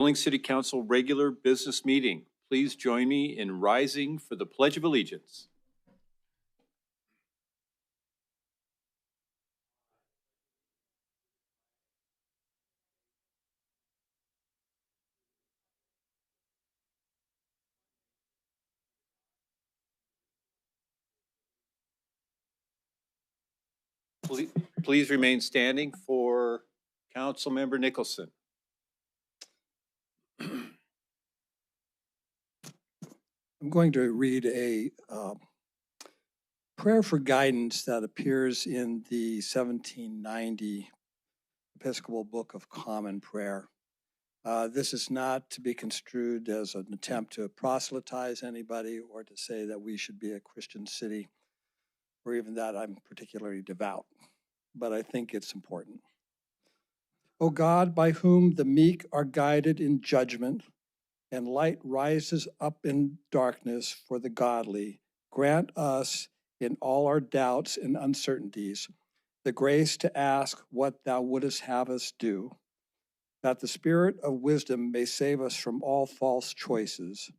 Billings City Council regular business meeting. Please join me in rising for the Pledge of Allegiance. Please remain standing for Councilmember Nicholson. I'm going to read a prayer for guidance that appears in the 1790 Episcopal Book of Common Prayer. This is not to be construed as an attempt to proselytize anybody or to say that we should be a Christian city, or even that I'm particularly devout, but I think it's important. O God, by whom the meek are guided in judgment, and light rises up in darkness for the godly, grant us, in all our doubts and uncertainties, the grace to ask what thou wouldest have us do, that the spirit of wisdom may save us from all false choices,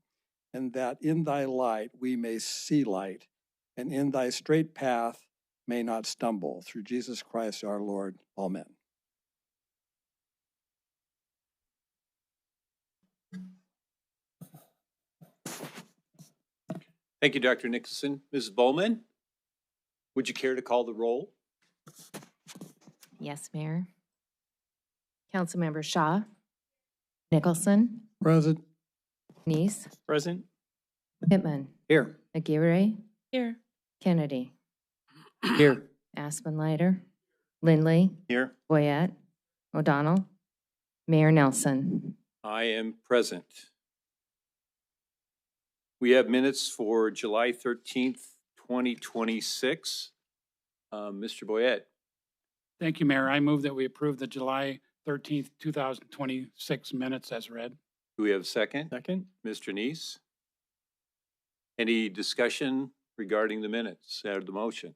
and that in thy light we may see light, and in thy straight path may not stumble. Through Jesus Christ our Lord. Amen. Thank you, Dr. Nicholson. Mrs. Bowman, would you care to call the roll? Yes, Mayor. Councilmember Shaw, Nicholson, Present. Neese, Present. Pittman, Here. Aguirre, Here. Kennedy, Here. Aspenleiter, Lindley, Here. Boyette, O'Donnell, Mayor Nelson. I am present. We have minutes for July 13th, 2026. Mr. Boyette. Thank you, Mayor. I move that we approve the July 13th, 2026 minutes as read. Do we have a second? Second. Mr. Neese. Any discussion regarding the minutes out of the motion?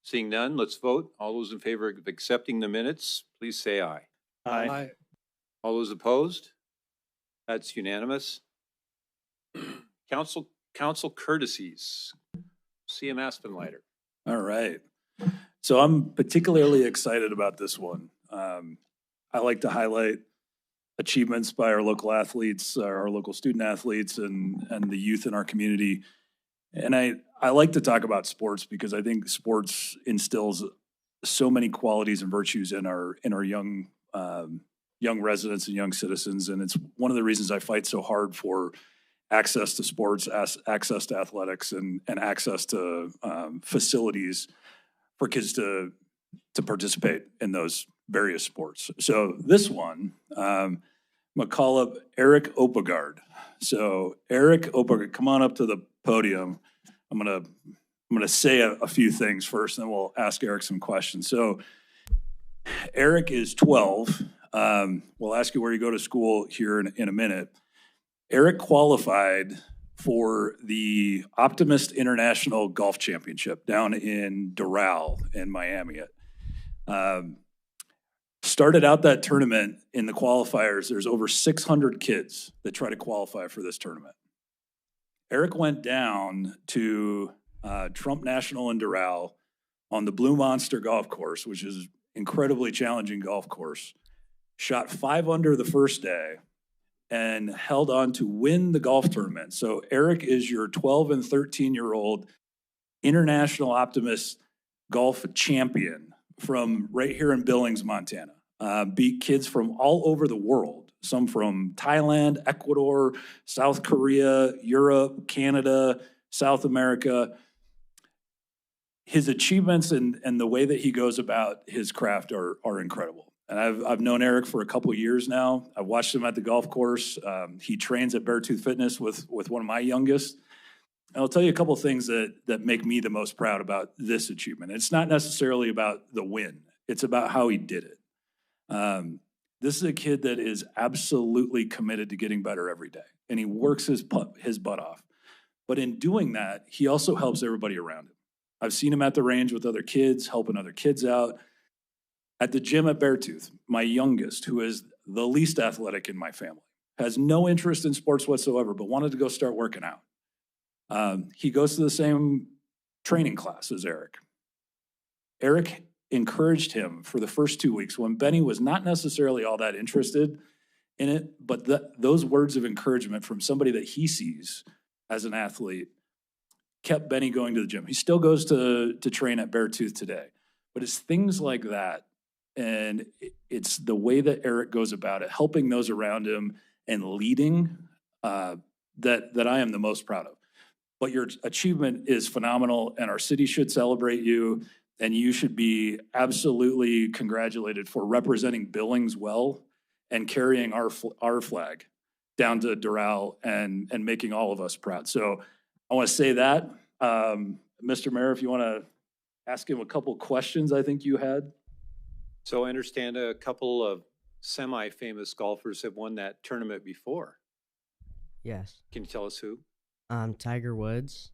Seeing none, let's vote. All those in favor of accepting the minutes, please say aye. Aye. All those opposed? That's unanimous. Council courtesies. CM Aspenleiter. All right. So I'm particularly excited about this one. I like to highlight achievements by our local athletes, our local student athletes, and the youth in our community. And I like to talk about sports because I think sports instills so many qualities and virtues in our young residents and young citizens. And it's one of the reasons I fight so hard for access to sports, access to athletics, and access to facilities for kids to participate in those various sports. So this one, I'm gonna call up Eric Opegard. So Eric Opegard, come on up to the podium. I'm gonna say a few things first, and then we'll ask Eric some questions. So Eric is 12. We'll ask you where you go to school here in a minute. Eric qualified for the Optimist International Golf Championship down in Doral in Miami. Started out that tournament in the qualifiers. There's over 600 kids that try to qualify for this tournament. Eric went down to Trump National in Doral on the Blue Monster golf course, which is incredibly challenging golf course. Shot 5 under the first day and held on to win the golf tournament. So Eric is your 12 and 13-year-old international optimist golf champion from right here in Billings, Montana. Beat kids from all over the world, some from Thailand, Ecuador, South Korea, Europe, Canada, South America. His achievements and the way that he goes about his craft are incredible. And I've known Eric for a couple of years now. I've watched him at the golf course. He trains at Beartooth Fitness with one of my youngest. And I'll tell you a couple of things that make me the most proud about this achievement. It's not necessarily about the win. It's about how he did it. This is a kid that is absolutely committed to getting better every day. And he works his butt off. But in doing that, he also helps everybody around him. I've seen him at the range with other kids, helping other kids out. At the gym at Beartooth, my youngest, who is the least athletic in my family, has no interest in sports whatsoever, but wanted to go start working out. He goes to the same training class as Eric. Eric encouraged him for the first 2 weeks when Benny was not necessarily all that interested in it, but those words of encouragement from somebody that he sees as an athlete kept Benny going to the gym. He still goes to train at Beartooth today, but it's things like that. And it's the way that Eric goes about it, helping those around him and leading, that I am the most proud of. But your achievement is phenomenal, and our city should celebrate you, and you should be absolutely congratulated for representing Billings well and carrying our flag down to Doral and making all of us proud. So I want to say that. Mr. Mayor, if you want to ask him a couple questions I think you had. So I understand a couple of semi-famous golfers have won that tournament before. Yes. Can you tell us who? Tiger Woods.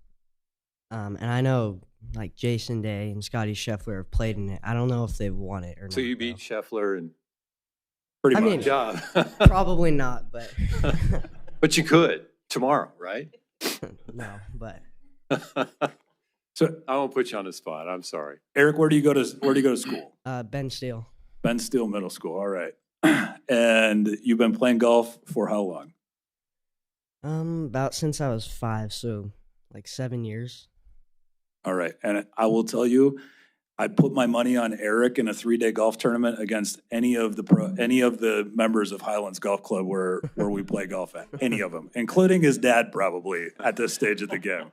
And I know like Jason Day and Scotty Scheffler have played in it. I don't know if they've won it or not. So you beat Scheffler and Pretty I much. mean, job. probably not, but But you could tomorrow, right? no, but So I won't put you on the spot. I'm sorry. Eric, where do you go to school? Ben Steele. Ben Steele Middle School. All right. And you've been playing golf for how long? About since I was 5, so like 7 years. All right. And I will tell you, I put my money on Eric in a 3-day golf tournament against any of the members of Highlands Golf Club where we play golf at, any of them, including his dad probably at this stage of the game.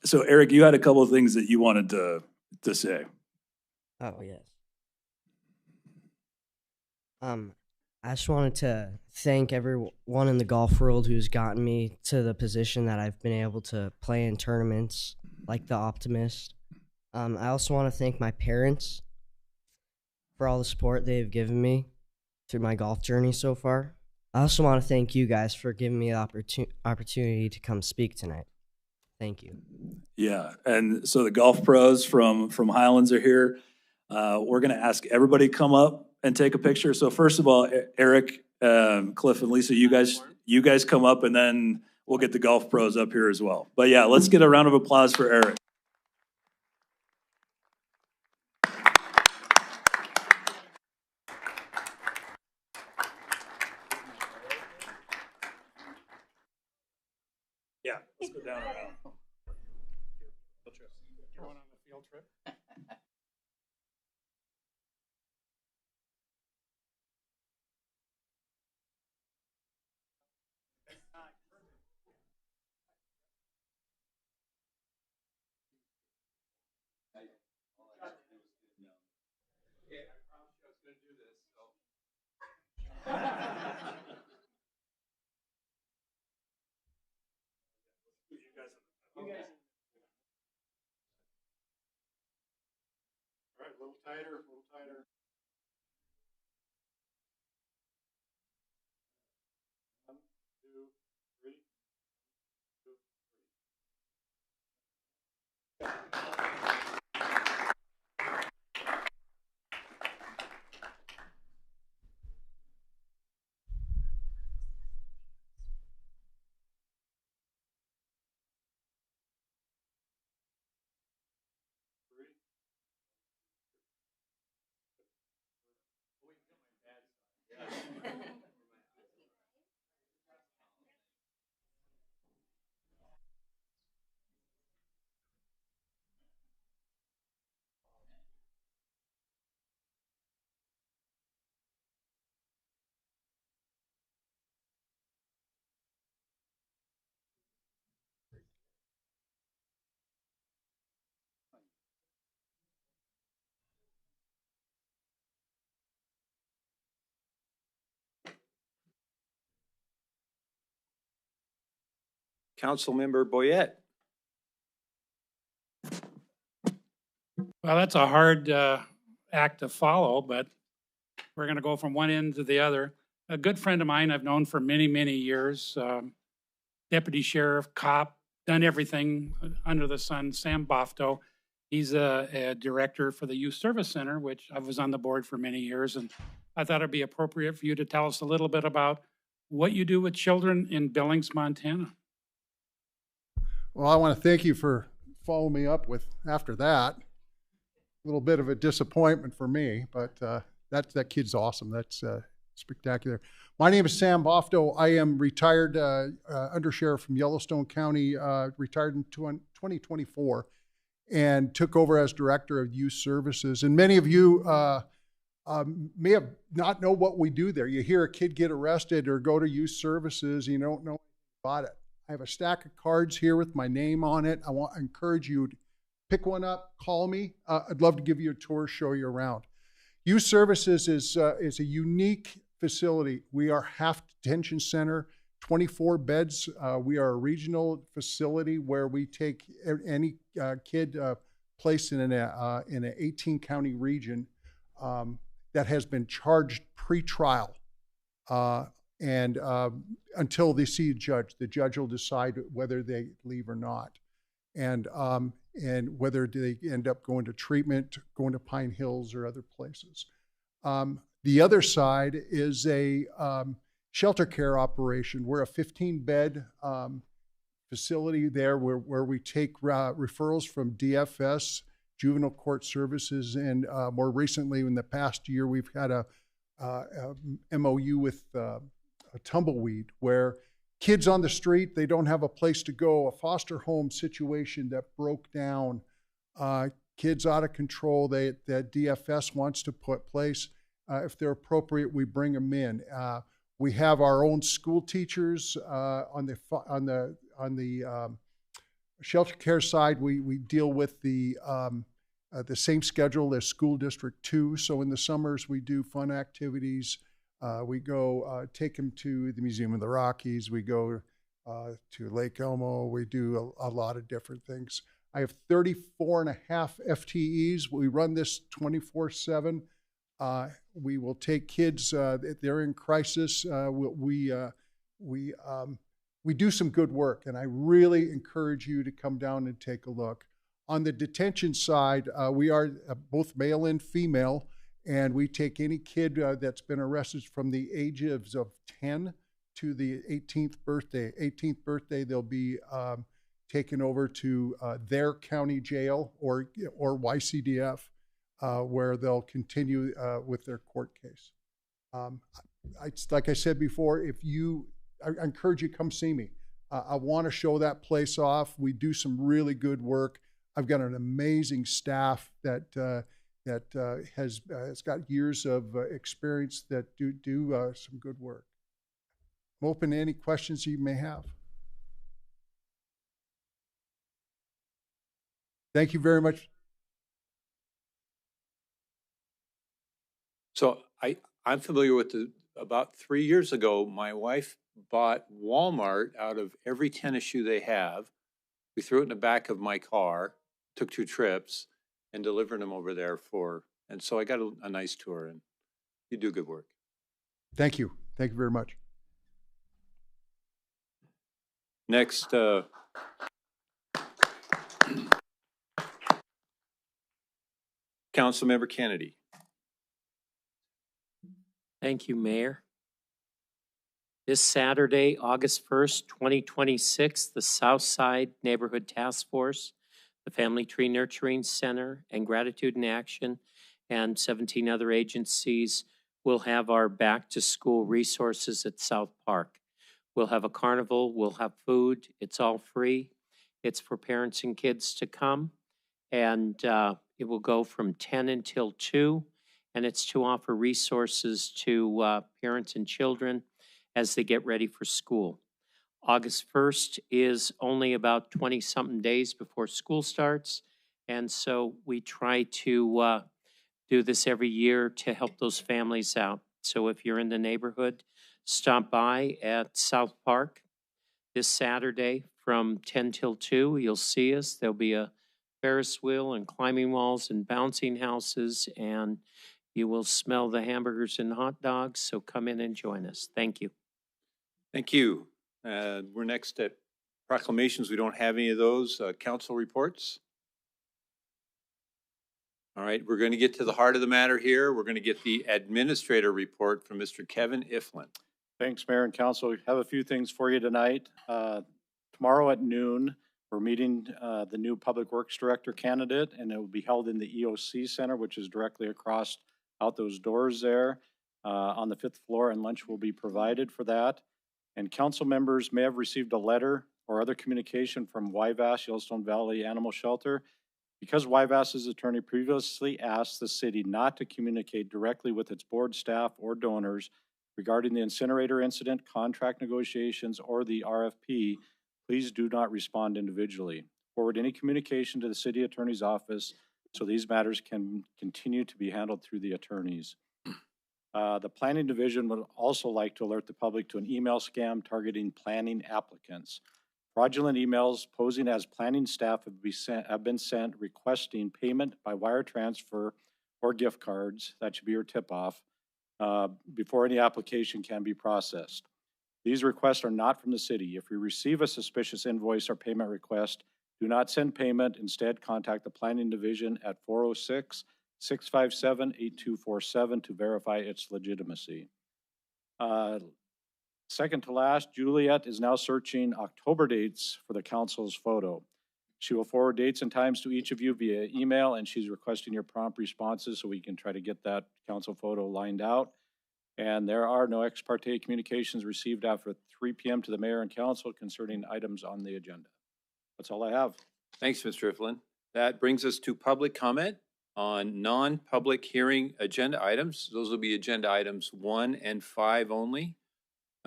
So Eric, you had a couple of things that you wanted to say. Oh yes. I just wanted to thank everyone in the golf world who's gotten me to the position that I've been able to play in tournaments like the Optimist. I also want to thank my parents for all the support they've given me through my golf journey so far. I also want to thank you guys for giving me the opportunity to come speak tonight. Thank you. Yeah. And so the golf pros from Highlands are here. We're going to ask everybody to come up and take a picture. So first of all, Eric, Cliff, and Lisa, you guys come up, and then we'll get the golf pros up here as well. But yeah, let's get a round of applause for Eric. Yeah, let's go down around. Going on the field trip. All right, a little tighter, a little tighter. One, two, three. 1, 2, 3. Councilmember Boyette. Well, that's a hard act to follow, but we're going to go from one end to the other. A good friend of mine I've known for many, many years, deputy sheriff, cop, done everything under the sun, Sam Bofto. He's a director for the Youth Service Center, which I was on the board for many years. And I thought it'd be appropriate for you to tell us a little bit about what you do with children in Billings, Montana. Well, I want to thank you for following me up with after that. A little bit of a disappointment for me, but that kid's awesome. That's spectacular. My name is Sam Bofto. I am retired undersheriff from Yellowstone County, retired in 2024, and took over as director of youth services. And many of you may have not know what we do there. You hear a kid get arrested or go to youth services, you don't know about it. I have a stack of cards here with my name on it. I encourage you to pick one up, call me. I'd love to give you a tour, show you around. Youth Services is a unique facility. We are half detention center, 24 beds. We are a regional facility where we take any kid placed in an 18 county region that has been charged pre-trial. And until they see a judge, the judge will decide whether they leave or not, and whether they end up going to treatment, going to Pine Hills or other places. The other side is a shelter care operation. We're a 15-bed facility there where we take referrals from DFS, Juvenile Court Services, and more recently, in the past year, we've had a MOU with a Tumbleweed, where kids on the street, they don't have a place to go, a foster home situation that broke down, kids out of control that DFS wants to put place. If they're appropriate, we bring them in. We have our own school teachers on the shelter care side. We deal with the same schedule as School District 2. So in the summers, we do fun activities. We go take them to the Museum of the Rockies. We go to Lake Elmo. We do a lot of different things. I have 34 and a half FTEs. We run this 24/7. We will take kids, if they're in crisis. We do some good work, and I really encourage you to come down and take a look. On the detention side, we are both male and female, and we take any kid that's been arrested from the ages of 10 to the 18th birthday. 18th birthday, they'll be taken over to their county jail or YCDF, where they'll continue with their court case. Like I said before, I encourage you to come see me. I want to show that place off. We do some really good work. I've got an amazing staff that has got years of experience that do some good work. I'm open to any questions you may have. Thank you very much. So I'm familiar with about 3 years ago, my wife bought Walmart out of every tennis shoe they have. We threw it in the back of my car, took 2 trips, and delivered them over there and so I got a nice tour, and you do good work. Thank you. Thank you very much. Next, Councilmember Kennedy. Thank you, Mayor. This Saturday, August 1st, 2026, the Southside Neighborhood Task Force, the Family Tree Nurturing Center, and Gratitude in Action, and 17 other agencies will have our back-to-school resources at South Park. We'll have a carnival, we'll have food, it's all free. It's for parents and kids to come, and it will go from 10 until 2, and it's to offer resources to parents and children as they get ready for school. August 1st is only about 20-something days before school starts, and so we try to do this every year to help those families out. So if you're in the neighborhood, stop by at South Park this Saturday from 10 till 2. You'll see us. There'll be a Ferris wheel and climbing walls and bouncing houses, and you will smell the hamburgers and hot dogs, so come in and join us. Thank you. Thank you. We're next at proclamations. We don't have any of those. Council reports. All right, we're going to get to the heart of the matter here. We're going to get the administrator report from Mr. Kevin Iflin. Thanks, Mayor and Council. We have a few things for you tonight. Tomorrow at noon, we're meeting the new Public Works Director candidate, and it will be held in the EOC Center, which is directly across out those doors there on the 5th floor, and lunch will be provided for that. And council members may have received a letter or other communication from YVAS, Yellowstone Valley Animal Shelter. Because YVAS's attorney previously asked the city not to communicate directly with its board staff or donors regarding the incinerator incident, contract negotiations, or the RFP, please do not respond individually. Forward any communication to the city attorney's office so these matters can continue to be handled through the attorneys. The planning division would also like to alert the public to an email scam targeting planning applicants. Fraudulent emails posing as planning staff have been sent requesting payment by wire transfer or gift cards, that should be your tip-off, before any application can be processed. These requests are not from the city. If you receive a suspicious invoice or payment request, do not send payment. Instead, contact the planning division at 406-657-8247 to verify its legitimacy. Second to last, Juliet is now searching October dates for the council's photo. She will forward dates and times to each of you via email, and she's requesting your prompt responses so we can try to get that council photo lined out. And there are no ex parte communications received after 3 p.m. to the mayor and council concerning items on the agenda. That's all I have. Thanks, Mr. Iflin. That brings us to public comment on non-public hearing agenda items. Those will be agenda items 1 and 5 only.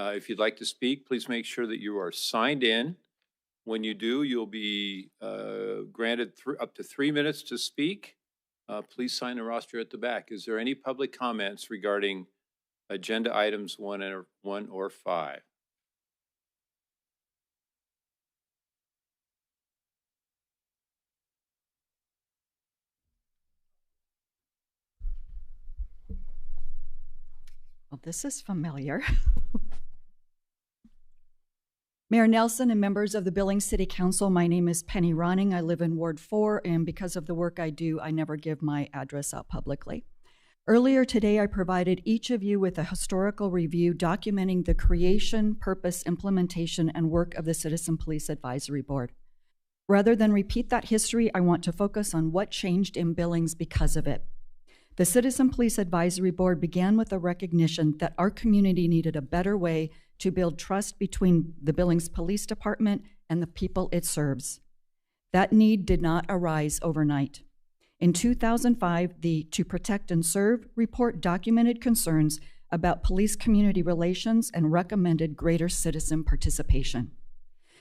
If you'd like to speak, please make sure that you are signed in. When you do, you'll be granted up to 3 minutes to speak. Please sign the roster at the back. Is there any public comments regarding agenda items 1 or 5? Well, this is familiar. Mayor Nelson and members of the Billings City Council, my name is Penny Ronning. I live in Ward 4, and because of the work I do, I never give my address out publicly. Earlier today, I provided each of you with a historical review documenting the creation, purpose, implementation, and work of the Citizen Police Advisory Board. Rather than repeat that history, I want to focus on what changed in Billings because of it. The Citizen Police Advisory Board began with a recognition that our community needed a better way to build trust between the Billings Police Department and the people it serves. That need did not arise overnight. In 2005, the To Protect and Serve report documented concerns about police-community relations and recommended greater citizen participation.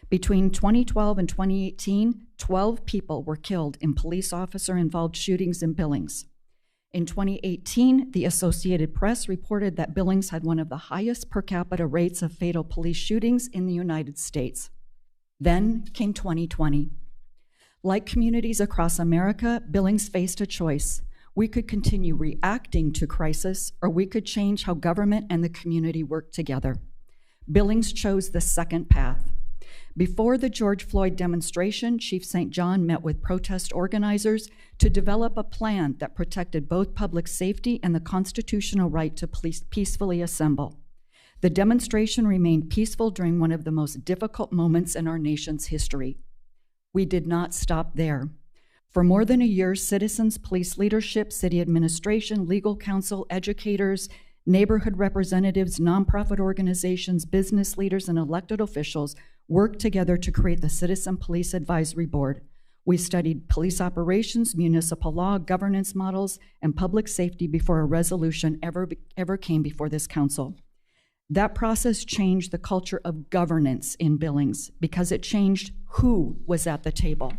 Between 2012 and 2018, 12 people were killed in police officer-involved shootings in Billings. In 2018, the Associated Press reported that Billings had one of the highest per capita rates of fatal police shootings in the United States. Then came 2020. Like communities across America, Billings faced a choice. We could continue reacting to crisis, or we could change how government and the community work together. Billings chose the second path. Before the George Floyd demonstration, Chief St. John met with protest organizers to develop a plan that protected both public safety and the constitutional right to peacefully assemble. The demonstration remained peaceful during one of the most difficult moments in our nation's history. We did not stop there. For more than a year, citizens, police leadership, city administration, legal counsel, educators, neighborhood representatives, nonprofit organizations, business leaders, and elected officials worked together to create the Citizen Police Advisory Board. We studied police operations, municipal law, governance models, and public safety before a resolution ever came before this council. That process changed the culture of governance in Billings because it changed who was at the table.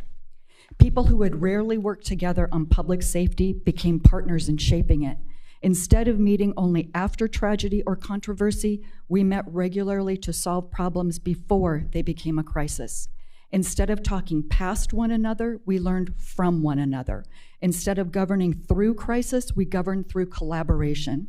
People who had rarely worked together on public safety became partners in shaping it. Instead of meeting only after tragedy or controversy, we met regularly to solve problems before they became a crisis. Instead of talking past one another, we learned from one another. Instead of governing through crisis, we governed through collaboration.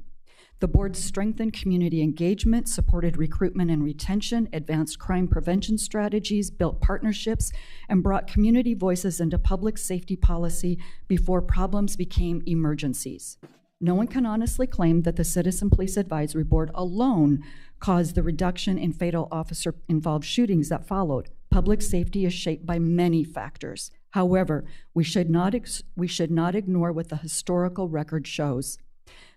The board strengthened community engagement, supported recruitment and retention, advanced crime prevention strategies, built partnerships, and brought community voices into public safety policy before problems became emergencies. No one can honestly claim that the Citizen Police Advisory Board alone caused the reduction in fatal officer-involved shootings that followed. Public safety is shaped by many factors. However, we should not ignore what the historical record shows.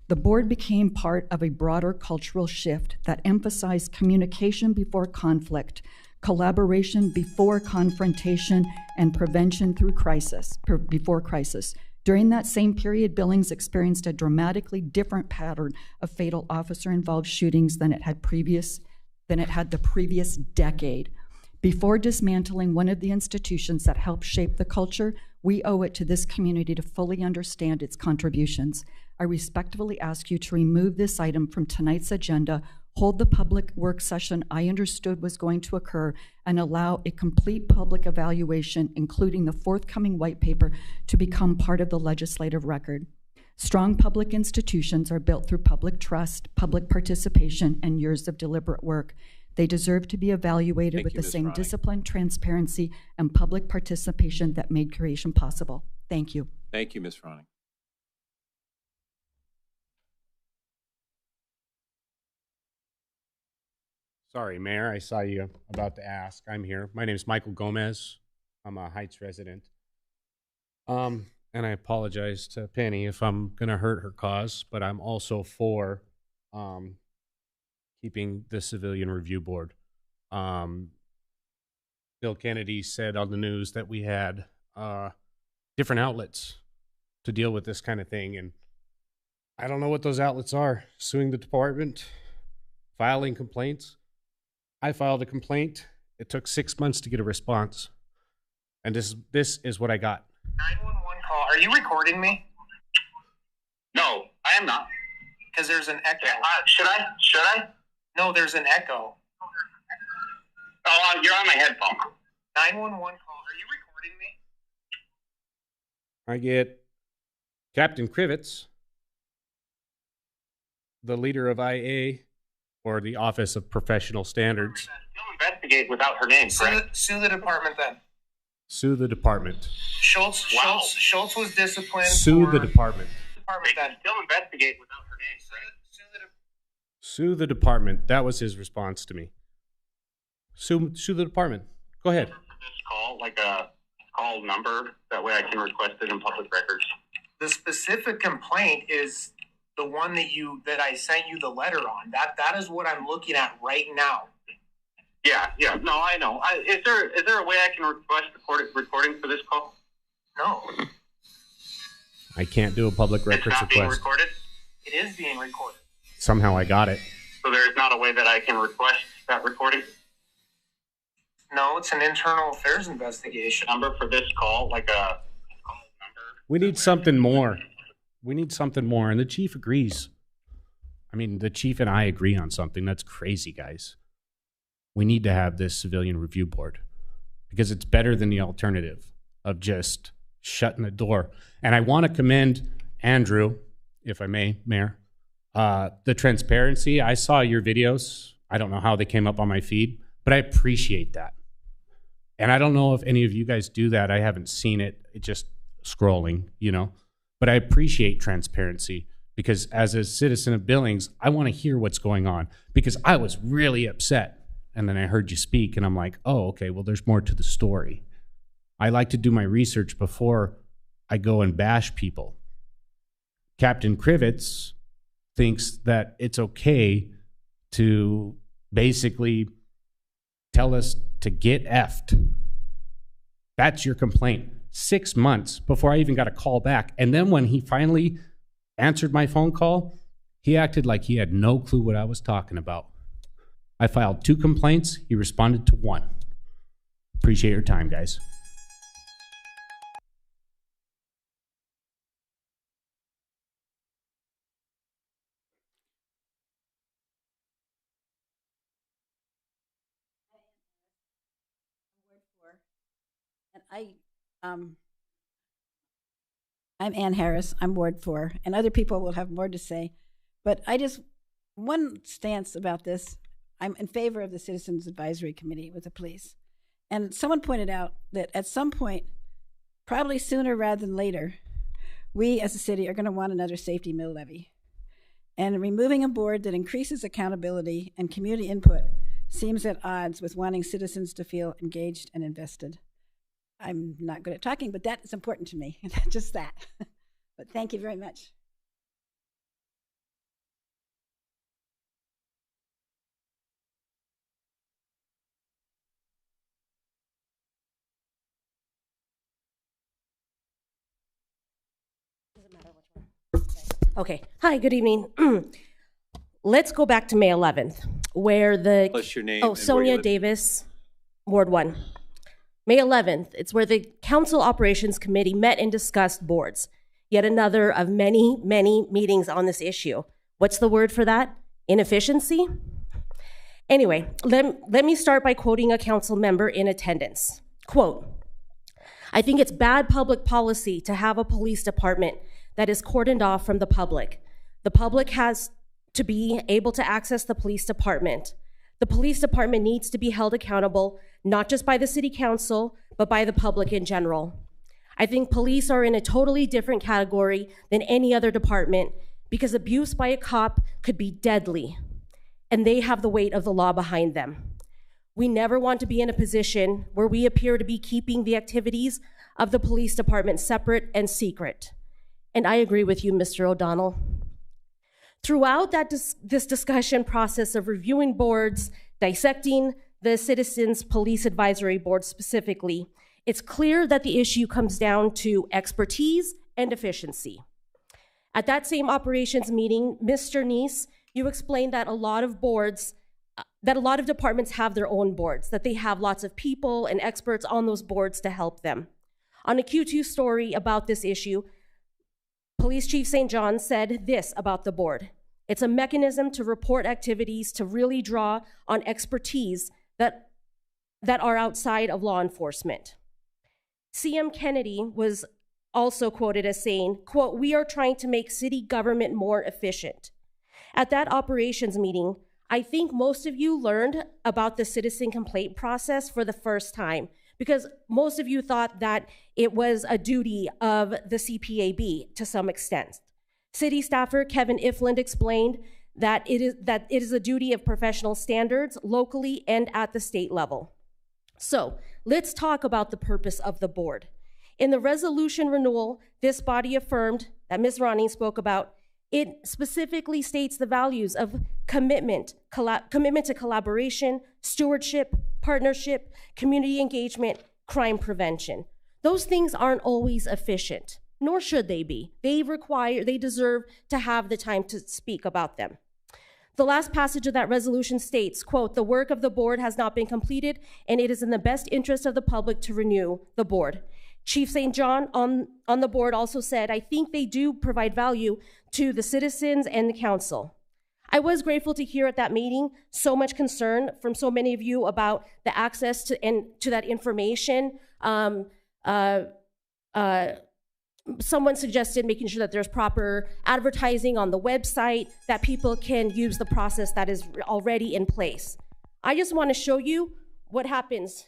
The board became part of a broader cultural shift that emphasized communication before conflict, collaboration before confrontation, and prevention through before crisis. During that same period, Billings experienced a dramatically different pattern of fatal officer-involved shootings than it had the previous decade. Before dismantling one of the institutions that helped shape the culture, we owe it to this community to fully understand its contributions. I respectfully ask you to remove this item from tonight's agenda, hold the public work session I understood was going to occur, and allow a complete public evaluation, including the forthcoming white paper, to become part of the legislative record. Strong public institutions are built through public trust, public participation, and years of deliberate work. They deserve to be evaluated with the same discipline, transparency, and public participation that made creation possible. Thank you. Thank you, Ms. Ronning. Sorry, Mayor, I saw you about to ask. I'm here. My name is Michael Gomez. I'm a Heights resident. And I apologize to Penny if I'm going to hurt her cause, but I'm also for keeping the Civilian Review Board. Bill Kennedy said on the news that we had different outlets to deal with this kind of thing, and I don't know what those outlets are. Suing the department, filing complaints. I filed a complaint. It took 6 months to get a response. And this is what I got. 911 call. Are you recording me? No, I am not. Because there's an echo. Should I? No, there's an echo. Oh, you're on my headphone. 911 call. Are you recording me? I get Captain Krivitz, the leader of IA, or the Office of Professional Standards. You'll investigate without her name, correct? Sue the department then. Sue the department. Schultz was disciplined. Sue the department. Department then. Still investigate without her name, correct? Sue the department. That was his response to me. Sue the department. Go ahead. This call, like a call number, that way I can request it in public records. The specific complaint is the one that I sent you the letter on. That is what I'm looking at right now. Yeah. No, I know. Is there a way I can request recording for this call? No. I can't do a public records It's not being request. recorded? It is being recorded. Somehow I got it. So there's not a way that I can request that recording? No, it's an internal affairs investigation. Number for this call, like a call number. We need something more. We need something more. And the chief agrees. I mean, the chief and I agree on something. That's crazy, guys. We need to have this Civilian Review Board because it's better than the alternative of just shutting the door. And I want to commend Andrew, if I may, Mayor, the transparency. I saw your videos. I don't know how they came up on my feed, but I appreciate that. And I don't know if any of you guys do that. I haven't seen it. It's just scrolling, But I appreciate transparency because as a citizen of Billings, I want to hear what's going on because I was really upset. And then I heard you speak and I'm like, oh, okay, well, there's more to the story. I like to do my research before I go and bash people. Captain Krivitz thinks that it's okay to basically tell us to get effed. That's your complaint. 6 months before I even got a call back. And then when he finally answered my phone call, he acted like he had no clue what I was talking about. I filed 2 complaints. He responded to 1. Appreciate your time, guys. And I'm Ann Harris. I'm Ward 4, and other people will have more to say. But I just one stance about this. I'm in favor of the Citizens Advisory Committee with the police. And someone pointed out that at some point, probably sooner rather than later, we as a city are going to want another safety mill levy. And removing a board that increases accountability and community input seems at odds with wanting citizens to feel engaged and invested. I'm not good at talking, but that is important to me, just that. But thank you very much. Okay. Hi, good evening. Let's go back to May 11th, where the... What's your name? Oh, Sonia Davis, Ward 1. May 11th, it's where the Council Operations Committee met and discussed boards. Yet another of many, many meetings on this issue. What's the word for that? Inefficiency? Anyway, let me start by quoting a council member in attendance. Quote, "I think it's bad public policy to have a police department that is cordoned off from the public. The public has to be able to access the police department. The police department needs to be held accountable, not just by the city council, but by the public in general. I think police are in a totally different category than any other department because abuse by a cop could be deadly, and they have the weight of the law behind them. We never want to be in a position where we appear to be keeping the activities of the police department separate and secret." And I agree with you, Mr. O'Donnell. Throughout this discussion process of reviewing boards, dissecting the Citizens Police Advisory Board specifically, it's clear that the issue comes down to expertise and efficiency. At that same operations meeting, Mr. Neese, you explained that a lot of departments have their own boards, that they have lots of people and experts on those boards to help them. On a Q2 story about this issue, Police Chief St. John said this about the board: "It's a mechanism to report activities to really draw on expertise that are outside of law enforcement." CM Kennedy was also quoted as saying, quote, "We are trying to make city government more efficient." At that operations meeting, I think most of you learned about the citizen complaint process for the first time, because most of you thought that it was a duty of the CPAB to some extent. City staffer Kevin Ifland explained that it is a duty of professional standards locally and at the state level. So let's talk about the purpose of the board. In the resolution renewal, this body affirmed, that Ms. Ronning spoke about, it specifically states the values of commitment to collaboration, stewardship, partnership, community engagement, crime prevention. Those things aren't always efficient, nor should they be. They deserve to have the time to speak about them. The last passage of that resolution states, quote, "The work of the board has not been completed, and it is in the best interest of the public to renew the board." Chief St. John on the board also said, "I think they do provide value to the citizens and the council." I was grateful to hear at that meeting so much concern from so many of you about the access to that information. Someone suggested making sure that there's proper advertising on the website, that people can use the process that is already in place. I just want to show you what happens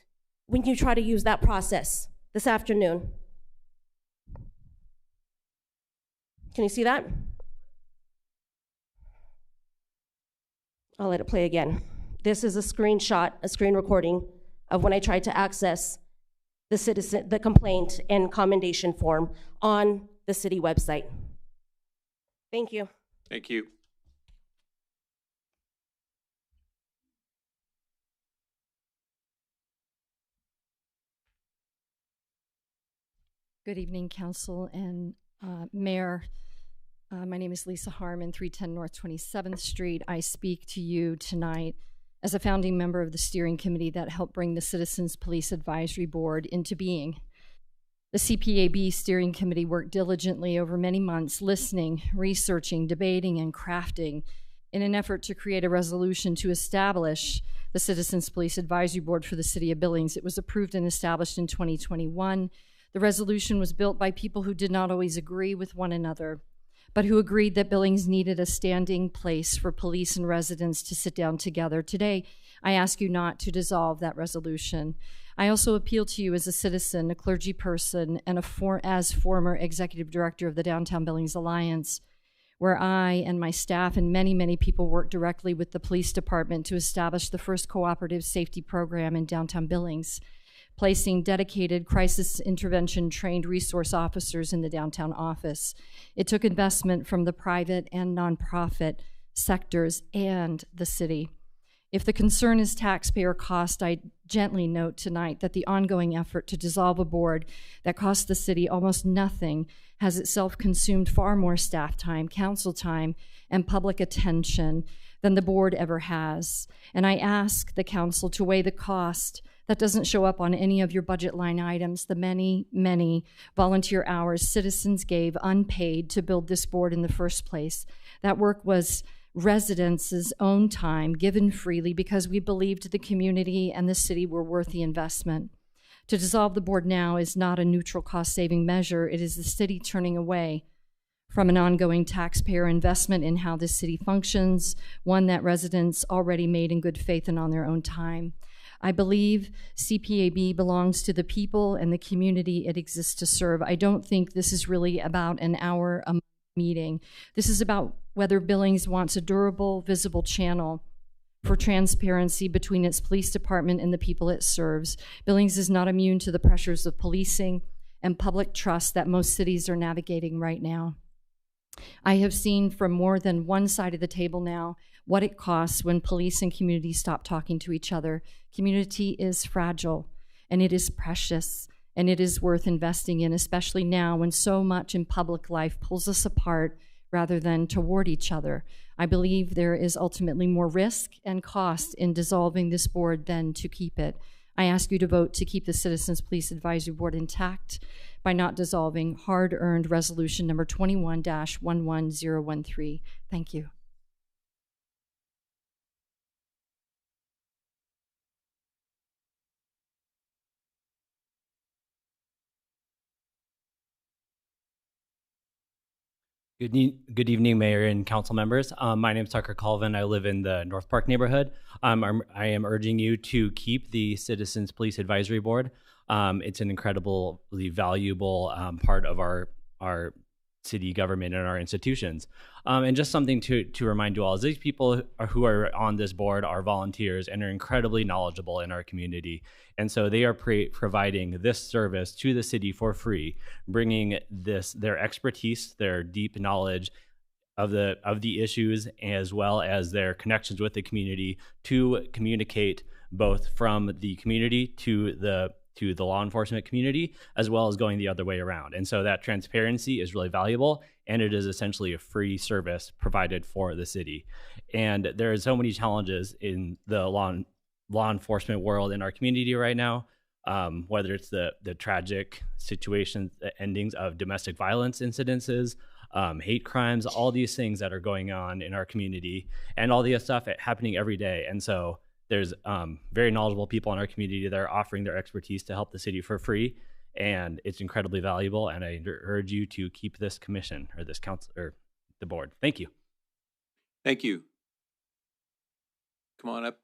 when you try to use that process this afternoon. Can you see that? I'll let it play again. This is a screenshot, a screen recording of when I tried to access the complaint and commendation form on the city website. Thank you. Thank you. Good evening, Council and Mayor. My name is Lisa Harmon, 310 North 27th Street. I speak to you tonight as a founding member of the steering committee that helped bring the Citizens Police Advisory Board into being. The CPAB steering committee worked diligently over many months, listening, researching, debating, and crafting in an effort to create a resolution to establish the Citizens Police Advisory Board for the City of Billings. It was approved and established in 2021. The resolution was built by people who did not always agree with one another, but who agreed that Billings needed a standing place for police and residents to sit down together. Today, I ask you not to dissolve that resolution. I also appeal to you as a citizen, a clergy person, and as former executive director of the Downtown Billings Alliance, where I and my staff and many, many people worked directly with the police department to establish the first cooperative safety program in downtown Billings, placing dedicated crisis intervention trained resource officers in the downtown office. It took investment from the private and nonprofit sectors and the city. If the concern is taxpayer cost, I gently note tonight that the ongoing effort to dissolve a board that cost the city almost nothing has itself consumed far more staff time, council time, and public attention than the board ever has. And I ask the council to weigh the cost that doesn't show up on any of your budget line items, the many, many volunteer hours citizens gave unpaid to build this board in the first place. That work was residents' own time given freely because we believed the community and the city were worth the investment. To dissolve the board now is not a neutral cost-saving measure. It is the city turning away from an ongoing taxpayer investment in how this city functions, one that residents already made in good faith and on their own time. I believe CPAB belongs to the people and the community it exists to serve. I don't think this is really about an hour a meeting. This is about whether Billings wants a durable, visible channel for transparency between its police department and the people it serves. Billings is not immune to the pressures of policing and public trust that most cities are navigating right now. I have seen from more than one side of the table now what it costs when police and community stop talking to each other. Community is fragile, and it is precious, and it is worth investing in, especially now when so much in public life pulls us apart rather than toward each other. I believe there is ultimately more risk and cost in dissolving this board than to keep it. I ask you to vote to keep the Citizens Police Advisory Board intact by not dissolving hard-earned resolution number 21-11013. Thank you. Good evening, Mayor and council members. My name is Tucker Colvin. I live in the North Park neighborhood. I am urging you to keep the Citizens Police Advisory Board. It's an incredibly valuable part of our city government and our institutions. And just something to remind you all is these people who are on this board are volunteers and are incredibly knowledgeable in our community. And so they are providing this service to the city for free, bringing their expertise, their deep knowledge of the issues, as well as their connections with the community to communicate both from the community to the law enforcement community, as well as going the other way around. And so that transparency is really valuable, and it is essentially a free service provided for the city. And there are so many challenges in the law enforcement world in our community right now, whether it's the tragic situations, the endings of domestic violence incidences, hate crimes, all these things that are going on in our community, and all the stuff happening every day. And so there's very knowledgeable people in our community that are offering their expertise to help the city for free, and it's incredibly valuable. And I urge you to keep this commission or this council or the board. Thank you. Thank you. Come on up. If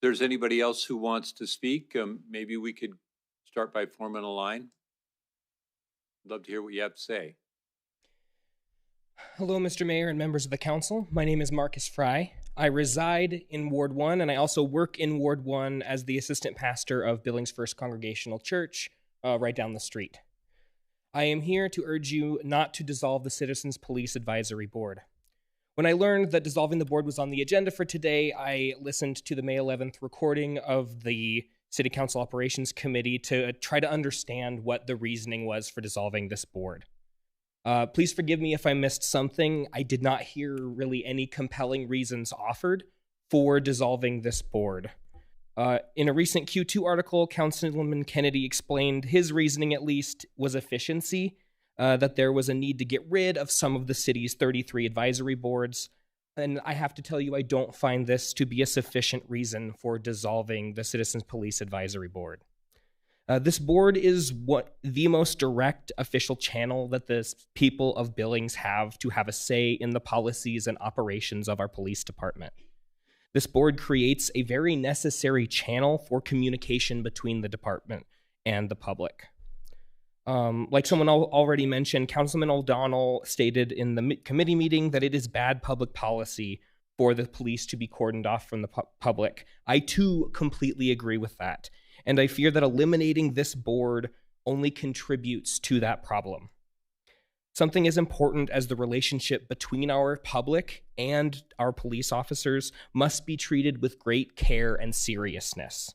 there's anybody else who wants to speak, maybe we could start by forming a line. I'd love to hear what you have to say. Hello, Mr. Mayor and members of the council. My name is Marcus Fry. I reside in Ward 1, and I also work in Ward 1 as the assistant pastor of Billings First Congregational Church, right down the street. I am here to urge you not to dissolve the Citizens Police Advisory Board. When I learned that dissolving the board was on the agenda for today, I listened to the May 11th recording of the City Council Operations Committee to try to understand what the reasoning was for dissolving this board. Please forgive me if I missed something. I did not hear really any compelling reasons offered for dissolving this board. In a recent Q2 article, Councilman Kennedy explained his reasoning, at least, was efficiency, that there was a need to get rid of some of the city's 33 advisory boards. And I have to tell you, I don't find this to be a sufficient reason for dissolving the Citizens Police Advisory Board. This board is the most direct official channel that the people of Billings have to have a say in the policies and operations of our police department. This board creates a very necessary channel for communication between the department and the public. Like someone already mentioned, Councilman O'Donnell stated in the committee meeting that it is bad public policy for the police to be cordoned off from the public. I too completely agree with that. And I fear that eliminating this board only contributes to that problem. Something as important as the relationship between our public and our police officers must be treated with great care and seriousness.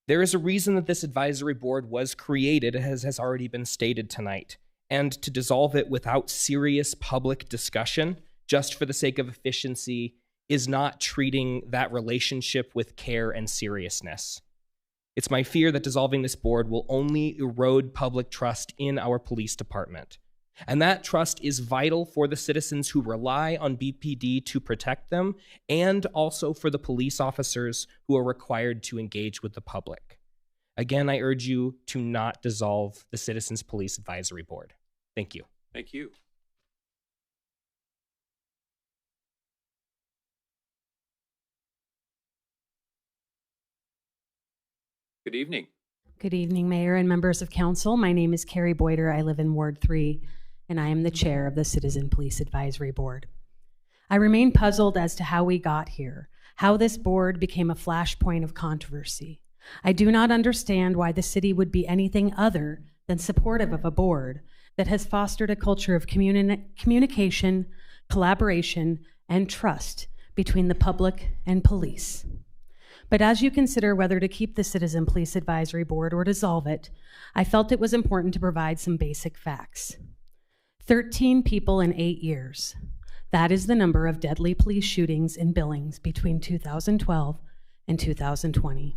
There is a reason that this advisory board was created, as has already been stated tonight, and to dissolve it without serious public discussion, just for the sake of efficiency, is not treating that relationship with care and seriousness. It's my fear that dissolving this board will only erode public trust in our police department. And that trust is vital for the citizens who rely on BPD to protect them, and also for the police officers who are required to engage with the public. Again, I urge you to not dissolve the Citizens Police Advisory Board. Thank you. Thank you. Good evening. Good evening, Mayor and members of council. My name is Carrie Boyder. I live in Ward 3, and I am the chair of the Citizen Police Advisory Board. I remain puzzled as to how we got here, how this board became a flashpoint of controversy. I do not understand why the city would be anything other than supportive of a board that has fostered a culture of communication, collaboration, and trust between the public and police. But as you consider whether to keep the Citizen Police Advisory Board or dissolve it, I felt it was important to provide some basic facts. 13 people in 8 years. That is the number of deadly police shootings in Billings between 2012 and 2020.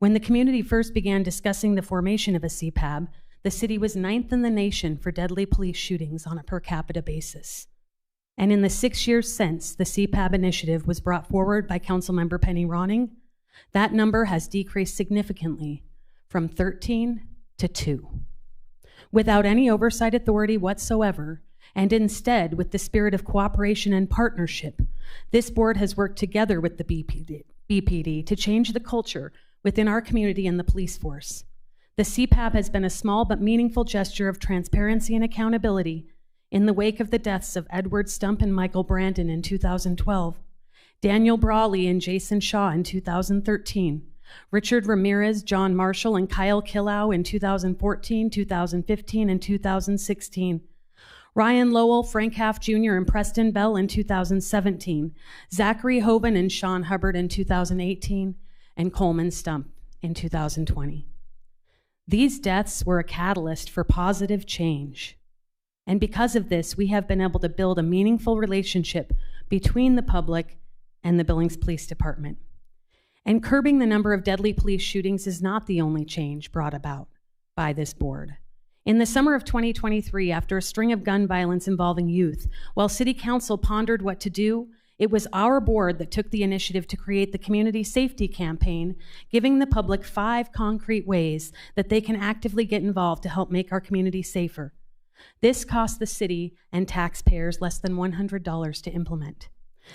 When the community first began discussing the formation of a CPAB, the city was 9th in the nation for deadly police shootings on a per capita basis. And in the 6 years since the CPAB initiative was brought forward by Councilmember Penny Ronning, that number has decreased significantly from 13 to 2. Without any oversight authority whatsoever, and instead with the spirit of cooperation and partnership, this board has worked together with the BPD to change the culture within our community and the police force. The CPAB has been a small but meaningful gesture of transparency and accountability in the wake of the deaths of Edward Stump and Michael Brandon in 2012, Daniel Brawley and Jason Shaw in 2013, Richard Ramirez, John Marshall, and Kyle Killow in 2014, 2015, and 2016, Ryan Lowell, Frank Half Jr., and Preston Bell in 2017, Zachary Hoban and Sean Hubbard in 2018, and Coleman Stump in 2020. These deaths were a catalyst for positive change. And because of this, we have been able to build a meaningful relationship between the public and the Billings Police Department. And curbing the number of deadly police shootings is not the only change brought about by this board. In the summer of 2023, after a string of gun violence involving youth, while City Council pondered what to do, it was our board that took the initiative to create the Community Safety Campaign, giving the public 5 concrete ways that they can actively get involved to help make our community safer. This cost the city and taxpayers less than $100 to implement.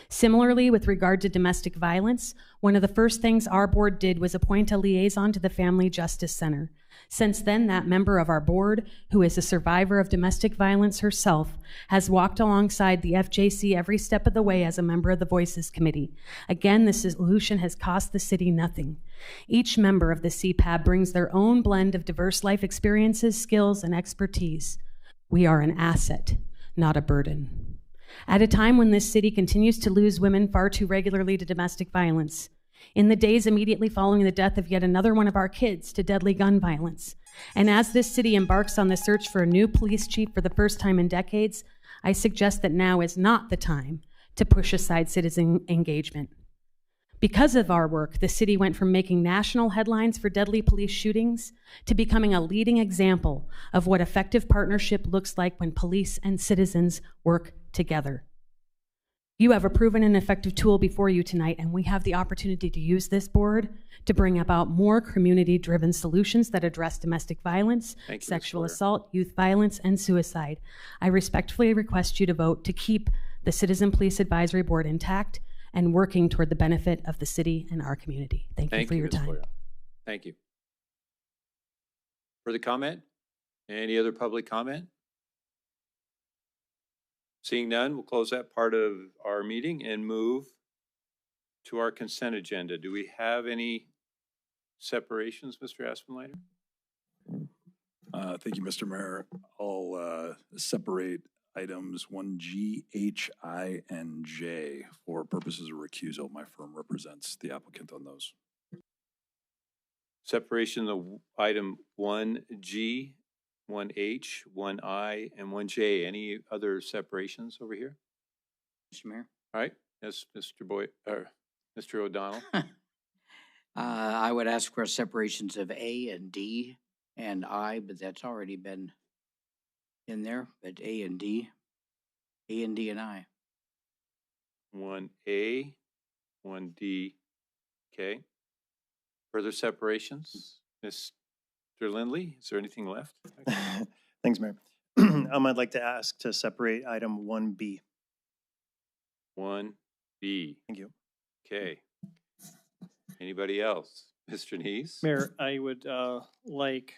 Similarly, with regard to domestic violence, one of the first things our board did was appoint a liaison to the Family Justice Center. Since then, that member of our board, who is a survivor of domestic violence herself, has walked alongside the FJC every step of the way as a member of the Voices Committee. Again, the solution has cost the city nothing. Each member of the CPAB brings their own blend of diverse life experiences, skills, and expertise. We are an asset, not a burden. At a time when this city continues to lose women far too regularly to domestic violence, in the days immediately following the death of yet another one of our kids to deadly gun violence, and as this city embarks on the search for a new police chief for the first time in decades, I suggest that now is not the time to push aside citizen engagement. Because of our work, the city went from making national headlines for deadly police shootings to becoming a leading example of what effective partnership looks like when police and citizens work together. You have a proven and effective tool before you tonight, and we have the opportunity to use this board to bring about more community-driven solutions that address domestic violence, Thank you, Ms. sexual Boyer. assault, youth violence, and suicide. I respectfully request you to vote to keep the Citizen Police Advisory Board intact and working toward the benefit of the city and our community. Thank you for your Ms. time. Boyer. Thank you. Further comment? Any other public comment? Seeing none, we'll close that part of our meeting and move to our consent agenda. Do we have any separations, Mr. Aspenleiter? Thank you, Mr. Mayor. I'll separate items 1G, H, I, and J for purposes of recusal. My firm represents the applicant on those. Separation of item 1G, 1H, 1I, and 1J. Any other separations over here? Mr. Mayor? All right, yes, Mr. O'Donnell. I would ask for separations of A and D and I, but that's already been in there, but A and D and I. 1A, 1D, okay. Further separations? Mr. Lindley, is there anything left? Thanks, Mayor. I'd like to ask to separate item 1B. 1B, Thank you. okay. Anybody else? Mr. Neese? Mayor, I would like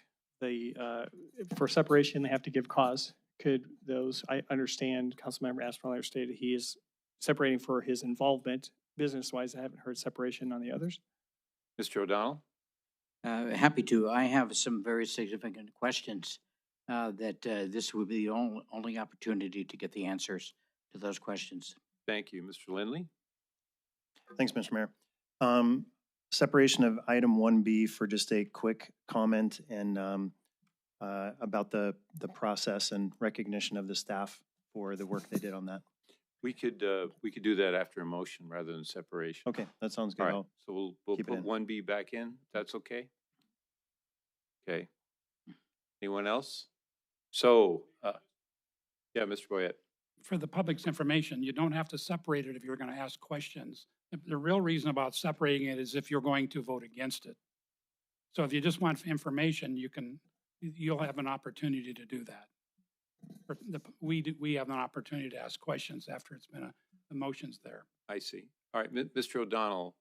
for separation, they have to give cause. Could those, I understand Councilmember Aspenleiter stated he is separating for his involvement business-wise. I haven't heard separation on the others. Mr. O'Donnell? Happy to. I have some very significant questions that this would be the only opportunity to get the answers to those questions. Thank you. Mr. Lindley? Thanks, Mr. Mayor. Separation of item 1B for just a quick comment and about the process and recognition of the staff for the work they did on that. We could do that after a motion rather than separation. Okay, that sounds good. All right, I'll so we'll keep it put in. 1B back in. That's okay? Okay. Anyone else? So, yeah, Mr. Boyette. For the public's information, you don't have to separate it if you're going to ask questions. The real reason about separating it is if you're going to vote against it. So if you just want information, you'll have an opportunity to do that. We have an opportunity to ask questions after it's been the motion's there. I see. All right, Mr. O'Donnell,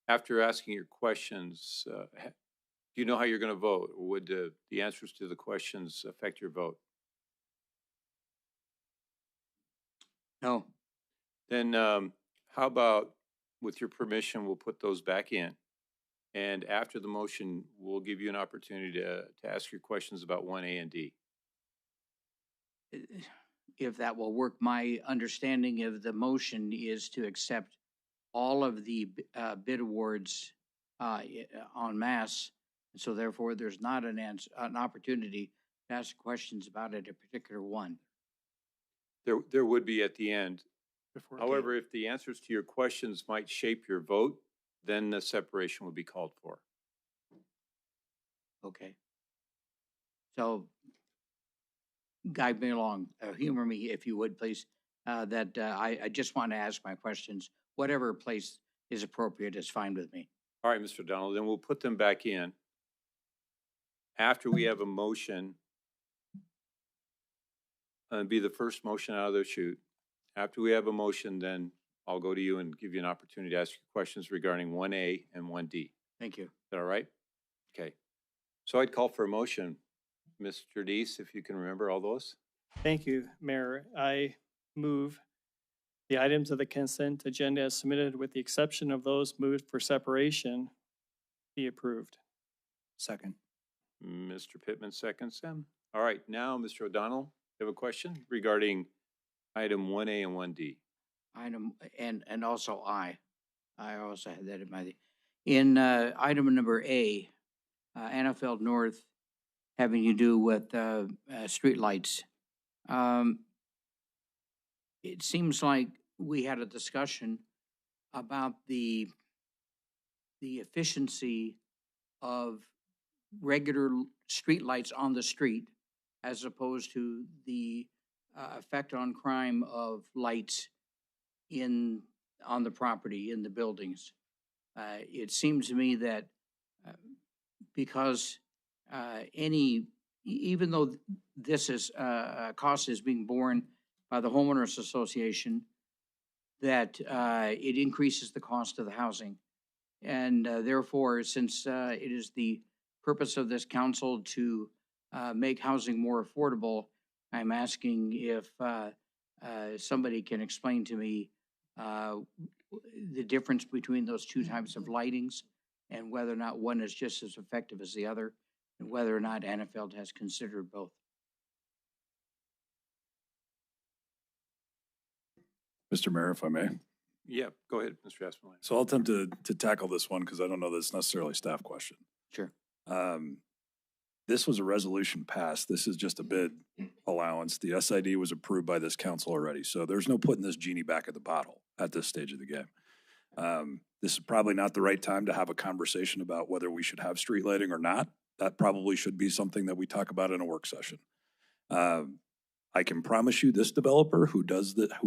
after asking your questions, do you know how you're going to vote? Or would the answers to the questions affect your vote? No. Then how about, with your permission, we'll put those back in. And after the motion, we'll give you an opportunity to ask your questions about 1A and D. If that will work, my understanding of the motion is to accept all of the bid awards en masse. And so therefore, there's not an opportunity to ask questions about it, a particular one. There would be at the end. Before However, if the answers to your questions might shape your vote, then the separation would be called for. Okay. So guide me along, humor me if you would, please, that I just want to ask my questions. Whatever place is appropriate is fine with me. All right, Mr. Donald, then we'll put them back in. After we have a motion, be the first motion out of the chute. After we have a motion, then I'll go to you and give you an opportunity to ask your questions regarding 1A and 1D. Thank you. Is that all right? Okay. So I'd call for a motion. Mr. Deese, if you can remember all those. Thank you, Mayor. I move the items of the consent agenda as submitted with the exception of those moved for separation be approved. Second. Mr. Pittman seconds them. All right, now, Mr. O'Donnell, you have a question regarding item 1A and 1D. Item, and also I also had that in my, in item number A, Annafeld North, having to do with streetlights. It seems like we had a discussion about the efficiency of regular streetlights on the street as opposed to the effect on crime of lights on the property, in the buildings. It seems to me that because even though this is cost is being borne by the homeowners association, that it increases the cost of the housing. And therefore, since it is the purpose of this council to make housing more affordable, I'm asking if somebody can explain to me the difference between those two types of lightings and whether or not one is just as effective as the other, and whether or not Annafeld has considered both. Mr. Mayor, if I may. Yeah, go ahead, Mr. Aspenline. So I'll attempt to tackle this one because I don't know that it's necessarily a staff question. Sure. This was a resolution passed. This is just a bid allowance. The SID was approved by this council already. So there's no putting this genie back in the bottle at this stage of the game. This is probably not the right time to have a conversation about whether we should have street lighting or not. That probably should be something that we talk about in a work session. I can promise you this developer who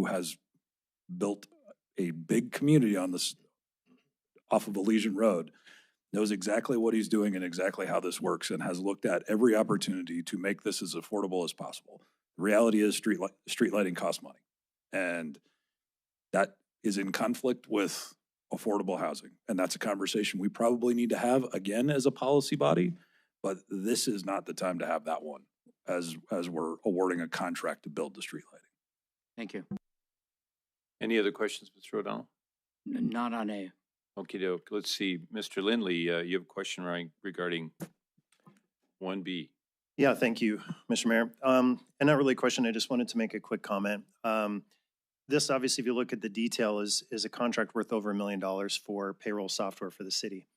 has built a big community on this off of Elysian Road knows exactly what he's doing and exactly how this works and has looked at every opportunity to make this as affordable as possible. The reality is street lighting costs money, and that is in conflict with affordable housing. And that's a conversation we probably need to have again as a policy body, but this is not the time to have that one as we're awarding a contract to build the street lighting. Thank you. Any other questions, Mr. O'Donnell? Not on A. Okie doke. Let's see. Mr. Lindley, you have a question regarding 1B. Yeah, thank you, Mr. Mayor. And not really a question, I just wanted to make a quick comment. This obviously, if you look at the detail, is a contract worth over $1 million for payroll software for the city,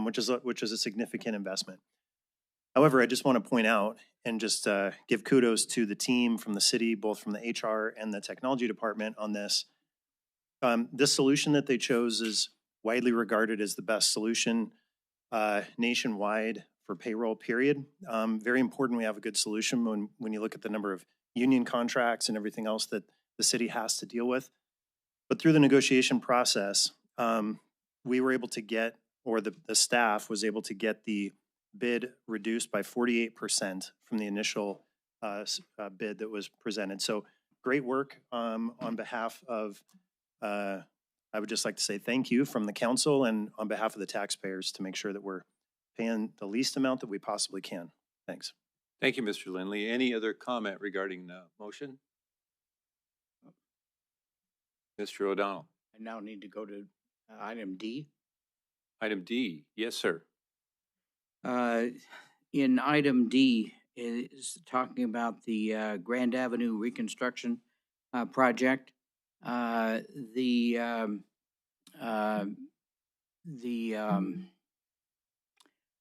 which is a significant investment. However, I just want to point out and just give kudos to the team from the city, both from the HR and the technology department on this. This solution that they chose is widely regarded as the best solution nationwide for payroll, period. Very important we have a good solution when you look at the number of union contracts and everything else that the city has to deal with. But through the negotiation process, we were able to get, or the staff was able to get the bid reduced by 48% from the initial bid that was presented. So great work on behalf of, I would just like to say thank you from the council and on behalf of the taxpayers to make sure that we're paying the least amount that we possibly can. Thanks. Thank you, Mr. Lindley. Any other comment regarding the motion? Mr. O'Donnell. I now need to go to item D. Item D. Yes, sir. In item D is talking about the Grand Avenue reconstruction project. The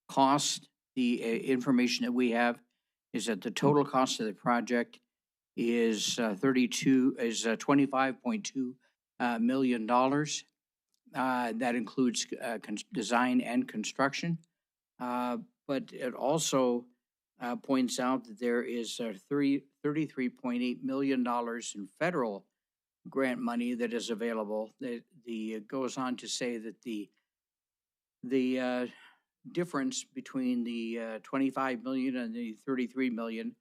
cost, the information that we have is that the total cost of the project is $25.2 million. That includes design and construction. But it also points out that there is $33.8 million in federal grant money that is available. It goes on to say that the difference between the 25 million and the 33 million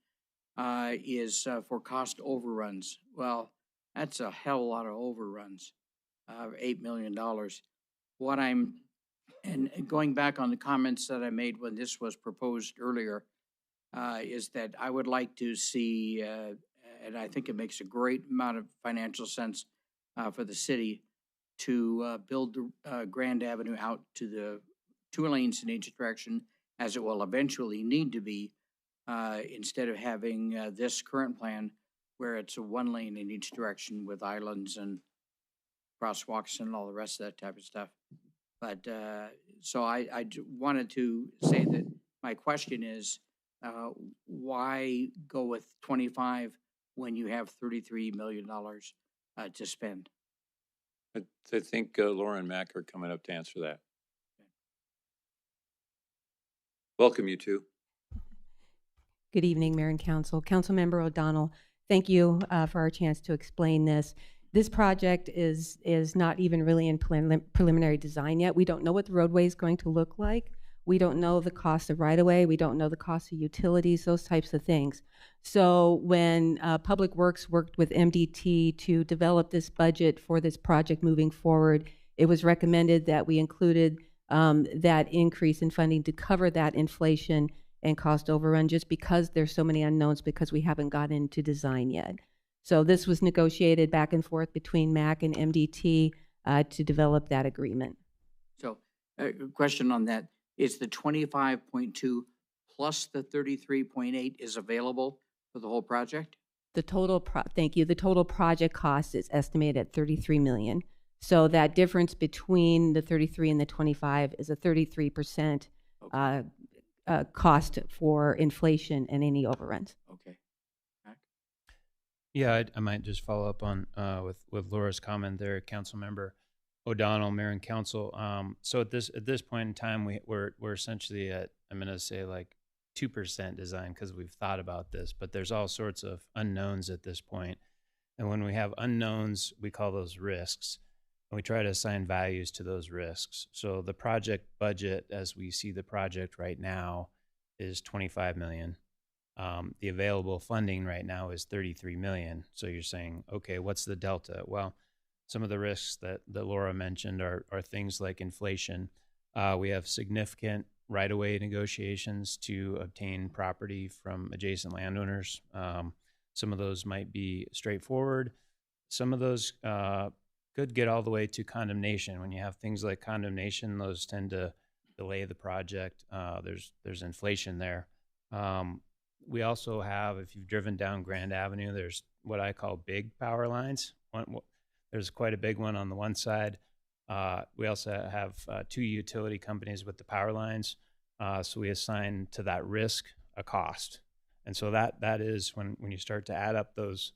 is for cost overruns. Well, that's a hell of a lot of overruns, $8 million. And going back on the comments that I made when this was proposed earlier, is that I would like to see, and I think it makes a great amount of financial sense for the city to build the Grand Avenue out to the 2 lanes in each direction, as it will eventually need to be, instead of having this current plan where it's a 1 lane in each direction with islands and crosswalks and all the rest of that type of stuff. But so I wanted to say that my question is, why go with 25 when you have $33 million to spend? I think Laura and Mac are coming up to answer that. Welcome, you two. Good evening, Mayor and Council. Councilmember O'Donnell, thank you for our chance to explain this. This project is not even really in preliminary design yet. We don't know what the roadway is going to look like. We don't know the cost of right-of-way. We don't know the cost of utilities, those types of things. So when Public Works worked with MDT to develop this budget for this project moving forward, it was recommended that we included that increase in funding to cover that inflation and cost overrun, just because there's so many unknowns, because we haven't gotten into design yet. So this was negotiated back and forth between MAC and MDT to develop that agreement. So, a question on that. Is the 25.2 plus the 33.8 is available for the whole project? The total thank you. The total project cost is estimated at 33 million. So that difference between the 33 and the 25 is a 33% cost for inflation and any overruns. Okay. Yeah, I might just follow up on with Laura's comment there, Councilmember O'Donnell, Mayor and Council. So at this point in time, we're essentially at, I'm going to say, like 2% design, because we've thought about this, but there's all sorts of unknowns at this point. And when we have unknowns, we call those risks, and we try to assign values to those risks. So the project budget, as we see the project right now, is 25 million. The available funding right now is 33 million. So you're saying, okay, what's the delta? Well, some of the risks that Laura mentioned are things like inflation. We have significant right-of-way negotiations to obtain property from adjacent landowners. Some of those might be straightforward. Some of those could get all the way to condemnation. When you have things like condemnation, those tend to delay the project. There's inflation there. We also have, if you've driven down Grand Avenue, there's what I call big power lines. There's quite a big one on the one side. We also have two utility companies with the power lines. So we assign to that risk a cost. And so that is when you start to add up those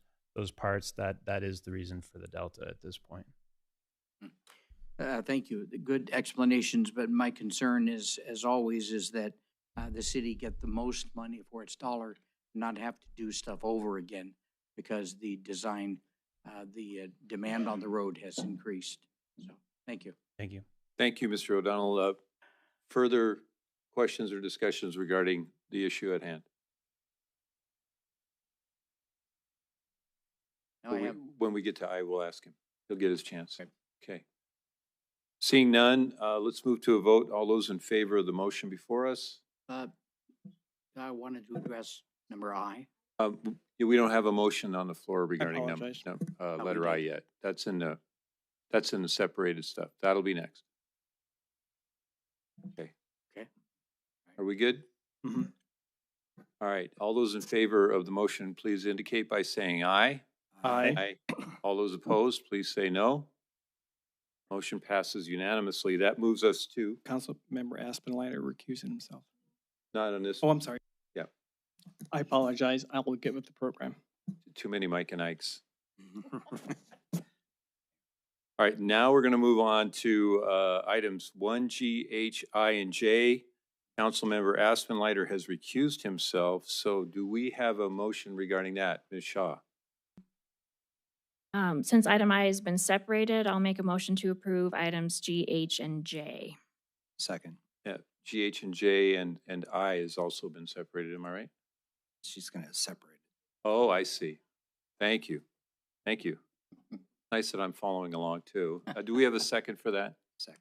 parts, that is the reason for the delta at this point. Thank you. Good explanations, but my concern is, as always, is that the city get the most money for its dollar, not have to do stuff over again, because the design, the demand on the road has increased. So, thank you. Thank you. Thank you, Mr. O'Donnell. Further questions or discussions regarding the issue at hand? When we get to I, we'll ask him. He'll get his chance. Okay. Seeing none, let's move to a vote. All those in favor of the motion before us? I wanted to address number I. We don't have a motion on the floor regarding apologize. letter I yet. That's in the separated stuff. That'll be next. Okay. Okay. Are we good? Mm-hmm. All right. All those in favor of the motion, please indicate by saying aye. Aye. All those opposed, please say no. Motion passes unanimously. That moves us to Councilmember Aspenlighter recusing himself. not on this. Oh, I'm sorry. Yeah. I apologize. I will get with the program. Too many Mike and Ikes. All right, now we're going to move on to items 1G, H, I, and J. Councilmember Aspenlighter has recused himself. So do we have a motion regarding that, Ms. Shaw? Since item I has been separated, I'll make a motion to approve items G, H, and J. Second. Yeah, G, H, and J and I has also been separated. Am I right? She's going to separate. Oh, I see. Thank you. Thank you. Nice that I'm following along too. Do we have a second for that? Second.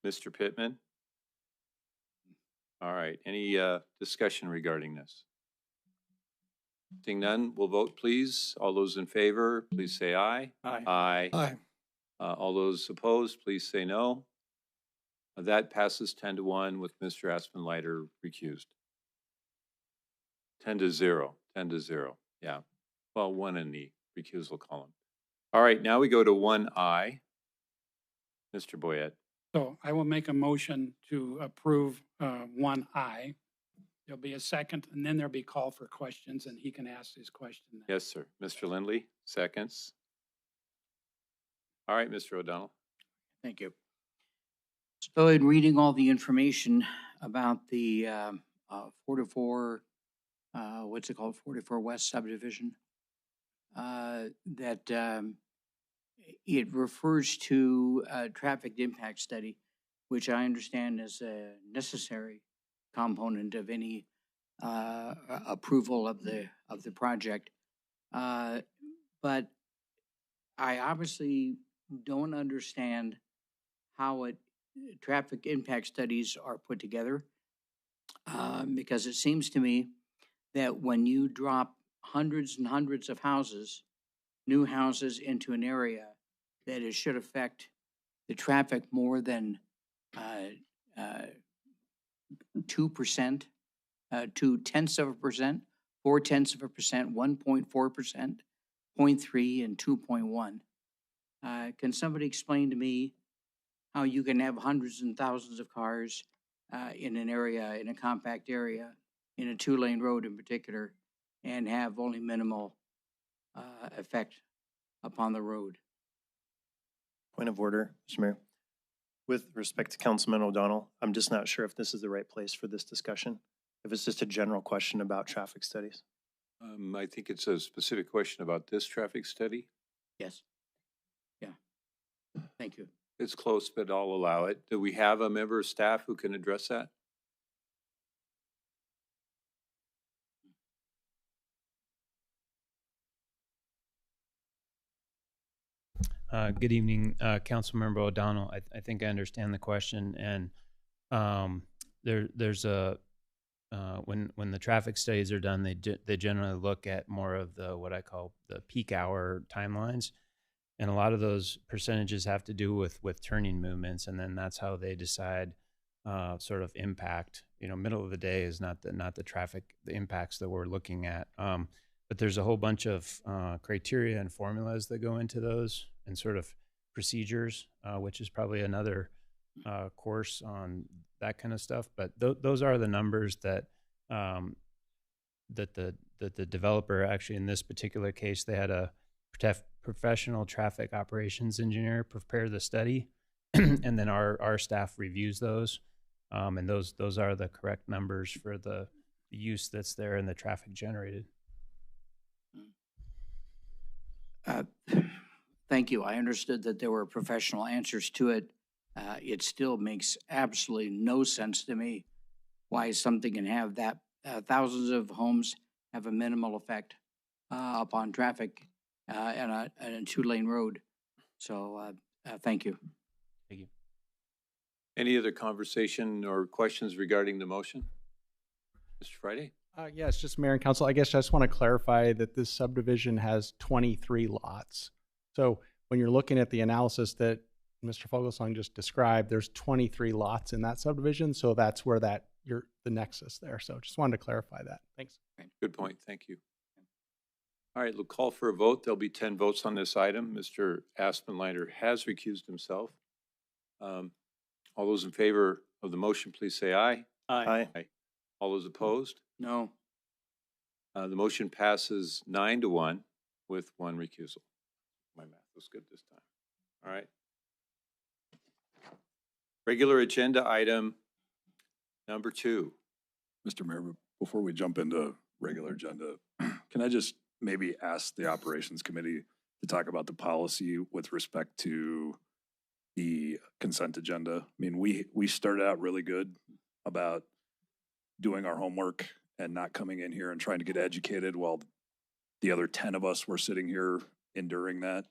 Mr. Pittman? All right. Any discussion regarding this? Seeing none, we'll vote, please. All those in favor, please say aye. Aye. Aye. Aye. All those opposed, please say no. That passes 10-1 with Mr. Aspenlighter recused. 10-0. 10-0. Yeah. Well, 1 in the recusal column. All right. Now we go to 1I. Mr. Boyette. So I will make a motion to approve 1I. There'll be a second, and then there'll be call for questions, and he can ask his question then. Yes, sir. Mr. Lindley, seconds. All right, Mr. O'Donnell. Thank you. So in reading all the information about the 44, what's it called, 44 West subdivision, that it refers to a traffic impact study, which I understand is a necessary component of any approval of the project. But I obviously don't understand how traffic impact studies are put together, because it seems to me that when you drop hundreds and hundreds of new houses into an area, that it should affect the traffic more than 2%, 0.2%, 0.4%, 1.4%, 0.3, and 2.1. Can somebody explain to me how you can have hundreds and thousands of cars in an area, in a compact area, in a 2-lane road in particular, and have only minimal effect upon the road? Point of order, Mr. Mayor. With respect to Councilman O'Donnell, I'm just not sure if this is the right place for this discussion. If it's just a general question about traffic studies. I think it's a specific question about this traffic study. Yes. Yeah. Thank you. It's close, but I'll allow it. Do we have a member of staff who can address that? Good evening, Councilmember O'Donnell. I think I understand the question, and there's a when the traffic studies are done, they generally look at more of the what I call the peak hour timelines, and a lot of those percentages have to do with turning movements, and then that's how they decide sort of impact. Middle of the day is not the traffic, the impacts that we're looking at. But there's a whole bunch of criteria and formulas that go into those, and sort of procedures, which is probably another course on that kind of stuff. But those are the numbers that that the developer, actually in this particular case, they had a professional traffic operations engineer prepare the study, and then our staff reviews those, and those are the correct numbers for the use that's there and the traffic generated. Thank you. I understood that there were professional answers to it. It still makes absolutely no sense to me why something can have that thousands of homes have a minimal effect upon traffic on a 2-lane road. So thank you. Thank you. Any other conversation or questions regarding the motion? Mr. Friday? Yes, just Mayor and Council. I guess I just want to clarify that this subdivision has 23 lots. So when you're looking at the analysis that Mr. Fogelsong just described, there's 23 lots in that subdivision. So that's where the nexus there. So just wanted to clarify that. Thanks. Good point. Thank you. All right, we'll call for a vote. There'll be 10 votes on this item. Mr. Aspenleiter has recused himself. All those in favor of the motion, please say aye. Aye. Aye. All those opposed? No. The motion passes 9-1 with 1 recusal. My math was good this time. All right. Regular agenda item number 2. Mr. Mayor, before we jump into regular agenda, can I just maybe ask the Operations Committee to talk about the policy with respect to the consent agenda? I mean, we started out really good about doing our homework and not coming in here and trying to get educated while the other 10 of us were sitting here enduring that.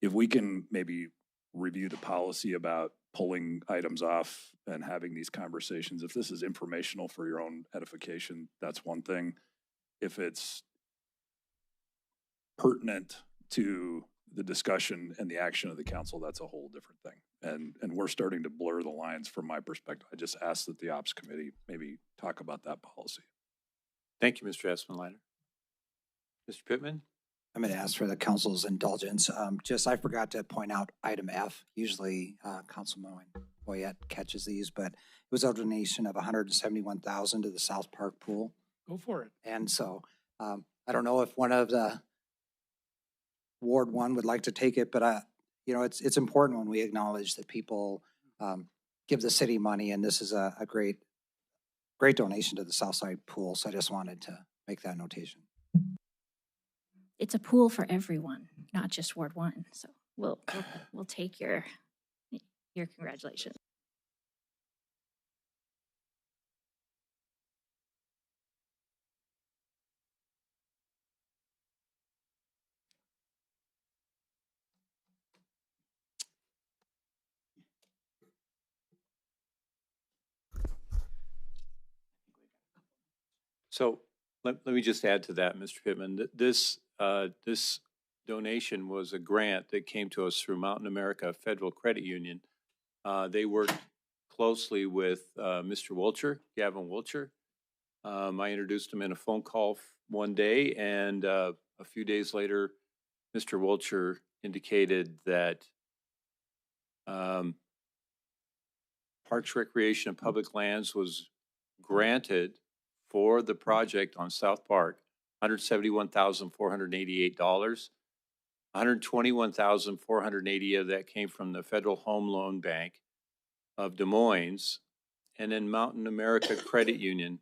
If we can maybe review the policy about pulling items off and having these conversations, if this is informational for your own edification, that's one thing. If it's pertinent to the discussion and the action of the council, that's a whole different thing. And we're starting to blur the lines from my perspective. I just ask that the Ops Committee maybe talk about that policy. Thank you, Mr. Aspenleiter. Mr. Pittman? I'm going to ask for the council's indulgence. I forgot to point out item F. Usually Councilman Boyette catches these, but it was a donation of $171,000 to the South Park pool. Go for it. And so I don't know if one of the Ward 1 would like to take it, but it's important when we acknowledge that people give the city money, and this is a great donation to the Southside pool. So I just wanted to make that notation. It's a pool for everyone, not just Ward 1. So we'll take your congratulations. So let me just add to that, Mr. Pittman. This donation was a grant that came to us through Mountain America Federal Credit Union. They worked closely with Mr. Wilcher, Gavin Wilcher. I introduced him in a phone call one day, and a few days later, Mr. Wilcher indicated that Parks, Recreation, and Public Lands was granted for the project on South Park, $171,488. $121,480 of that came from the Federal Home Loan Bank of Des Moines, and then Mountain America Credit Union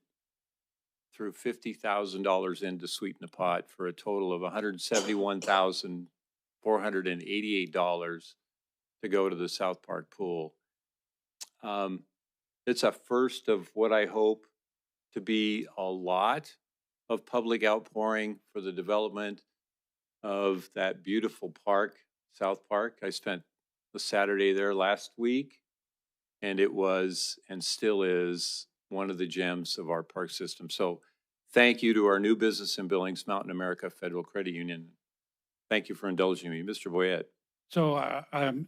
threw $50,000 in to sweeten the pot for a total of $171,488 to go to the South Park pool. It's a first of what I hope to be a lot of public outpouring for the development of that beautiful park, South Park. I spent the Saturday there last week, and it was and still is one of the gems of our park system. So thank you to our new business in Billings, Mountain America Federal Credit Union. Thank you for indulging me. Mr. Boyette. So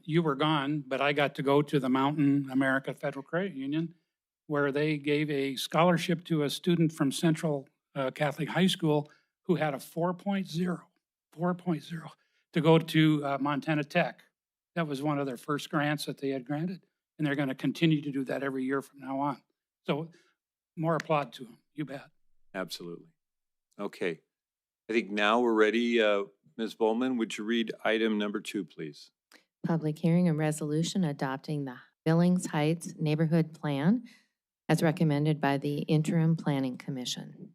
you were gone, but I got to go to the Mountain America Federal Credit Union, where they gave a scholarship to a student from Central Catholic High School who had a 4.0 to go to Montana Tech. That was one of their first grants that they had granted, and they're going to continue to do that every year from now on. So more applaud to them. You bet. Absolutely. Okay. I think now we're ready. Ms. Bowman, would you read item number 2, please? Public hearing and resolution adopting the Billings Heights Neighborhood Plan as recommended by the Interim Planning Commission.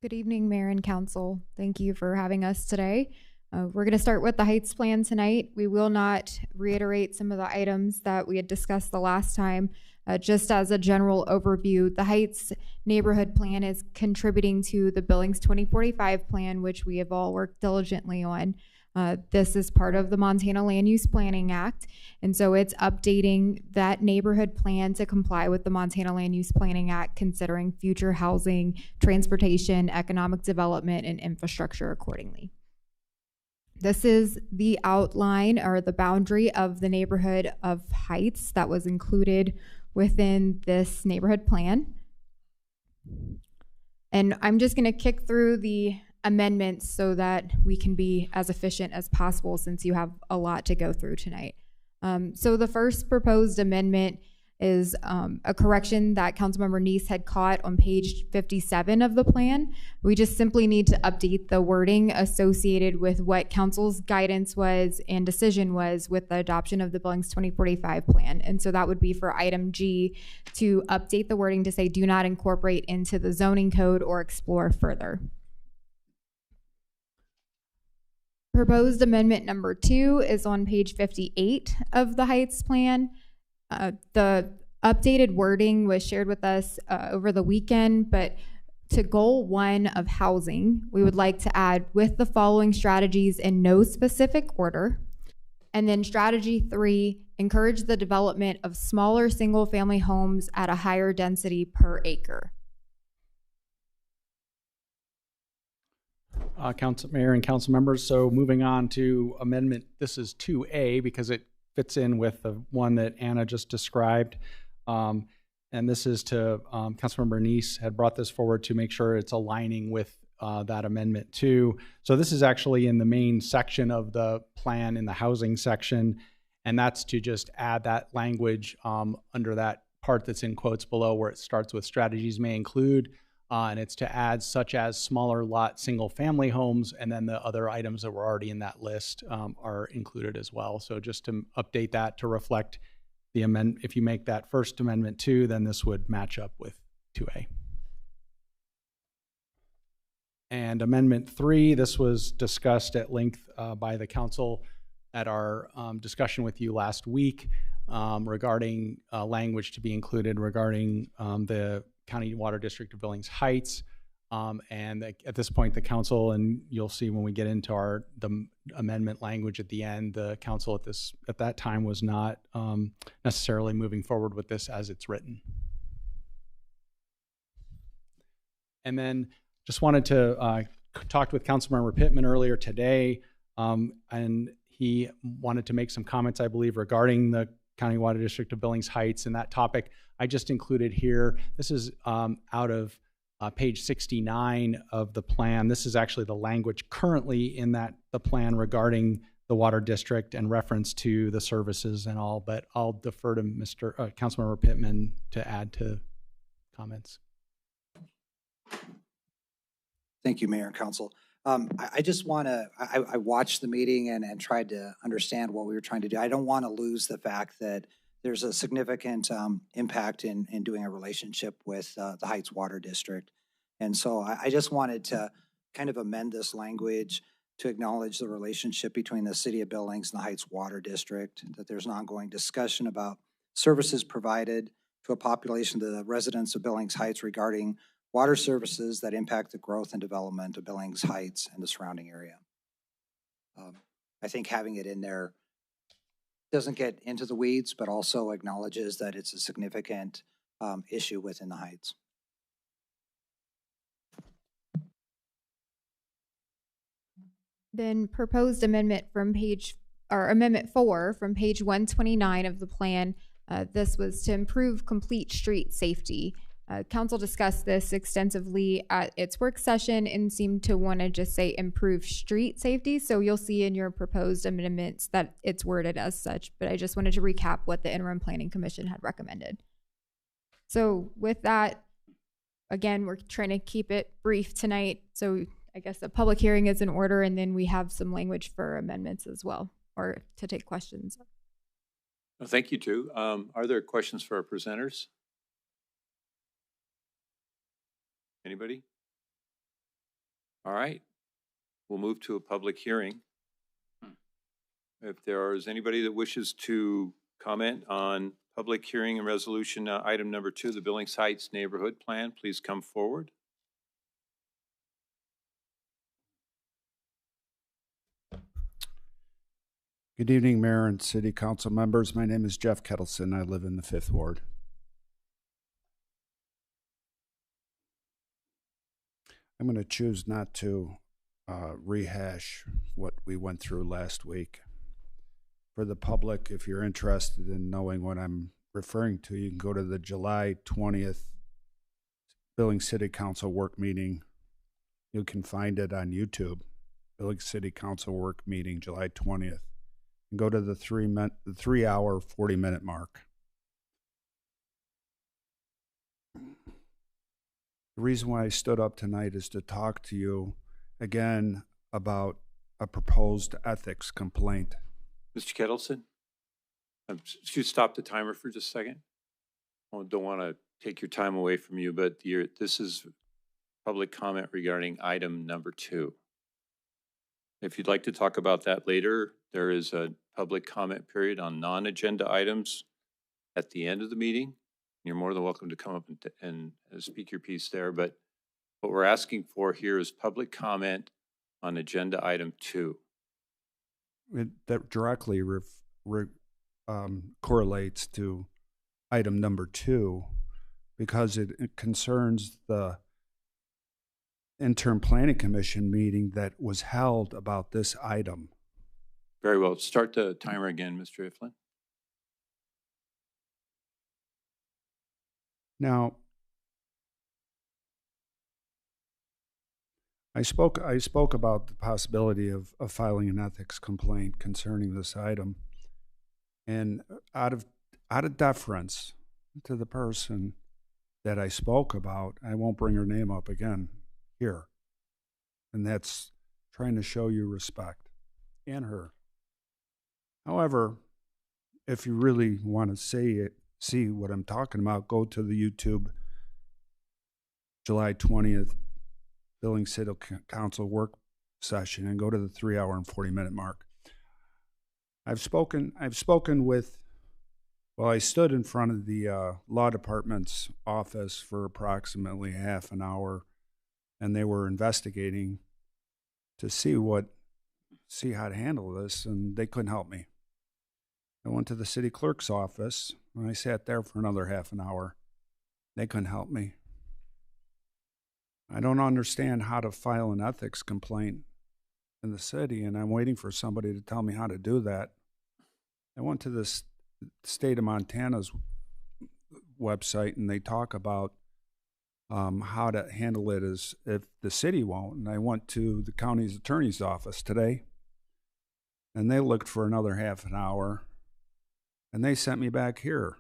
Good evening, Mayor and Council. Thank you for having us today. We're going to start with the Heights Plan tonight. We will not reiterate some of the items that we had discussed the last time. Just as a general overview, the Heights Neighborhood Plan is contributing to the Billings 2045 plan, which we have all worked diligently on. This is part of the Montana Land Use Planning Act, and so it's updating that neighborhood plan to comply with the Montana Land Use Planning Act, considering future housing, transportation, economic development, and infrastructure accordingly. This is the outline or the boundary of the neighborhood of Heights that was included within this neighborhood plan. And I'm just going to kick through the amendments so that we can be as efficient as possible, since you have a lot to go through tonight. So the first proposed amendment is a correction that Councilmember Neese had caught on page 57 of the plan. We just simply need to update the wording associated with what Council's guidance was and decision was with the adoption of the Billings 2045 plan. And so that would be for item G, to update the wording to say do not incorporate into the zoning code or explore further. Proposed amendment number 2 is on page 58 of the Heights plan. The updated wording was shared with us over the weekend, but to goal 1 of housing, we would like to add with the following strategies in no specific order. And then strategy 3, encourage the development of smaller single family homes at a higher density per acre. Council Mayor and council members, so moving on to amendment, this is 2A because it fits in with the one that Anna just described. And this is to, Councilmember Neese had brought this forward to make sure it's aligning with that amendment too. So this is actually in the main section of the plan, in the housing section, and that's to just add that language under that part that's in quotes below where it starts with strategies may include, and it's to add such as smaller lot single family homes, and then the other items that were already in that list are included as well. So just to update that to reflect the amendment, if you make that first amendment 2, then this would match up with 2A. And amendment 3, this was discussed at length by the council at our discussion with you last week regarding language to be included regarding the County Water District of Billings Heights. And at this point, the council, and you'll see when we get into the amendment language at the end, the council at that time was not necessarily moving forward with this as it's written. And then just wanted to talk with Councilmember Pittman earlier today, and he wanted to make some comments, I believe, regarding the County Water District of Billings Heights and that topic. I just included here, this is out of page 69 of the plan. This is actually the language currently in the plan regarding the water district and reference to the services and all, but I'll defer to Councilmember Pittman to add to comments. Thank you, Mayor and Council. I just want to, I watched the meeting and tried to understand what we were trying to do. I don't want to lose the fact that there's a significant impact in doing a relationship with the Heights Water District. And so I just wanted to kind of amend this language to acknowledge the relationship between the City of Billings and the Heights Water District, that there's an ongoing discussion about services provided to a population of the residents of Billings Heights regarding water services that impact the growth and development of Billings Heights and the surrounding area. I think having it in there doesn't get into the weeds, but also acknowledges that it's a significant issue within the Heights. Then proposed amendment amendment 4 from page 129 of the plan. This was to improve complete street safety. Council discussed this extensively at its work session and seemed to want to just say improve street safety. So you'll see in your proposed amendments that it's worded as such, but I just wanted to recap what the Interim Planning Commission had recommended. So with that, again, we're trying to keep it brief tonight. So I guess the public hearing is in order, and then we have some language for amendments as well, or to take questions. Well, thank you, too. Are there questions for our presenters? Anybody? All right. We'll move to a public hearing. If there is anybody that wishes to comment on public hearing and resolution item number 2, the Billings Heights Neighborhood Plan, please come forward. Good evening, Mayor and City Council members. My name is Jeff Kettleson. I live in the 5th Ward. I'm going to choose not to rehash what we went through last week. For the public, if you're interested in knowing what I'm referring to, you can go to the July 20th Billings City Council work meeting. You can find it on YouTube, Billings City Council work meeting, July 20th. And go to the 3 hour, 40-minute mark. The reason why I stood up tonight is to talk to you again about a proposed ethics complaint. Mr. Kettleson, should you stop the timer for just a second? I don't want to take your time away from you, but this is public comment regarding item number 2. If you'd like to talk about that later, there is a public comment period on non-agenda items at the end of the meeting. You're more than welcome to come up and speak your piece there, but what we're asking for here is public comment on agenda item 2. That directly correlates to item number 2 because it concerns the Interim Planning Commission meeting that was held about this item. Very well. Start the timer again, Mr. Iflin. Now, I spoke about the possibility of filing an ethics complaint concerning this item, and out of deference to the person that I spoke about, I won't bring her name up again here, and that's trying to show you respect in her. However, if you really want to see what I'm talking about, go to the YouTube July 20th Billings City Council work session and go to the 3 hour and 40-minute mark. I've spoken with, well, I stood in front of the law department's office for approximately half an hour, and they were investigating to see how to handle this, and they couldn't help me. I went to the city clerk's office, and I sat there for another half an hour. They couldn't help me. I don't understand how to file an ethics complaint in the city, and I'm waiting for somebody to tell me how to do that. I went to the state of Montana's website, and they talk about how to handle it as if the city won't. And I went to the county's attorney's office today, and they looked for another half an hour, and they sent me back here.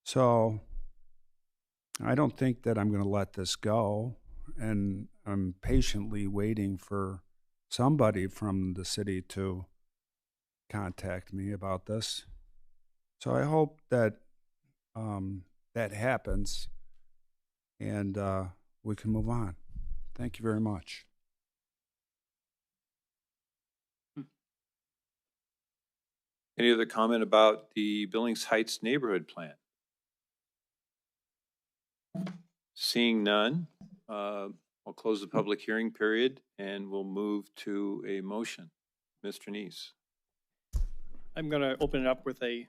So I don't think that I'm going to let this go, and I'm patiently waiting for somebody from the city to contact me about this. So I hope that that happens, and we can move on. Thank you very much. Any other comment about the Billings Heights neighborhood plan? Seeing none, I'll close the public hearing period and we'll move to a motion. Mr. Neese. I'm going to open it up with a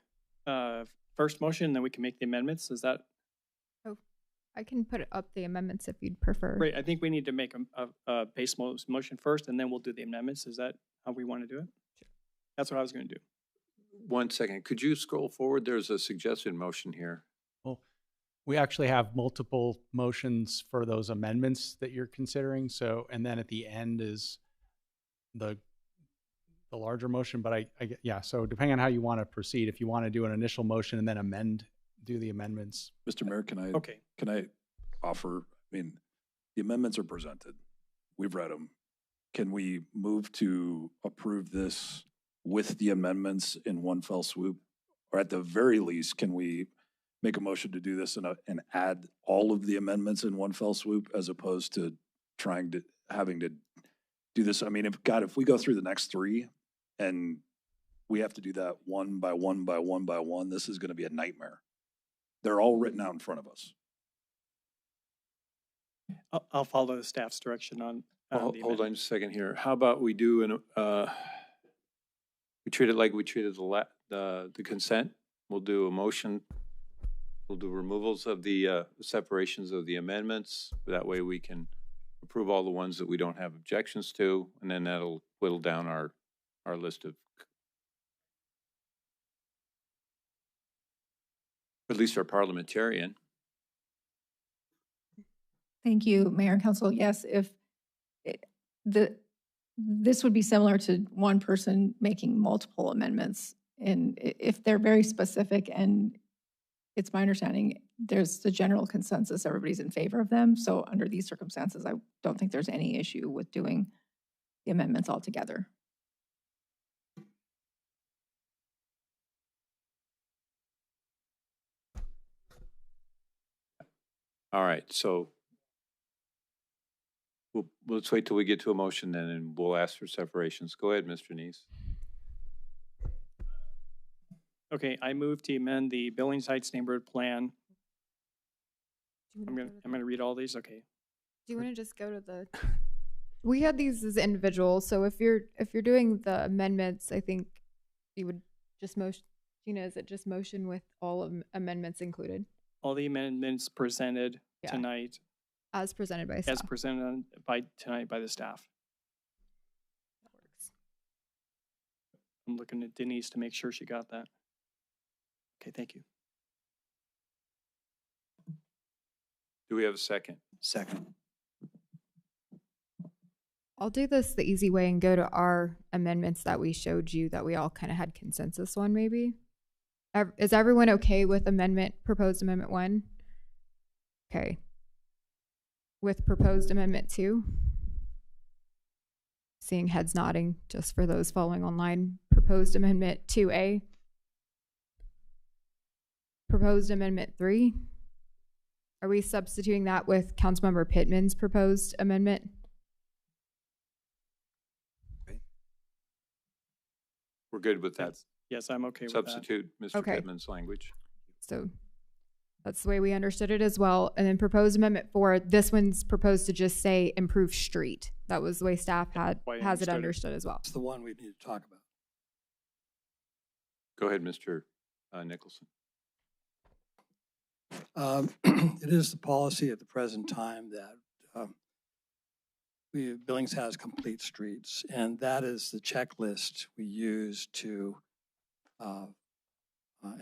first motion, and then we can make the amendments. Is that? Oh, I can put up the amendments if you'd prefer. Right. I think we need to make a base motion first, and then we'll do the amendments. Is that how we want to do it? Sure. That's what I was going to do. 1 second. Could you scroll forward? There's a suggested motion here. Well, we actually have multiple motions for those amendments that you're considering. So, and then at the end is the larger motion. But yeah. So depending on how you want to proceed, if you want to do an initial motion and then do the amendments. Mr. Mayor, can I offer? I mean, the amendments are presented. We've read them. Can we move to approve this with the amendments in one fell swoop? Or at the very least, can we make a motion to do this and add all of the amendments in one fell swoop, as opposed to having to do this? I mean, if we go through the next three and we have to do that one by one by one by one, this is going to be a nightmare. They're all written out in front of us. I'll follow the staff's direction on. Hold on just a second here. How about we do we treat it like we treated the consent? We'll do a motion. We'll do removals of the separations of the amendments. That way we can approve all the ones that we don't have objections to, and then that'll whittle down our list of, at least our parliamentarian. Thank you, Mayor and Council. Yes, this would be similar to one person making multiple amendments, and if they're very specific, and it's my understanding there's the general consensus, everybody's in favor of them. So under these circumstances, I don't think there's any issue with doing the amendments all together. All right, so let's wait till we get to a motion then, and we'll ask for separations. Go ahead, Mr. Neese. Okay, I move to amend the Billings Heights neighborhood plan. I'm gonna read all these. Okay. Do you want to just go to the? We had these as individuals, so if you're doing the amendments, I think you would just motion. Gina, is it just motion with all amendments included? All the amendments presented tonight. As presented by staff. As presented tonight by the staff. That works. I'm looking at Denise to make sure she got that. Okay, thank you. Do we have a second? Second. I'll do this the easy way and go to our amendments that we showed you that we all kind of had consensus on, maybe. Is everyone okay with proposed amendment 1? Okay. With proposed amendment 2? Seeing heads nodding, just for those following online. Proposed amendment 2A. Proposed amendment 3. Are we substituting that with Councilmember Pittman's proposed amendment? We're good with that. Yes, I'm okay with that. Substitute Mr. Okay. Pittman's language. So that's the way we understood it as well. And then proposed amendment 4, this one's proposed to just say improve street. That was the way staff has it understood as well. It's the one we need to talk about. Go ahead, Mr. Nicholson. It is the policy at the present time that Billings has complete streets, and that is the checklist we use to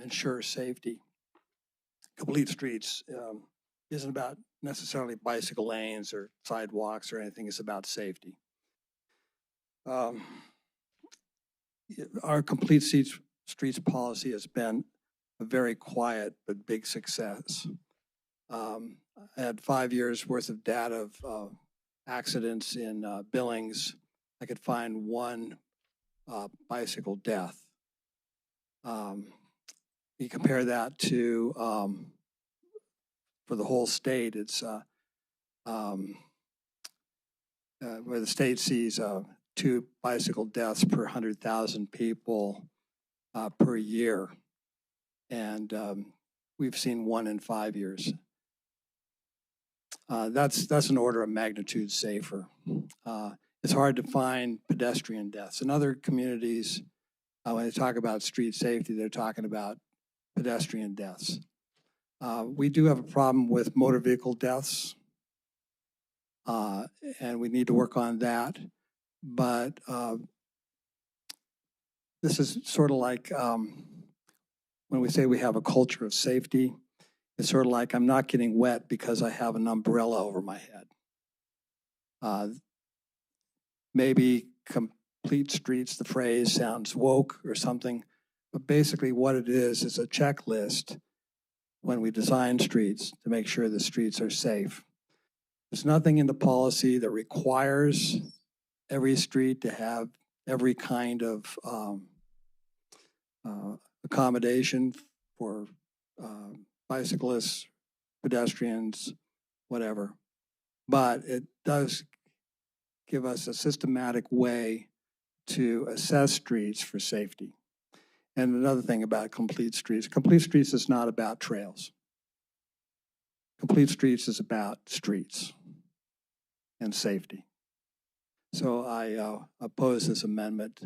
ensure safety. Complete streets isn't about necessarily bicycle lanes or sidewalks or anything. It's about safety. Our complete streets policy has been a very quiet but big success. I had 5 years worth of data of accidents in Billings. I could find one bicycle death. You compare that to for the whole state, it's where the state sees 2 bicycle deaths per 100,000 people per year, and we've seen 1 in 5 years. That's an order of magnitude safer. It's hard to find pedestrian deaths. In other communities, when they talk about street safety, they're talking about pedestrian deaths. We do have a problem with motor vehicle deaths, and we need to work on that. But this is sort of like when we say we have a culture of safety, it's sort of like I'm not getting wet because I have an umbrella over my head. Maybe complete streets, the phrase sounds woke or something, but basically what it is a checklist when we design streets to make sure the streets are safe. There's nothing in the policy that requires every street to have every kind of accommodation for bicyclists, pedestrians, whatever. But it does give us a systematic way to assess streets for safety. And another thing about complete streets is not about trails. Complete streets is about streets and safety. So I oppose this amendment.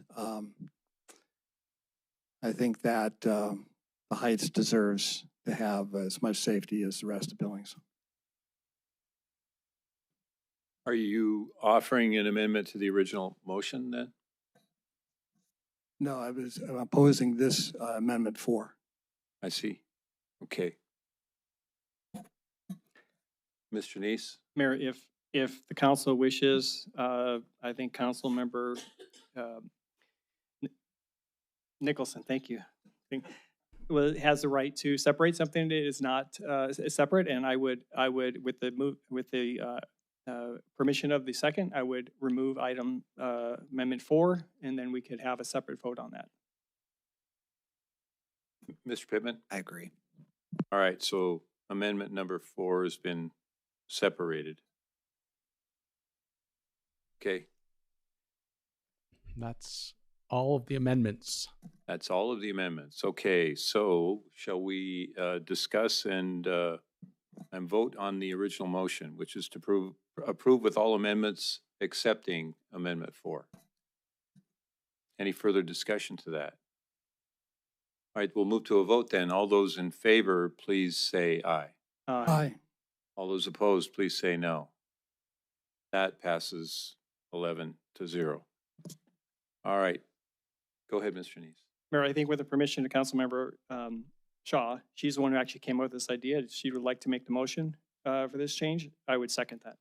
I think that the Heights deserves to have as much safety as the rest of Billings. Are you offering an amendment to the original motion then? No, I'm opposing this amendment 4. I see. Okay. Mr. Neese? Mayor, if the council wishes, I think Council Member Nicholson, thank you, has the right to separate something that is not separate, and I would with the permission of the second, I would remove item amendment 4, and then we could have a separate vote on that. Mr. Pittman? I agree. All right, so amendment number 4 has been separated. Okay. That's all of the amendments. That's all of the amendments. Okay, so shall we discuss and vote on the original motion, which is to approve with all amendments accepting Amendment 4? Any further discussion to that? All right, we'll move to a vote then. All those in favor, please say aye. Aye. All those opposed, please say no. That passes 11-0. All right. Go ahead, Mr. Neese. Mayor, I think with the permission of Councilmember Shaw, she's the one who actually came up with this idea. If she would like to make the motion for this change, I would second that.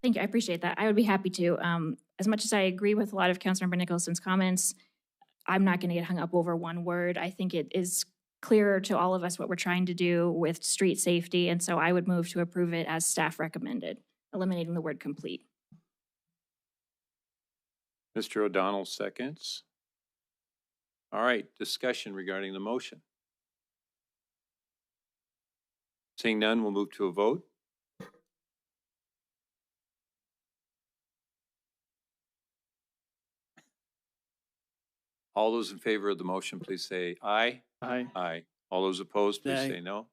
Thank you. I appreciate that. I would be happy to. As much as I agree with a lot of Councilmember Nicholson's comments, I'm not going to get hung up over one word. I think it is clearer to all of us what we're trying to do with street safety, and so I would move to approve it as staff recommended, eliminating the word complete. Mr. O'Donnell seconds. All right, discussion regarding the motion. Seeing none, we'll move to a vote. All those in favor of the motion, please say aye. Aye. Aye. All those opposed, please Nay. say no.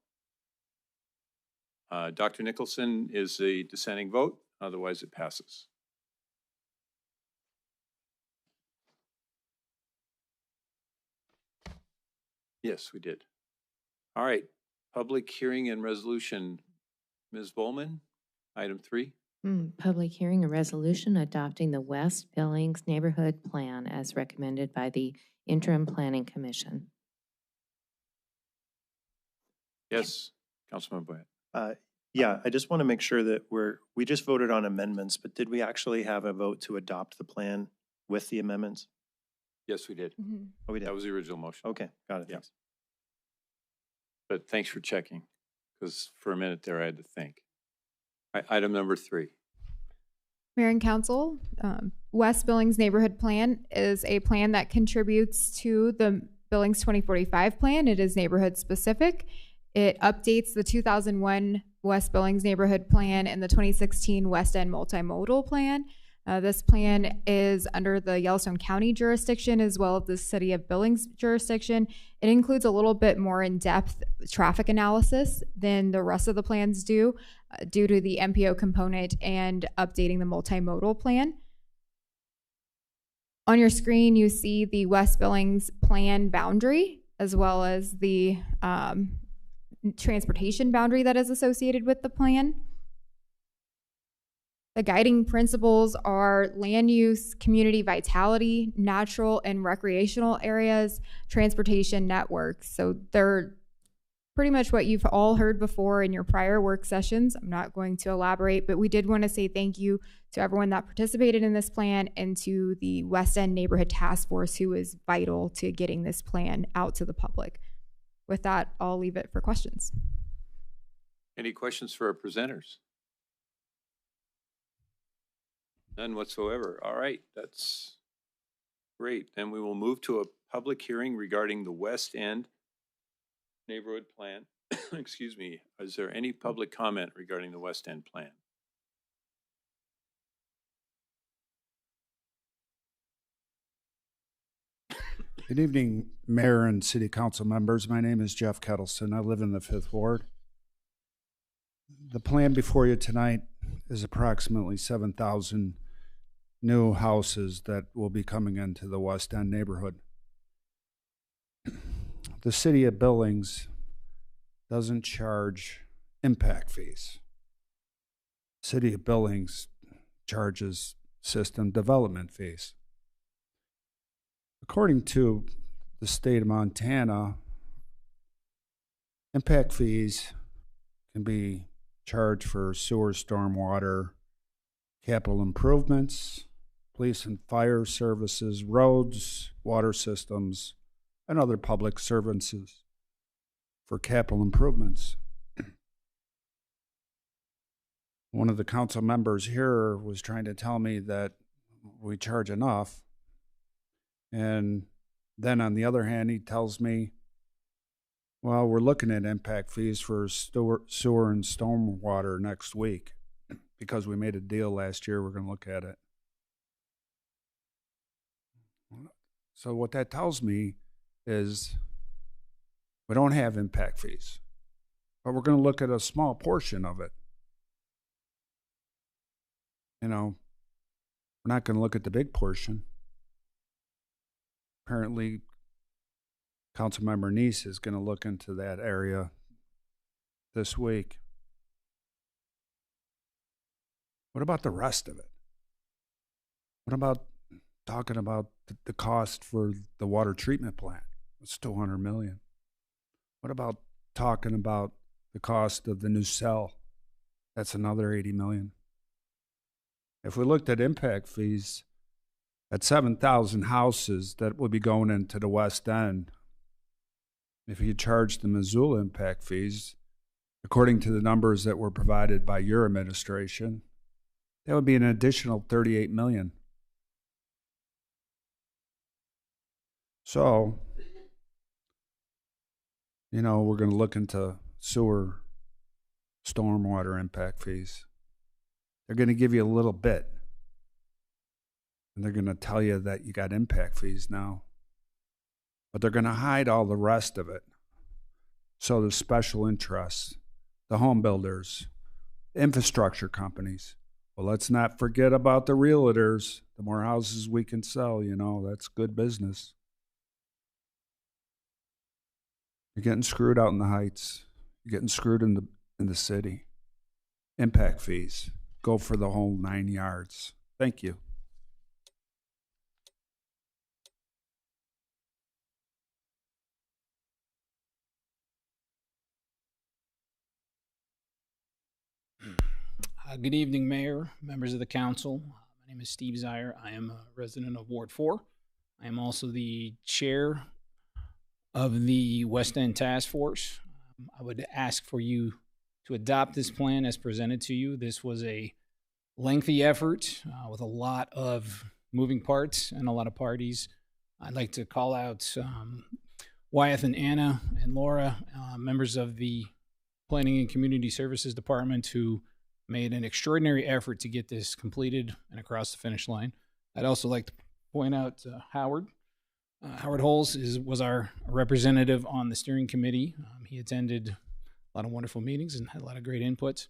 Dr. Nicholson is the dissenting vote, otherwise it passes. Yes, we did. All right, public hearing and resolution. Ms. Bowman, item 3. Public hearing a resolution adopting the West Billings Neighborhood Plan as recommended by the Interim Planning Commission. Yes, Councilman Boyd. Yeah, I just want to make sure that we just voted on amendments, but did we actually have a vote to adopt the plan with the amendments? Yes, we did. Oh, we did. That was the original motion. Okay, got it. Yeah. Thanks. But thanks for checking, because for a minute there I had to think. Item number 3. Mayor and Council, West Billings Neighborhood Plan is a plan that contributes to the Billings 2045 plan. It is neighborhood specific. It updates the 2001 West Billings Neighborhood Plan and the 2016 West End Multimodal Plan. This plan is under the Yellowstone County jurisdiction as well as the City of Billings jurisdiction. It includes a little bit more in-depth traffic analysis than the rest of the plans do, due to the MPO component and updating the multimodal plan. On your screen, you see the West Billings plan boundary as well as the transportation boundary that is associated with the plan. The guiding principles are land use, community vitality, natural and recreational areas, transportation networks. So they're pretty much what you've all heard before in your prior work sessions. I'm not going to elaborate, but we did want to say thank you to everyone that participated in this plan and to the West End Neighborhood Task Force, who is vital to getting this plan out to the public. With that, I'll leave it for questions. Any questions for our presenters? None whatsoever. All right, that's great. Then we will move to a public hearing regarding the West End Neighborhood Plan. Excuse me. Is there any public comment regarding the West End Plan? Good evening, Mayor and City Council members. My name is Jeff Kettleson. I live in the 5th Ward. The plan before you tonight is approximately 7,000 new houses that will be coming into the West End neighborhood. The City of Billings doesn't charge impact fees. City of Billings charges system development fees. According to the state of Montana, impact fees can be charged for sewer, stormwater, capital improvements, police and fire services, roads, water systems, and other public services for capital improvements. One of the council members here was trying to tell me that we charge enough. And then on the other hand, he tells me, well, we're looking at impact fees for sewer and stormwater next week because we made a deal last year. We're going to look at it. So what that tells me is we don't have impact fees, but we're going to look at a small portion of it. You know, we're not going to look at the big portion. Apparently, Councilmember Neese is going to look into that area this week. What about the rest of it? What about talking about the cost for the water treatment plant? It's $200 million. What about talking about the cost of the new cell? That's another $80 million. If we looked at impact fees at 7,000 houses that would be going into the West End, if you charge the Missoula impact fees, according to the numbers that were provided by your administration, that would be an additional $38 million. So, you know, we're going to look into sewer, stormwater impact fees. They're going to give you a little bit, and they're going to tell you that you got impact fees now. but they're going to hide all the rest of it. So the special interests, the home builders, infrastructure companies. Well, let's not forget about the realtors. The more houses we can sell, that's good business. You're getting screwed out in the Heights. You're getting screwed in the city. Impact fees. Go for the whole 9 yards. Thank you. Good evening, Mayor, members of the council. My name is Steve Zier. I am a resident of Ward 4. I am also the chair of the West End Task Force. I would ask for you to adopt this plan as presented to you. This was a lengthy effort with a lot of moving parts and a lot of parties. I'd like to call out Wyeth and Anna and Laura, members of the Planning and Community Services Department, who made an extraordinary effort to get this completed and across the finish line. I'd also like to point out Howard. Howard Holes was our representative on the steering committee. He attended a lot of wonderful meetings and had a lot of great inputs.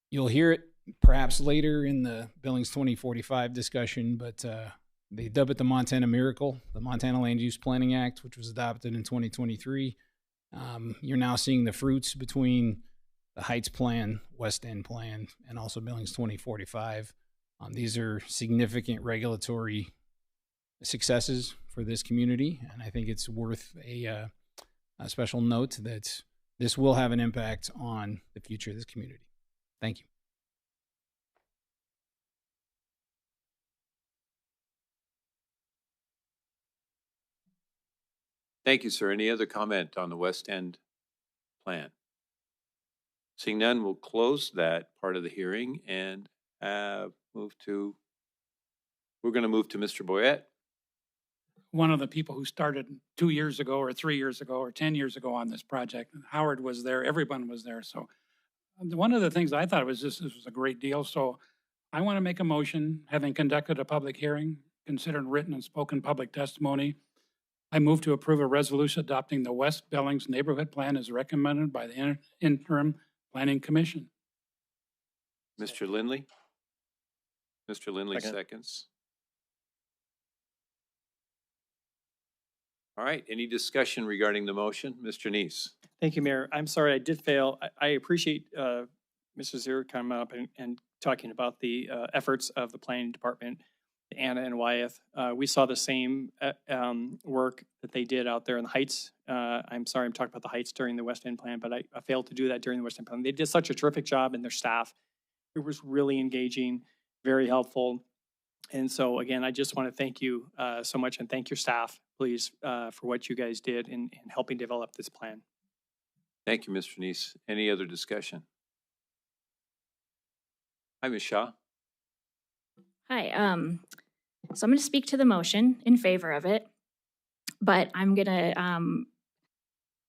You'll hear it perhaps later in the Billings 2045 discussion, but they dub it the Montana Miracle, the Montana Land Use Planning Act, which was adopted in 2023. You're now seeing the fruits between the Heights Plan, West End Plan, and also Billings 2045. These are significant regulatory successes for this community, and I think it's worth a special note that this will have an impact on the future of this community. Thank you. Thank you, sir. Any other comment on the West End plan? Seeing none, we'll close that part of the hearing and we're going to move to Mr. Boyette. One of the people who started 2 years ago or 3 years ago or 10 years ago on this project, Howard was there, everyone was there. So one of the things I thought was this was a great deal. So I want to make a motion, having conducted a public hearing, considered written and spoken public testimony. I move to approve a resolution adopting the West Billings Neighborhood Plan as recommended by the Interim Planning Commission. Mr. Lindley? Mr. Lindley Second. seconds. All right, any discussion regarding the motion? Mr. Neese? Thank you, Mayor. I'm sorry I did fail. I appreciate Mr. Zier coming up and talking about the efforts of the planning department, Anna and Wyeth. We saw the same work that they did out there in the Heights. I'm sorry I'm talking about the Heights during the West End plan, but I failed to do that during the West End plan. They did such a terrific job, and their staff, it was really engaging, very helpful. And so again, I just want to thank you so much, and thank your staff, please, for what you guys did in helping develop this plan. Thank you, Mr. Neese. Any other discussion? Hi, Ms. Shaw. Hi, so I'm going to speak to the motion in favor of it, but I'm going to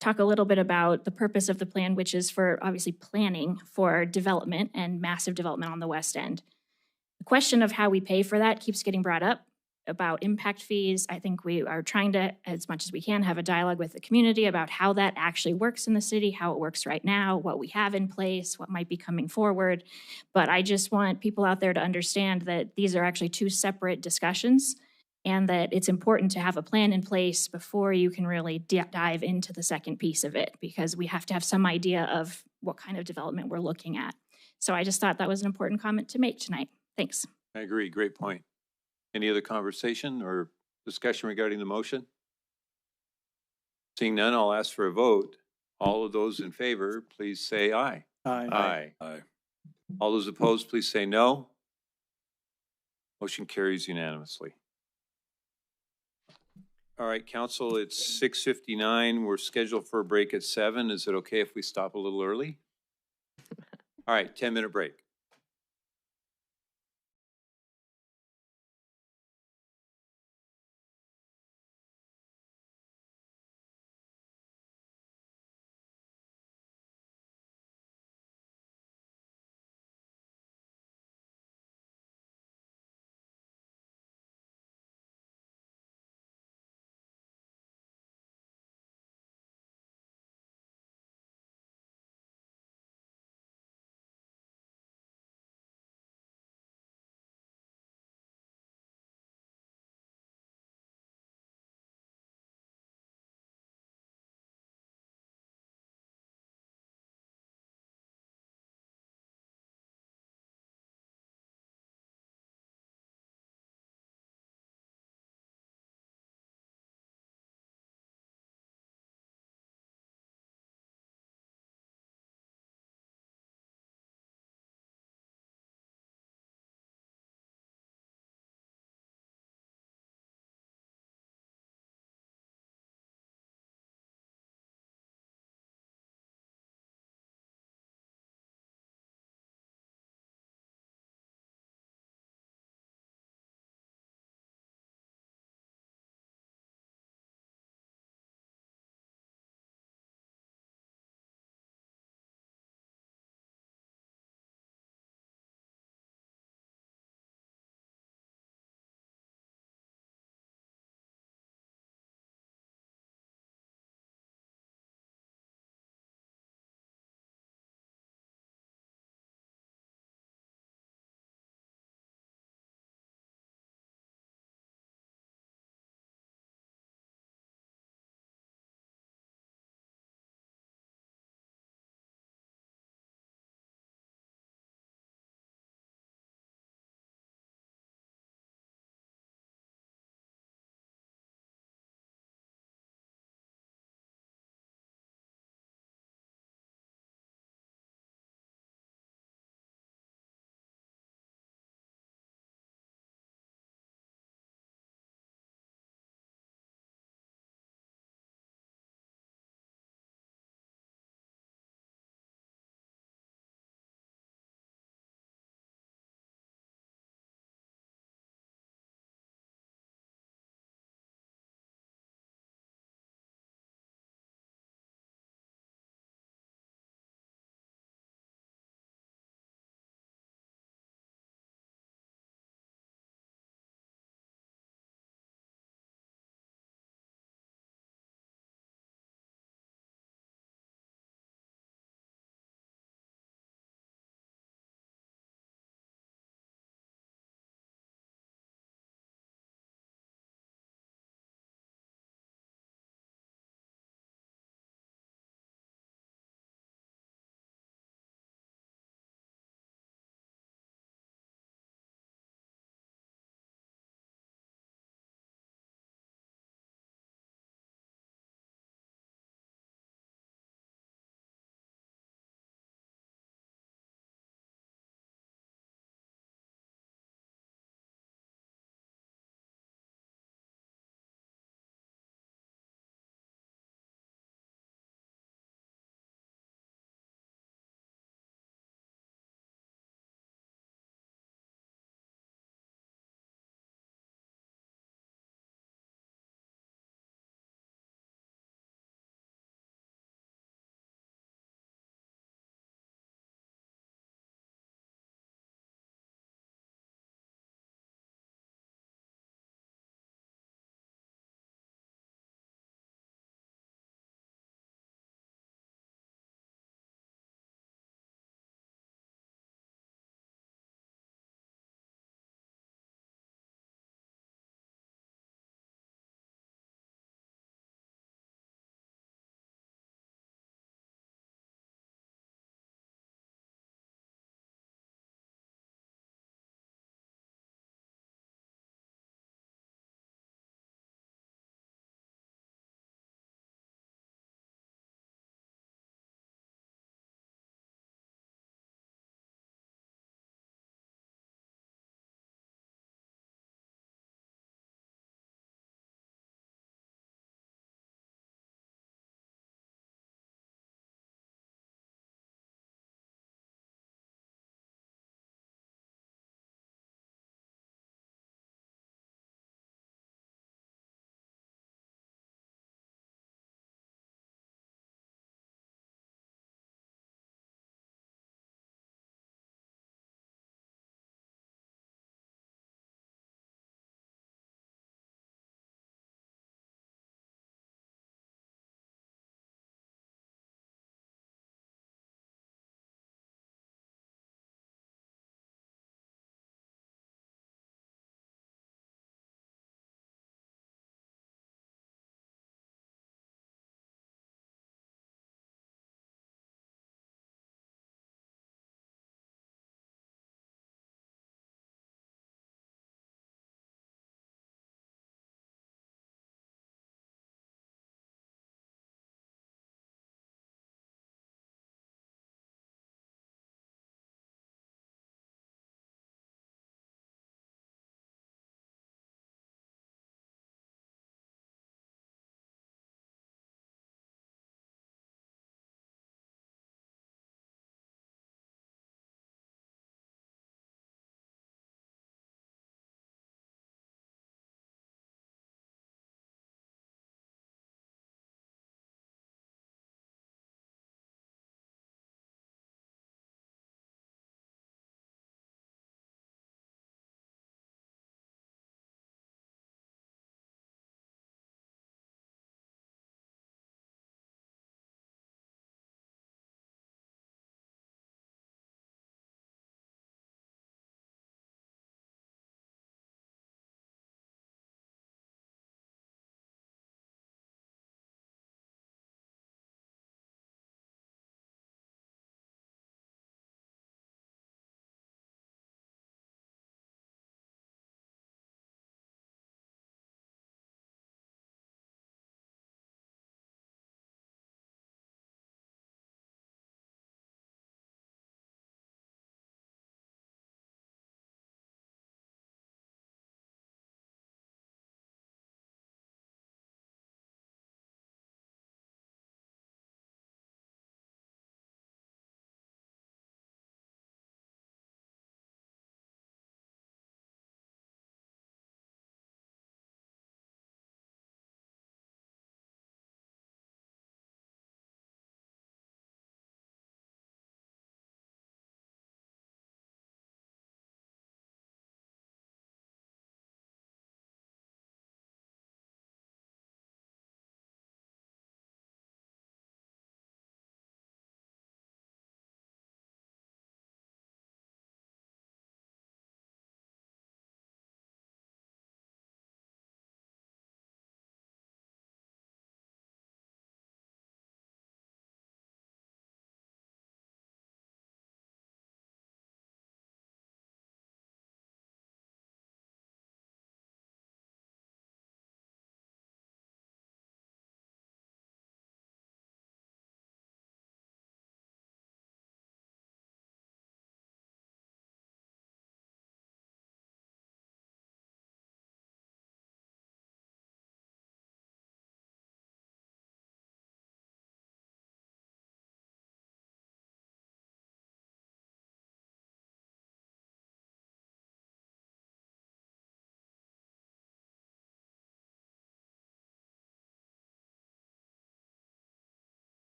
talk a little bit about the purpose of the plan, which is for obviously planning for development and massive development on the West End. The question of how we pay for that keeps getting brought up about impact fees. I think we are trying to, as much as we can, have a dialogue with the community about how that actually works in the city, how it works right now, what we have in place, what might be coming forward. But I just want people out there to understand that these are actually two separate discussions, and that it's important to have a plan in place before you can really dive into the second piece of it, because we have to have some idea of what kind of development we're looking at. So I just thought that was an important comment to make tonight. Thanks. I agree. Great point. Any other conversation or discussion regarding the motion? Seeing none, I'll ask for a vote. All of those in favor, please say aye. Aye. Aye. All those opposed, please say no. Motion carries unanimously. All right, council, it's 6:59. We're scheduled for a break at 7. Is it okay if we stop a little early? All right, 10-minute break.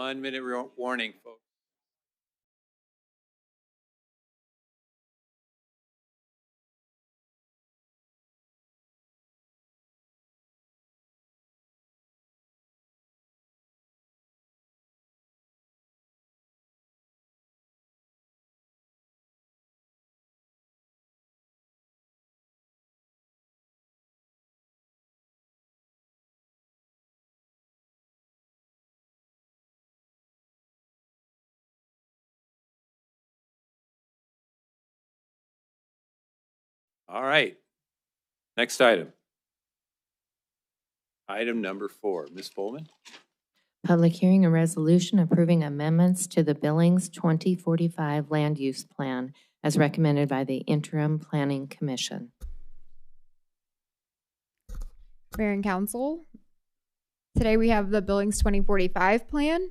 1 minute warning, folks. All right. Next item. Item number 4. Ms. Bowman? Public hearing and resolution approving amendments to the Billings 2045 Land Use Plan as recommended by the Interim Planning Commission. Mayor and Council, today we have the Billings 2045 plan.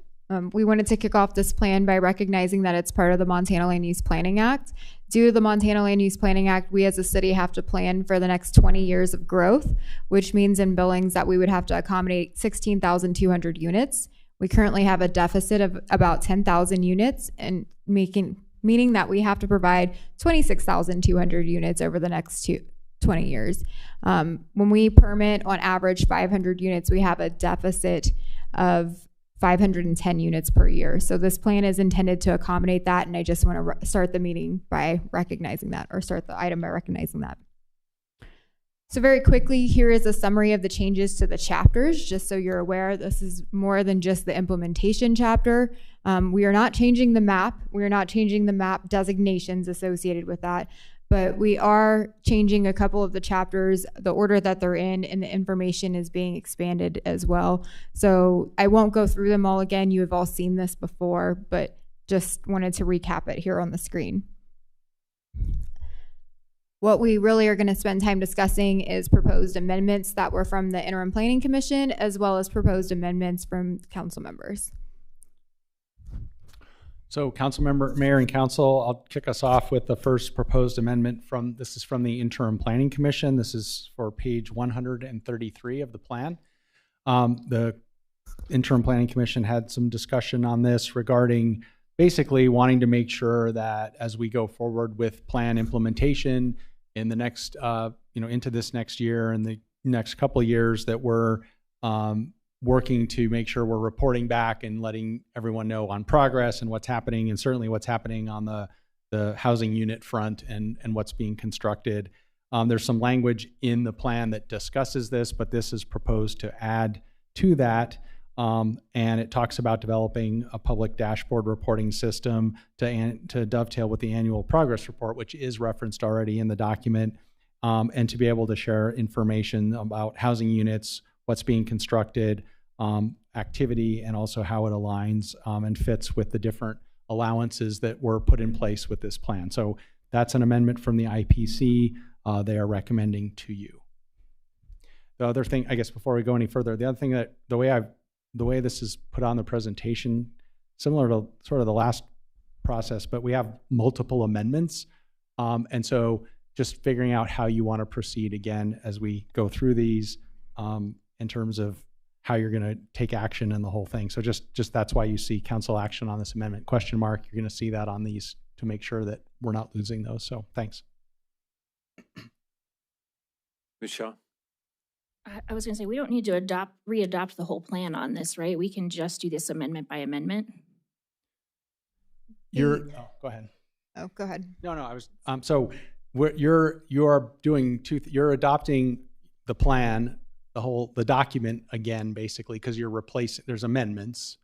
We wanted to kick off this plan by recognizing that it's part of the Montana Land Use Planning Act. Due to the Montana Land Use Planning Act, we as a city have to plan for the next 20 years of growth, which means in Billings that we would have to accommodate 16,200 units. We currently have a deficit of about 10,000 units, and meaning that we have to provide 26,200 units over the next 20 years. When we permit on average 500 units, we have a deficit of 510 units per year. So this plan is intended to accommodate that, and I just want to start the meeting by recognizing that, or start the item by recognizing that. So very quickly, here is a summary of the changes to the chapters, just so you're aware. This is more than just the implementation chapter. We are not changing the map. We are not changing the map designations associated with that, but we are changing a couple of the chapters, the order that they're in, and the information is being expanded as well. So I won't go through them all again. You have all seen this before, but just wanted to recap it here on the screen. What we really are going to spend time discussing is proposed amendments that were from the Interim Planning Commission, as well as proposed amendments from council members. So Mayor and Council, I'll kick us off with the first proposed amendment this is from the Interim Planning Commission. This is for page 133 of the plan. The Interim Planning Commission had some discussion on this regarding basically wanting to make sure that as we go forward with plan implementation in the next, into this next year and the next couple of years, that we're working to make sure we're reporting back and letting everyone know on progress and what's happening, and certainly what's happening on the housing unit front and what's being constructed. There's some language in the plan that discusses this, but this is proposed to add to that. And it talks about developing a public dashboard reporting system to dovetail with the annual progress report, which is referenced already in the document, and to be able to share information about housing units, what's being constructed, activity, and also how it aligns and fits with the different allowances that were put in place with this plan. So that's an amendment from the IPC they are recommending to you. The other thing, I guess before we go any further, the other thing that the way this is put on the presentation, similar to sort of the last process, but we have multiple amendments. And so just figuring out how you want to proceed again as we go through these in terms of how you're going to take action and the whole thing. So just that's why you see council action on this amendment question mark. You're going to see that on these to make sure that we're not losing those. So thanks. Ms. Shaw? I was going to say, we don't need to re-adopt the whole plan on this, right? We can just do this amendment by amendment. Go ahead. Oh, go ahead. No, I was, so you're adopting the plan, the document again, basically, because you're replacing, there's amendments.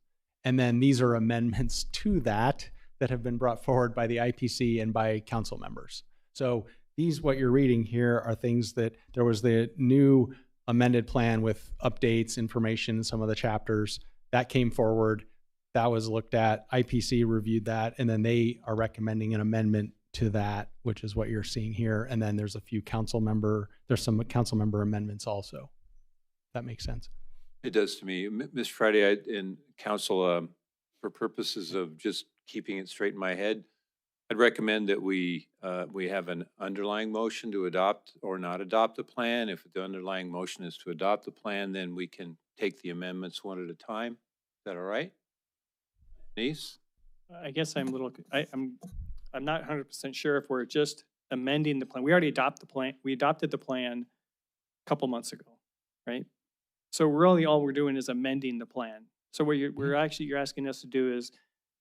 And then these are amendments to that have been brought forward by the IPC and by council members. So what you're reading here are things that there was the new amended plan with updates, information, some of the chapters that came forward, that was looked at, IPC reviewed that, and then they are recommending an amendment to that, which is what you're seeing here. And then there's some council member amendments also. That makes sense. It does to me. Ms. Friday, in council, for purposes of just keeping it straight in my head, I'd recommend that we have an underlying motion to adopt or not adopt the plan. If the underlying motion is to adopt the plan, then we can take the amendments one at a time. Is that all right? Denise? I guess I'm a little, I'm not 100% sure if we're just amending the plan. We already adopted the plan. We adopted the plan a couple months ago, right? So really all we're doing is amending the plan. So what you're asking us to do is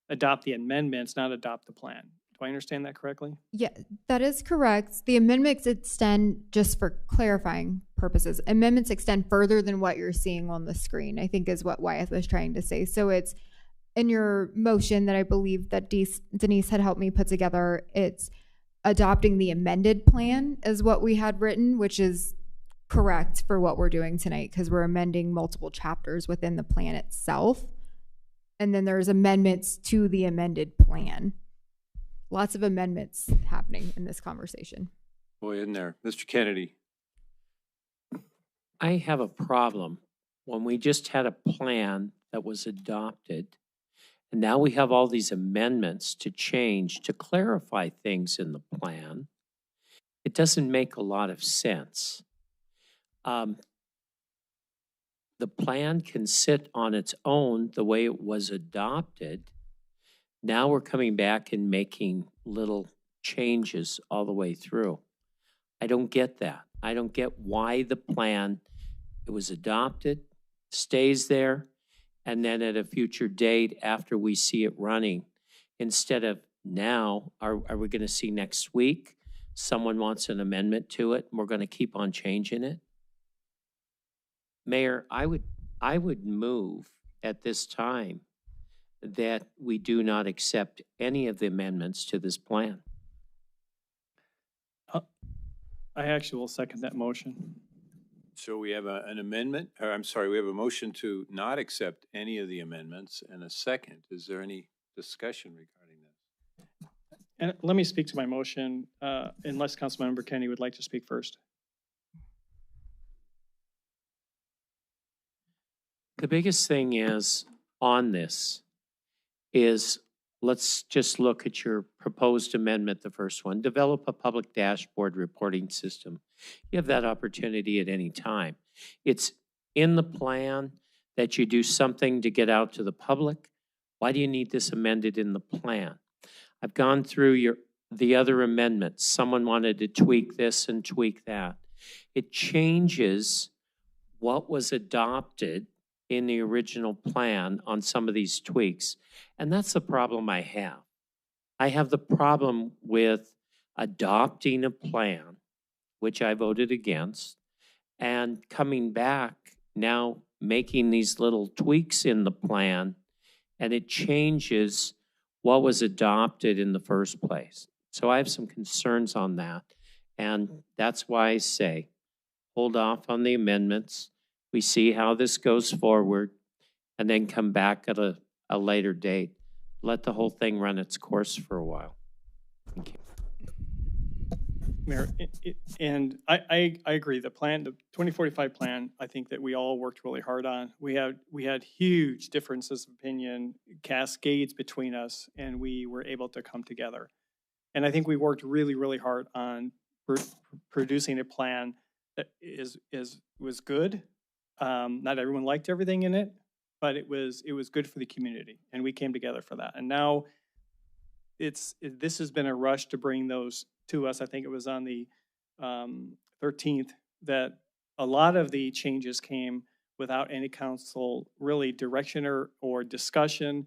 adopt the amendments, not adopt the plan. Do I understand that correctly? Yeah, that is correct. The amendments extend, just for clarifying purposes, amendments extend further than what you're seeing on the screen, I think is what Wyeth was trying to say. So it's in your motion that I believe that Denise had helped me put together, it's adopting the amended plan is what we had written, which is correct for what we're doing tonight because we're amending multiple chapters within the plan itself. And then there's amendments to the amended plan. Lots of amendments happening in this conversation. Boy, in there. Mr. Kennedy. I have a problem when we just had a plan that was adopted, and now we have all these amendments to change, to clarify things in the plan. It doesn't make a lot of sense. The plan can sit on its own the way it was adopted. Now we're coming back and making little changes all the way through. I don't get that. I don't get why the plan, it was adopted, stays there, and then at a future date after we see it running, instead of now, are we going to see next week someone wants an amendment to it and we're going to keep on changing it? Mayor, I would move at this time that we do not accept any of the amendments to this plan. I actually will second that motion. So we have an amendment, or I'm sorry, we have a motion to not accept any of the amendments and a second. Is there any discussion regarding this? And let me speak to my motion, unless Councilmember Kennedy would like to speak first. The biggest thing is on this is, let's just look at your proposed amendment, the first one. Develop a public dashboard reporting system. You have that opportunity at any time. It's in the plan that you do something to get out to the public. Why do you need this amended in the plan? I've gone through the other amendments. Someone wanted to tweak this and tweak that. It changes what was adopted in the original plan on some of these tweaks. And that's the problem I have. I have the problem with adopting a plan, which I voted against, and coming back now making these little tweaks in the plan, and it changes what was adopted in the first place. So I have some concerns on that. And that's why I say, hold off on the amendments. We see how this goes forward, and then come back at a later date. Let the whole thing run its course for a while. Thank you. Mayor, and I agree. The plan, the 2045 plan, I think that we all worked really hard on. We had huge differences of opinion, cascades between us, and we were able to come together. And I think we worked really, really hard on producing a plan that was good. Not everyone liked everything in it, but it was good for the community, and we came together for that. And now this has been a rush to bring those to us. I think it was on the 13th that a lot of the changes came without any council really direction or discussion.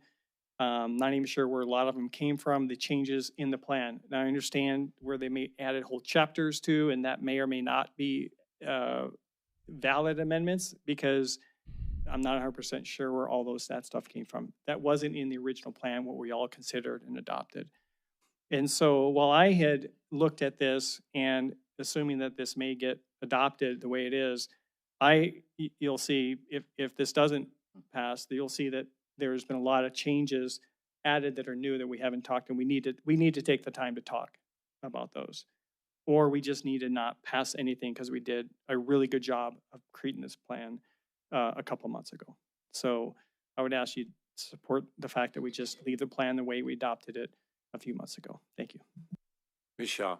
Not even sure where a lot of them came from, the changes in the plan. Now I understand where they may added whole chapters to, and that may or may not be valid amendments, because I'm not 100% sure where all that stuff came from. That wasn't in the original plan, what we all considered and adopted. And so while I had looked at this and assuming that this may get adopted the way it is, you'll see if this doesn't pass, you'll see that there's been a lot of changes added that are new that we haven't talked, and we need to take the time to talk about those. Or we just need to not pass anything because we did a really good job of creating this plan a couple months ago. So I would ask you to support the fact that we just leave the plan the way we adopted it a few months ago. Thank you. Ms. Shaw.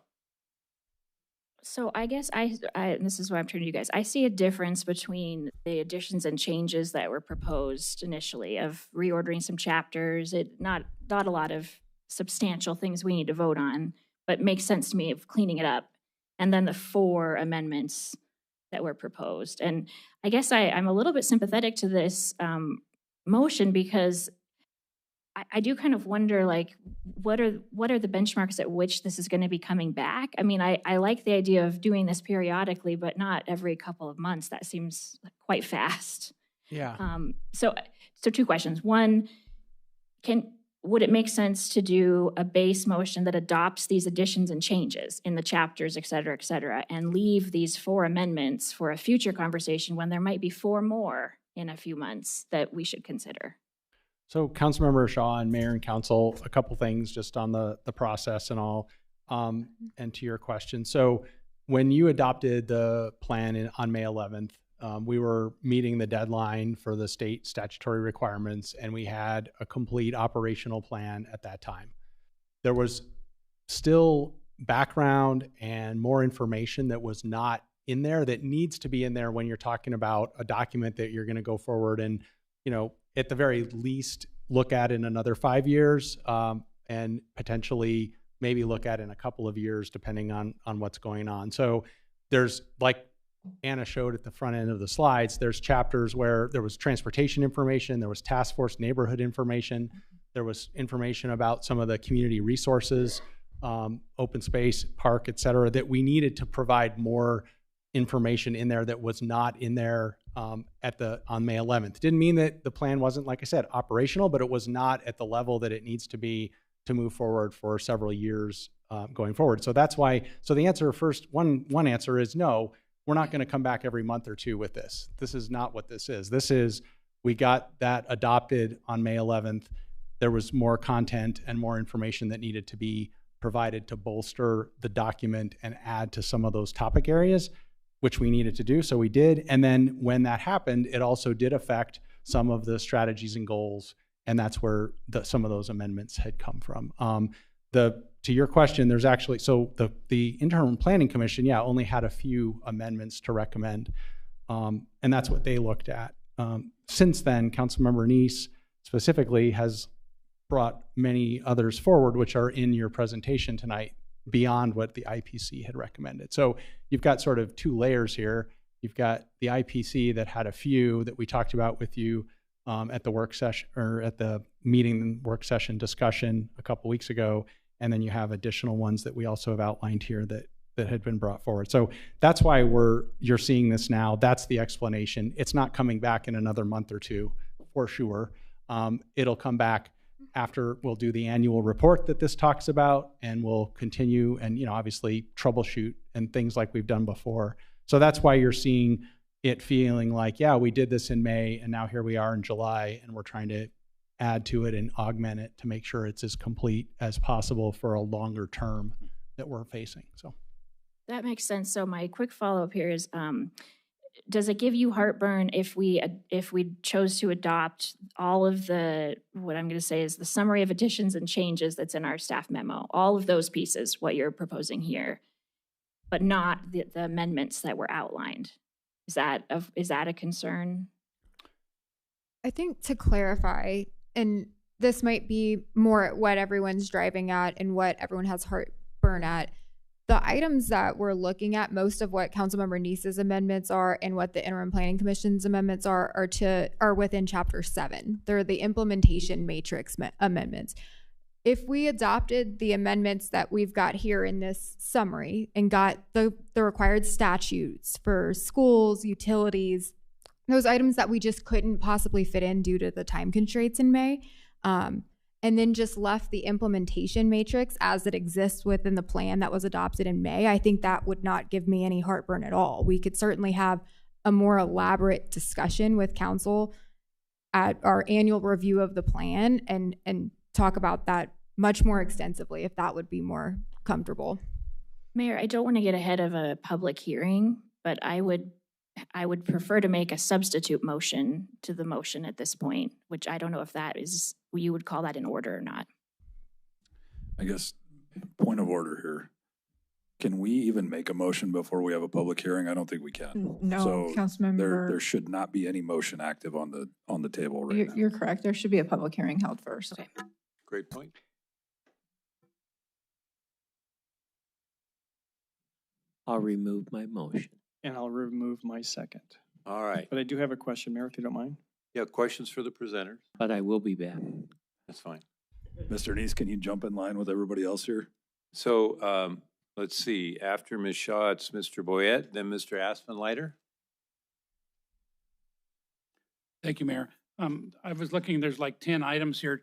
So I guess and this is what I'm turning to you guys. I see a difference between the additions and changes that were proposed initially of reordering some chapters. Not a lot of substantial things we need to vote on, but makes sense to me of cleaning it up. And then the 4 amendments that were proposed. And I guess I'm a little bit sympathetic to this motion because I do kind of wonder, like, what are the benchmarks at which this is going to be coming back? I mean, I like the idea of doing this periodically, but not every couple of months. That seems quite fast. Yeah. So 2 questions. One, would it make sense to do a base motion that adopts these additions and changes in the chapters, et cetera, and leave these 4 amendments for a future conversation when there might be 4 more in a few months that we should consider? So Councilmember Shaw and Mayor and Council, a couple things just on the process and all, and to your question. So when you adopted the plan on May 11th, we were meeting the deadline for the state statutory requirements, and we had a complete operational plan at that time. There was still background and more information that was not in there that needs to be in there when you're talking about a document that you're going to go forward and, at the very least, look at in another 5 years, and potentially maybe look at in a couple of years, depending on what's going on. So there's, like Anna showed at the front end of the slides, there's chapters where there was transportation information, there was task force neighborhood information, there was information about some of the community resources, open space, park, et cetera, that we needed to provide more information in there that was not in there on May 11th. Didn't mean that the plan wasn't, like I said, operational, but it was not at the level that it needs to be to move forward for several years going forward. So that's why. So the answer first, one answer is no. We're not going to come back every month or 2 with this. This is not what this is. This is, we got that adopted on May 11th. There was more content and more information that needed to be provided to bolster the document and add to some of those topic areas, which we needed to do, so we did. And then when that happened, it also did affect some of the strategies and goals, and that's where some of those amendments had come from. To your question, there's actually, so the Interim Planning Commission, only had a few amendments to recommend, and that's what they looked at. Since then, Councilmember Neese specifically has brought many others forward, which are in your presentation tonight, beyond what the IPC had recommended. So you've got sort of 2 layers here. You've got the IPC that had a few that we talked about with you at the work session, or at the meeting work session discussion a couple weeks ago. And then you have additional ones that we also have outlined here that had been brought forward. So that's why you're seeing this now. That's the explanation. It's not coming back in another month or 2 for sure. It'll come back after we'll do the annual report that this talks about, and we'll continue and, obviously troubleshoot and things like we've done before. So that's why you're seeing it feeling like, we did this in May and now here we are in July, and we're trying to add to it and augment it to make sure it's as complete as possible for a longer term that we're facing. So that makes sense. So my quick follow-up here is, does it give you heartburn if we chose to adopt all of the, what I'm going to say is the summary of additions and changes that's in our staff memo, all of those pieces, what you're proposing here, but not the amendments that were outlined? Is that a concern? I think, to clarify, and this might be more what everyone's driving at and what everyone has heartburn at, the items that we're looking at, most of what Councilmember Neese's amendments are and what the Interim Planning Commission's amendments are within Chapter 7. They're the implementation matrix amendments. If we adopted the amendments that we've got here in this summary and got the required statutes for schools, utilities, those items that we just couldn't possibly fit in due to the time constraints in May, and then just left the implementation matrix as it exists within the plan that was adopted in May, I think that would not give me any heartburn at all. We could certainly have a more elaborate discussion with council at our annual review of the plan and talk about that much more extensively, if that would be more comfortable. Mayor, I don't want to get ahead of a public hearing, but I would prefer to make a substitute motion to the motion at this point, which I don't know if that is, you would call that in order or not. I guess, point of order here. Can we even make a motion before we have a public hearing? I don't think we can. No, So Councilmember. there should not be any motion active on the table right now. You're correct. There should be a public hearing held first. Okay. Great point. I'll remove my motion. And I'll remove my second. All right. But I do have a question, Mayor, if you don't mind. Yeah, questions for the presenters? But I will be back. That's fine. Mr. Neese, can you jump in line with everybody else here? So let's see. After Ms. Shaw, it's Mr. Boyette, then Mr. Aspenleiter. Thank you, Mayor. I was looking, there's like 10 items here.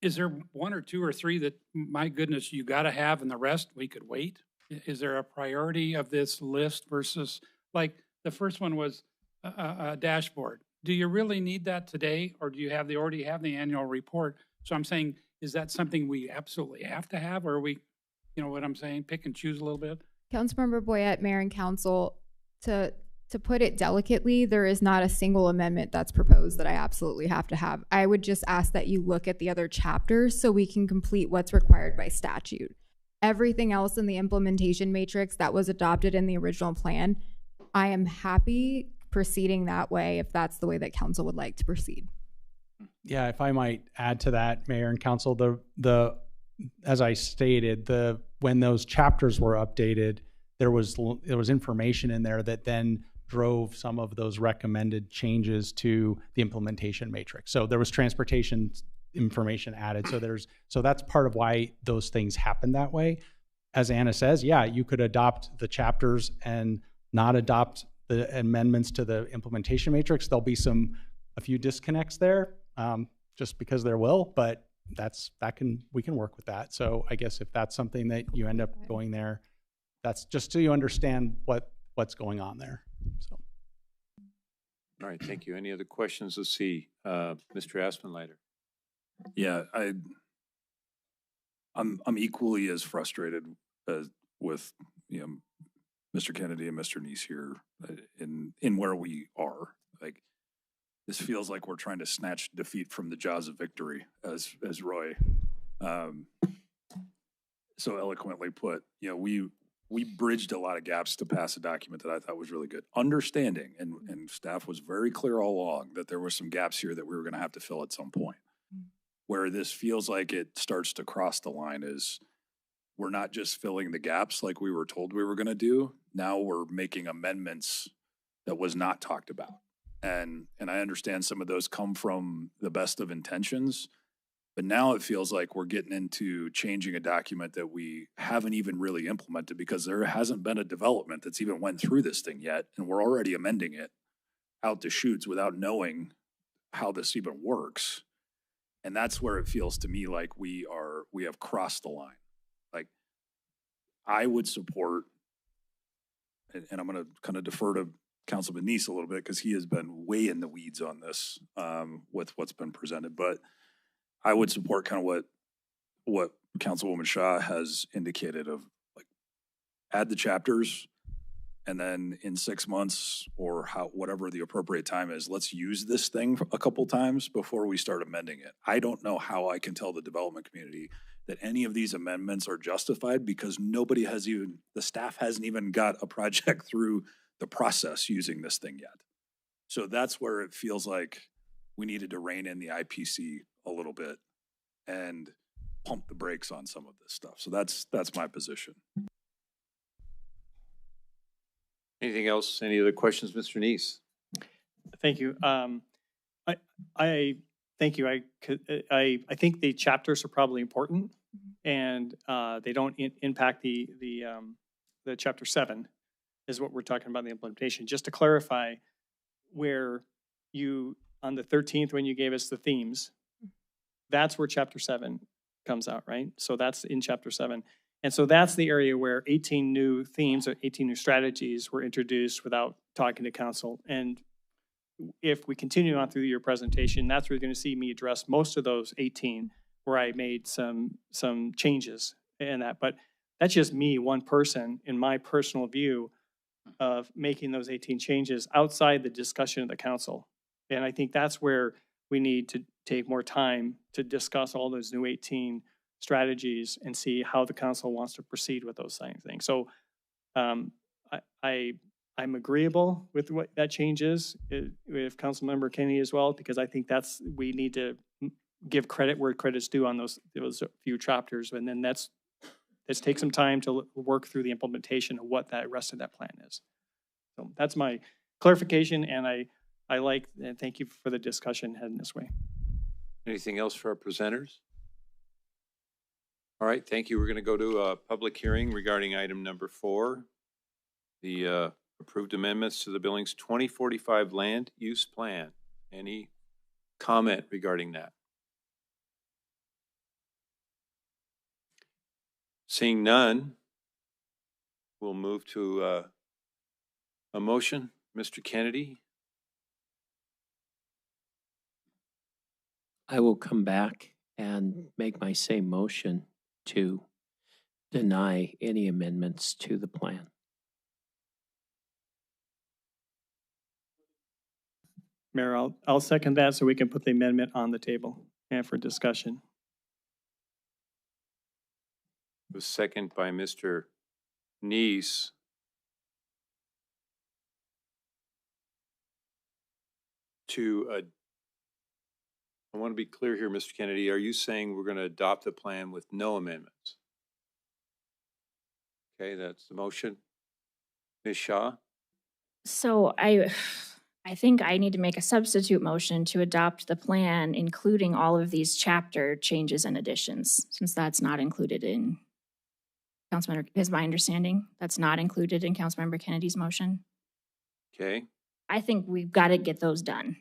Is there one or two or three that, my goodness, you got to have and the rest we could wait? Is there a priority of this list versus, like, the first one was a dashboard. Do you really need that today, or do you already have the annual report? So I'm saying, is that something we absolutely have to have, or are we, you know what I'm saying, pick and choose a little bit? Councilmember Boyette, Mayor and Council, to put it delicately, there is not a single amendment that's proposed that I absolutely have to have. I would just ask that you look at the other chapters so we can complete what's required by statute. Everything else in the implementation matrix that was adopted in the original plan, I am happy proceeding that way if that's the way that council would like to proceed. Yeah, if I might add to that, Mayor and Council, the as I stated, when those chapters were updated, there was information in there that then drove some of those recommended changes to the implementation matrix. So there was transportation information added. So that's part of why those things happen that way. As Anna says, yeah, you could adopt the chapters and not adopt the amendments to the implementation matrix. There'll be a few disconnects there, just because there will, but we can work with that. So I guess if that's something that you end up going there, that's just so you understand what's going on there. So. All right, thank you. Any other questions? Let's see, Mr. Aspenleiter. Yeah, I'm equally as frustrated with Mr. Kennedy and Mr. Neese here in where we are. Like, this feels like we're trying to snatch defeat from the jaws of victory, as Roy so eloquently put. We bridged a lot of gaps to pass a document that I thought was really good. Understanding, and staff was very clear all along that there were some gaps here that we were going to have to fill at some point. Where this feels like it starts to cross the line is we're not just filling the gaps like we were told we were going to do. Now we're making amendments that was not talked about. And I understand some of those come from the best of intentions, but now it feels like we're getting into changing a document that we haven't even really implemented because there hasn't been a development that's even went through this thing yet. And we're already amending it out the chutes without knowing how this even works. And that's where it feels to me like we have crossed the line. Like, I would support, and I'm going to kind of defer to Councilman Neese a little bit because he has been way in the weeds on this with what's been presented. But I would support kind of what Councilwoman Shaw has indicated of, like, add the chapters, and then in 6 months or whatever the appropriate time is, let's use this thing a couple times before we start amending it. I don't know how I can tell the development community that any of these amendments are justified because the staff hasn't even got a project through the process using this thing yet. So that's where it feels like we needed to rein in the IPC a little bit and pump the brakes on some of this stuff. So that's my position. Anything else? Any other questions, Mr. Neese? Thank you. I thank you. I think the chapters are probably important, and they don't impact the chapter 7 is what we're talking about, the implementation. Just to clarify, where you on the 13th when you gave us the themes, that's where chapter 7 comes out, right? So that's in chapter 7. And so that's the area where 18 new themes or 18 new strategies were introduced without talking to council. And if we continue on through your presentation, that's where you're going to see me address most of those 18 where I made some changes in that. But that's just me, one person, in my personal view of making those 18 changes outside the discussion of the council. And I think that's where we need to take more time to discuss all those new 18 strategies and see how the council wants to proceed with those same things. So I'm agreeable with what that change is, with Councilmember Kennedy as well, because I think we need to give credit where credit's due on those few chapters, and then let's take some time to work through the implementation of what that rest of that plan is. So that's my clarification, and I like, and thank you for the discussion heading this way. Anything else for our presenters? All right, thank you. We're going to go to a public hearing regarding item number 4, the approved amendments to the Billings 2045 Land Use Plan. Any comment regarding that? Seeing none, we'll move to a motion. Mr. Kennedy? I will come back and make my same motion to deny any amendments to the plan. Mayor, I'll second that so we can put the amendment on the table and for discussion. It was second by Mr. Neese. I want to be clear here, Mr. Kennedy. Are you saying we're going to adopt the plan with no amendments? Okay, that's the motion. Ms. Shaw? So I think I need to make a substitute motion to adopt the plan, including all of these chapter changes and additions, since that's not included in Councilmember, is my understanding. That's not included in Councilmember Kennedy's motion. Okay. I think we've got to get those done.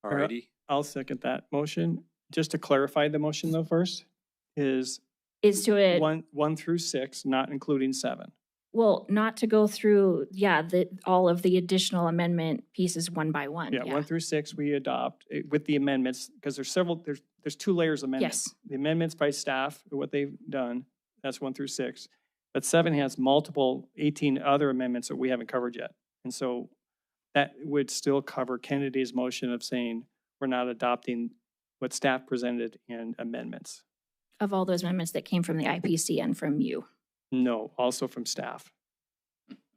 All righty. I'll second that motion. Just to clarify the motion though first, is to it 1 through 6, not including 7. Well, not to go through, all of the additional amendment pieces one by one. Yeah, 1 through 6 we adopt with the amendments, because there's 2 layers of amendments. Yes. The amendments by staff, what they've done, that's 1 through 6. But 7 has multiple 18 other amendments that we haven't covered yet. And so that would still cover Kennedy's motion of saying we're not adopting what staff presented in amendments. Of all those amendments that came from the IPC and from you. No, also from staff.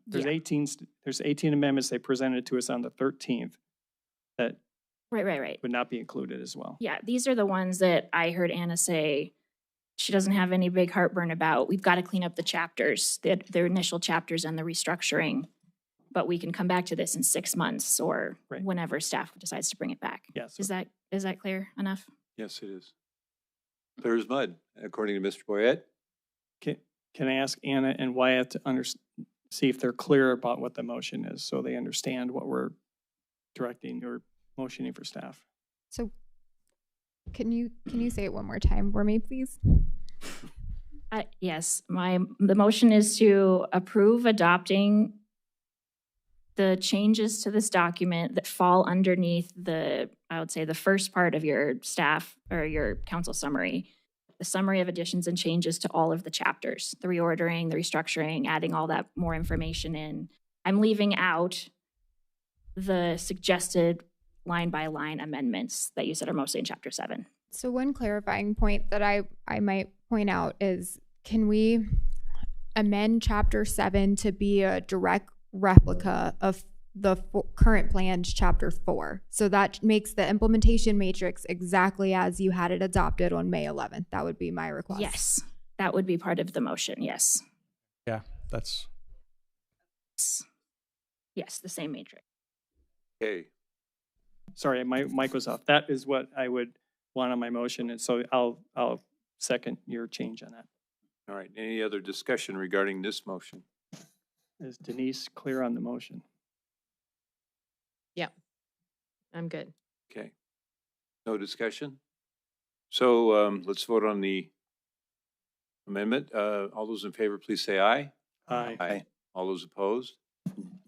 There's 18 amendments they presented to us on the 13th that Right. would not be included as well. Yeah, these are the ones that I heard Anna say she doesn't have any big heartburn about. We've got to clean up the chapters, the initial chapters and the restructuring. But we can come back to this in 6 months or whenever staff decides to bring it back. Yes. Is that clear enough? Yes, it is. Clear as mud, according to Mr. Boyette. Can I ask Anna and Wyatt to see if they're clear about what the motion is so they understand what we're directing or motioning for staff? So can you say it one more time for me, please? Yes, the motion is to approve adopting the changes to this document that fall underneath I would say the first part of your staff or your council summary, the summary of additions and changes to all of the chapters, the reordering, the restructuring, adding all that more information in. I'm leaving out the suggested line by line amendments that you said are mostly in chapter 7. So one clarifying point that I might point out is, can we amend chapter 7 to be a direct replica of the current plan's chapter 4? So that makes the implementation matrix exactly as you had it adopted on May 11th. That would be my request. Yes, that would be part of the motion. Yes. Yeah, that's. Yes, the same matrix. Okay. Sorry, my mic was off. That is what I would want on my motion. And so I'll second your change on that. All right. Any other discussion regarding this motion? Is Denise clear on the motion? Yeah, I'm good. Okay. No discussion? So let's vote on the amendment. All those in favor, please say aye. Aye. Aye. All those opposed?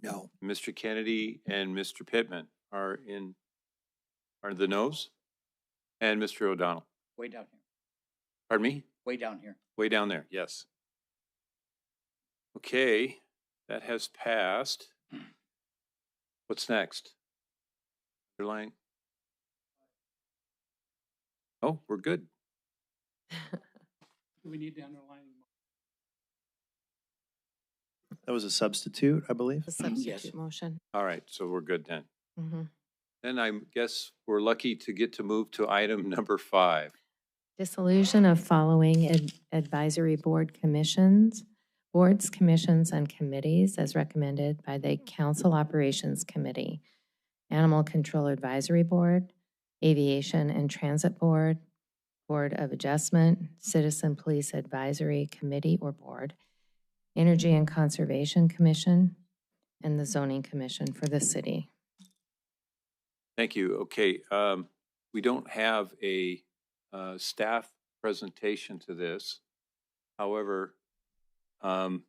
No. Mr. Kennedy and Mr. Pittman are the noes? And Mr. O'Donnell? Way down here. Pardon me? Way down here. Way down there, yes. Okay, that has passed. What's next? Underline. Oh, we're good. Do we need to underline? That was a substitute, I believe. The substitute motion. All right, so we're good then. Mm-hmm. Then I guess we're lucky to get to move to item number 5. Dissolution of following advisory boards, commissions, and committees as recommended by the Council Operations Committee, Animal Control Advisory Board, Aviation and Transit Board, Board of Adjustment, Citizen Police Advisory Committee or Board, Energy and Conservation Commission, and the Zoning Commission for the city. Thank you. Okay, we don't have a staff presentation to this. However, to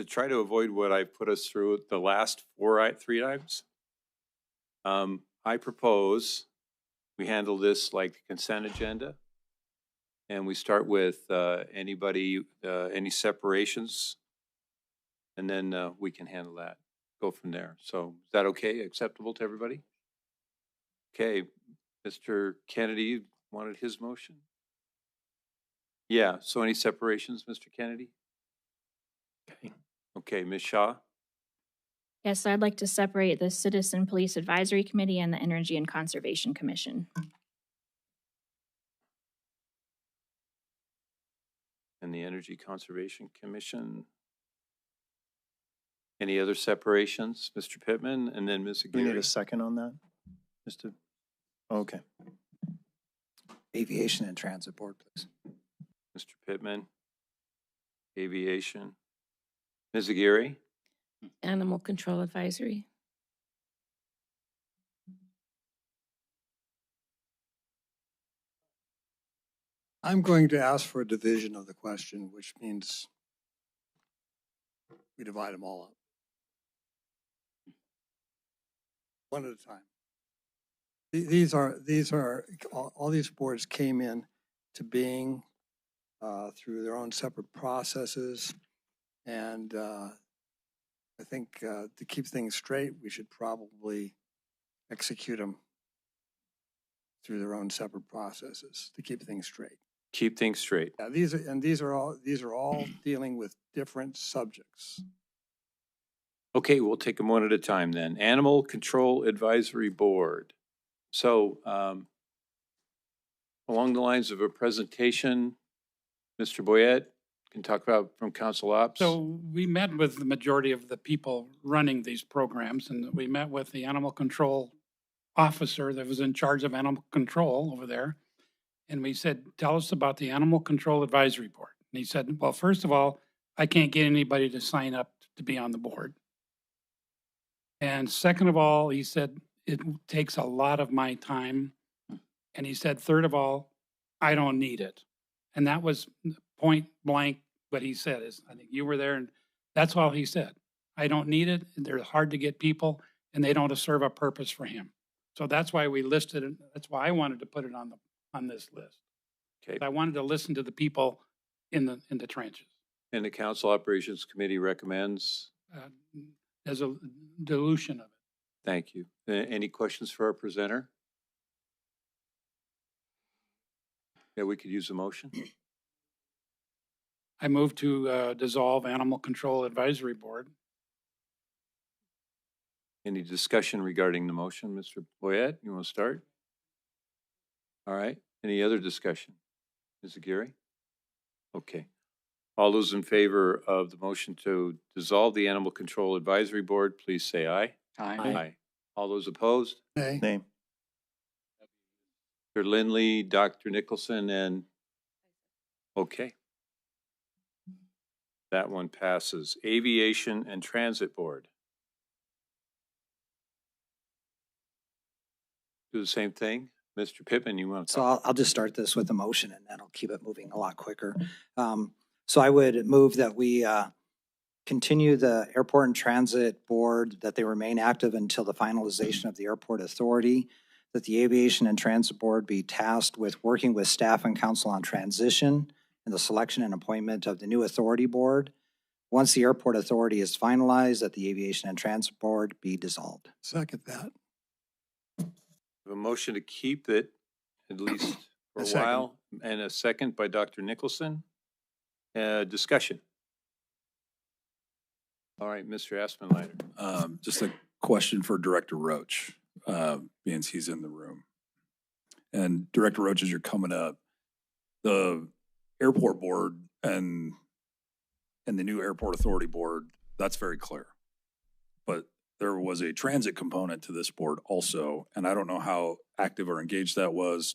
try to avoid what I put us through the last 3 items, I propose we handle this like the consent agenda. And we start with any separations, and then we can handle that, go from there. So is that okay, acceptable to everybody? Okay, Mr. Kennedy wanted his motion? Yeah, so any separations, Mr. Kennedy? Okay. Okay, Ms. Shaw? Yes, I'd like to separate the Citizen Police Advisory Committee and the Energy and Conservation Commission. And the Energy Conservation Commission. Any other separations, Mr. Pittman, and then Ms. We need Aguirre? a second on that, Mr. Okay. Aviation and Transit Board, please. Mr. Pittman, Aviation. Ms. Aguirre? Animal Control Advisory. I'm going to ask for a division of the question, which means we divide them all up. One at a time. These are all these boards came in to being through their own separate processes. And I think to keep things straight, we should probably execute them through their own separate processes to keep things straight. Keep things straight. Yeah, these are all dealing with different subjects. Okay, we'll take them one at a time then. Animal Control Advisory Board. So along the lines of a presentation, Mr. Boyette can talk about from Council Ops. So we met with the majority of the people running these programs, and we met with the animal control officer that was in charge of animal control over there. And we said, tell us about the Animal Control Advisory Board. And he said, well, first of all, I can't get anybody to sign up to be on the board. And second of all, he said, it takes a lot of my time. And he said, third of all, I don't need it. And that was point blank what he said. Is I think you were there, and that's all he said. I don't need it. They're hard to get people, and they don't serve a purpose for him. So that's why we listed it. That's why I wanted to put it on this list. Okay. I wanted to listen to the people in the trenches. And the Council Operations Committee recommends? As a dilution of it. Thank you. Any questions for our presenter? Yeah, we could use a motion. I move to dissolve Animal Control Advisory Board. Any discussion regarding the motion, Mr. Boyette? You want to start? All right. Any other discussion? Ms. Aguirre? Okay. All those in favor of the motion to dissolve the Animal Control Advisory Board, please say aye. Aye. All those opposed? Nay. Nay. Dr. Lindley, Dr. Nicholson, and okay. That one passes. Aviation and Transit Board. Do the same thing. Mr. Pittman, you want to So talk? I'll just start this with a motion and that'll keep it moving a lot quicker. So I would move that we continue the Airport and Transit Board, that they remain active until the finalization of the Airport Authority, that the Aviation and Transit Board be tasked with working with staff and council on transition and the selection and appointment of the new authority board. Once the Airport Authority is finalized, that the Aviation and Transit Board be dissolved. Second that. A motion to keep it at least for A a second. while, and a second by Dr. Nicholson. Discussion. All right, Mr. Aspenleiter. Just a question for Director Roach, being he's in the room. And Director Roach, as you're coming up, the airport board and the new airport authority board, that's very clear. But there was a transit component to this board also, and I don't know how active or engaged that was.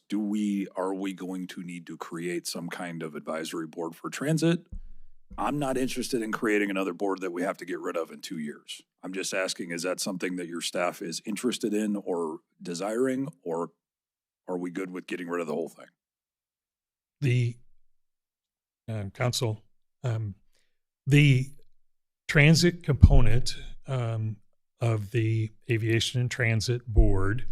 Are we going to need to create some kind of advisory board for transit? I'm not interested in creating another board that we have to get rid of in 2 years. I'm just asking, is that something that your staff is interested in or desiring, or are we good with getting rid of the whole thing? The council, the transit component of the Aviation and Transit Board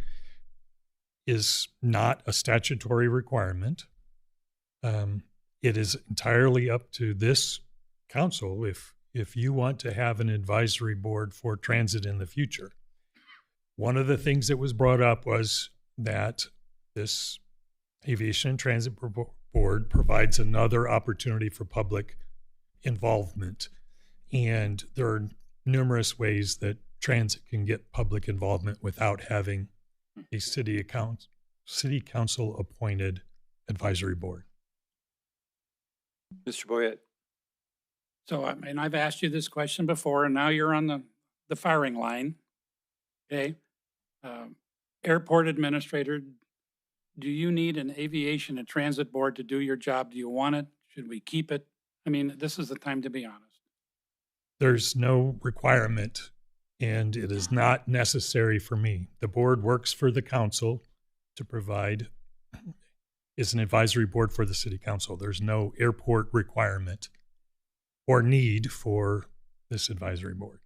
is not a statutory requirement. It is entirely up to this council if you want to have an advisory board for transit in the future. One of the things that was brought up was that this Aviation and Transit Board provides another opportunity for public involvement. And there are numerous ways that transit can get public involvement without having a city council appointed advisory board. Mr. Boyette. So, I mean, I've asked you this question before, and now you're on the firing line. Okay. Airport administrator, do you need an aviation and transit board to do your job? Do you want it? Should we keep it? I mean, this is the time to be honest. There's no requirement, and it is not necessary for me. The board works for the council to provide, is an advisory board for the city council. There's no airport requirement or need for this advisory board.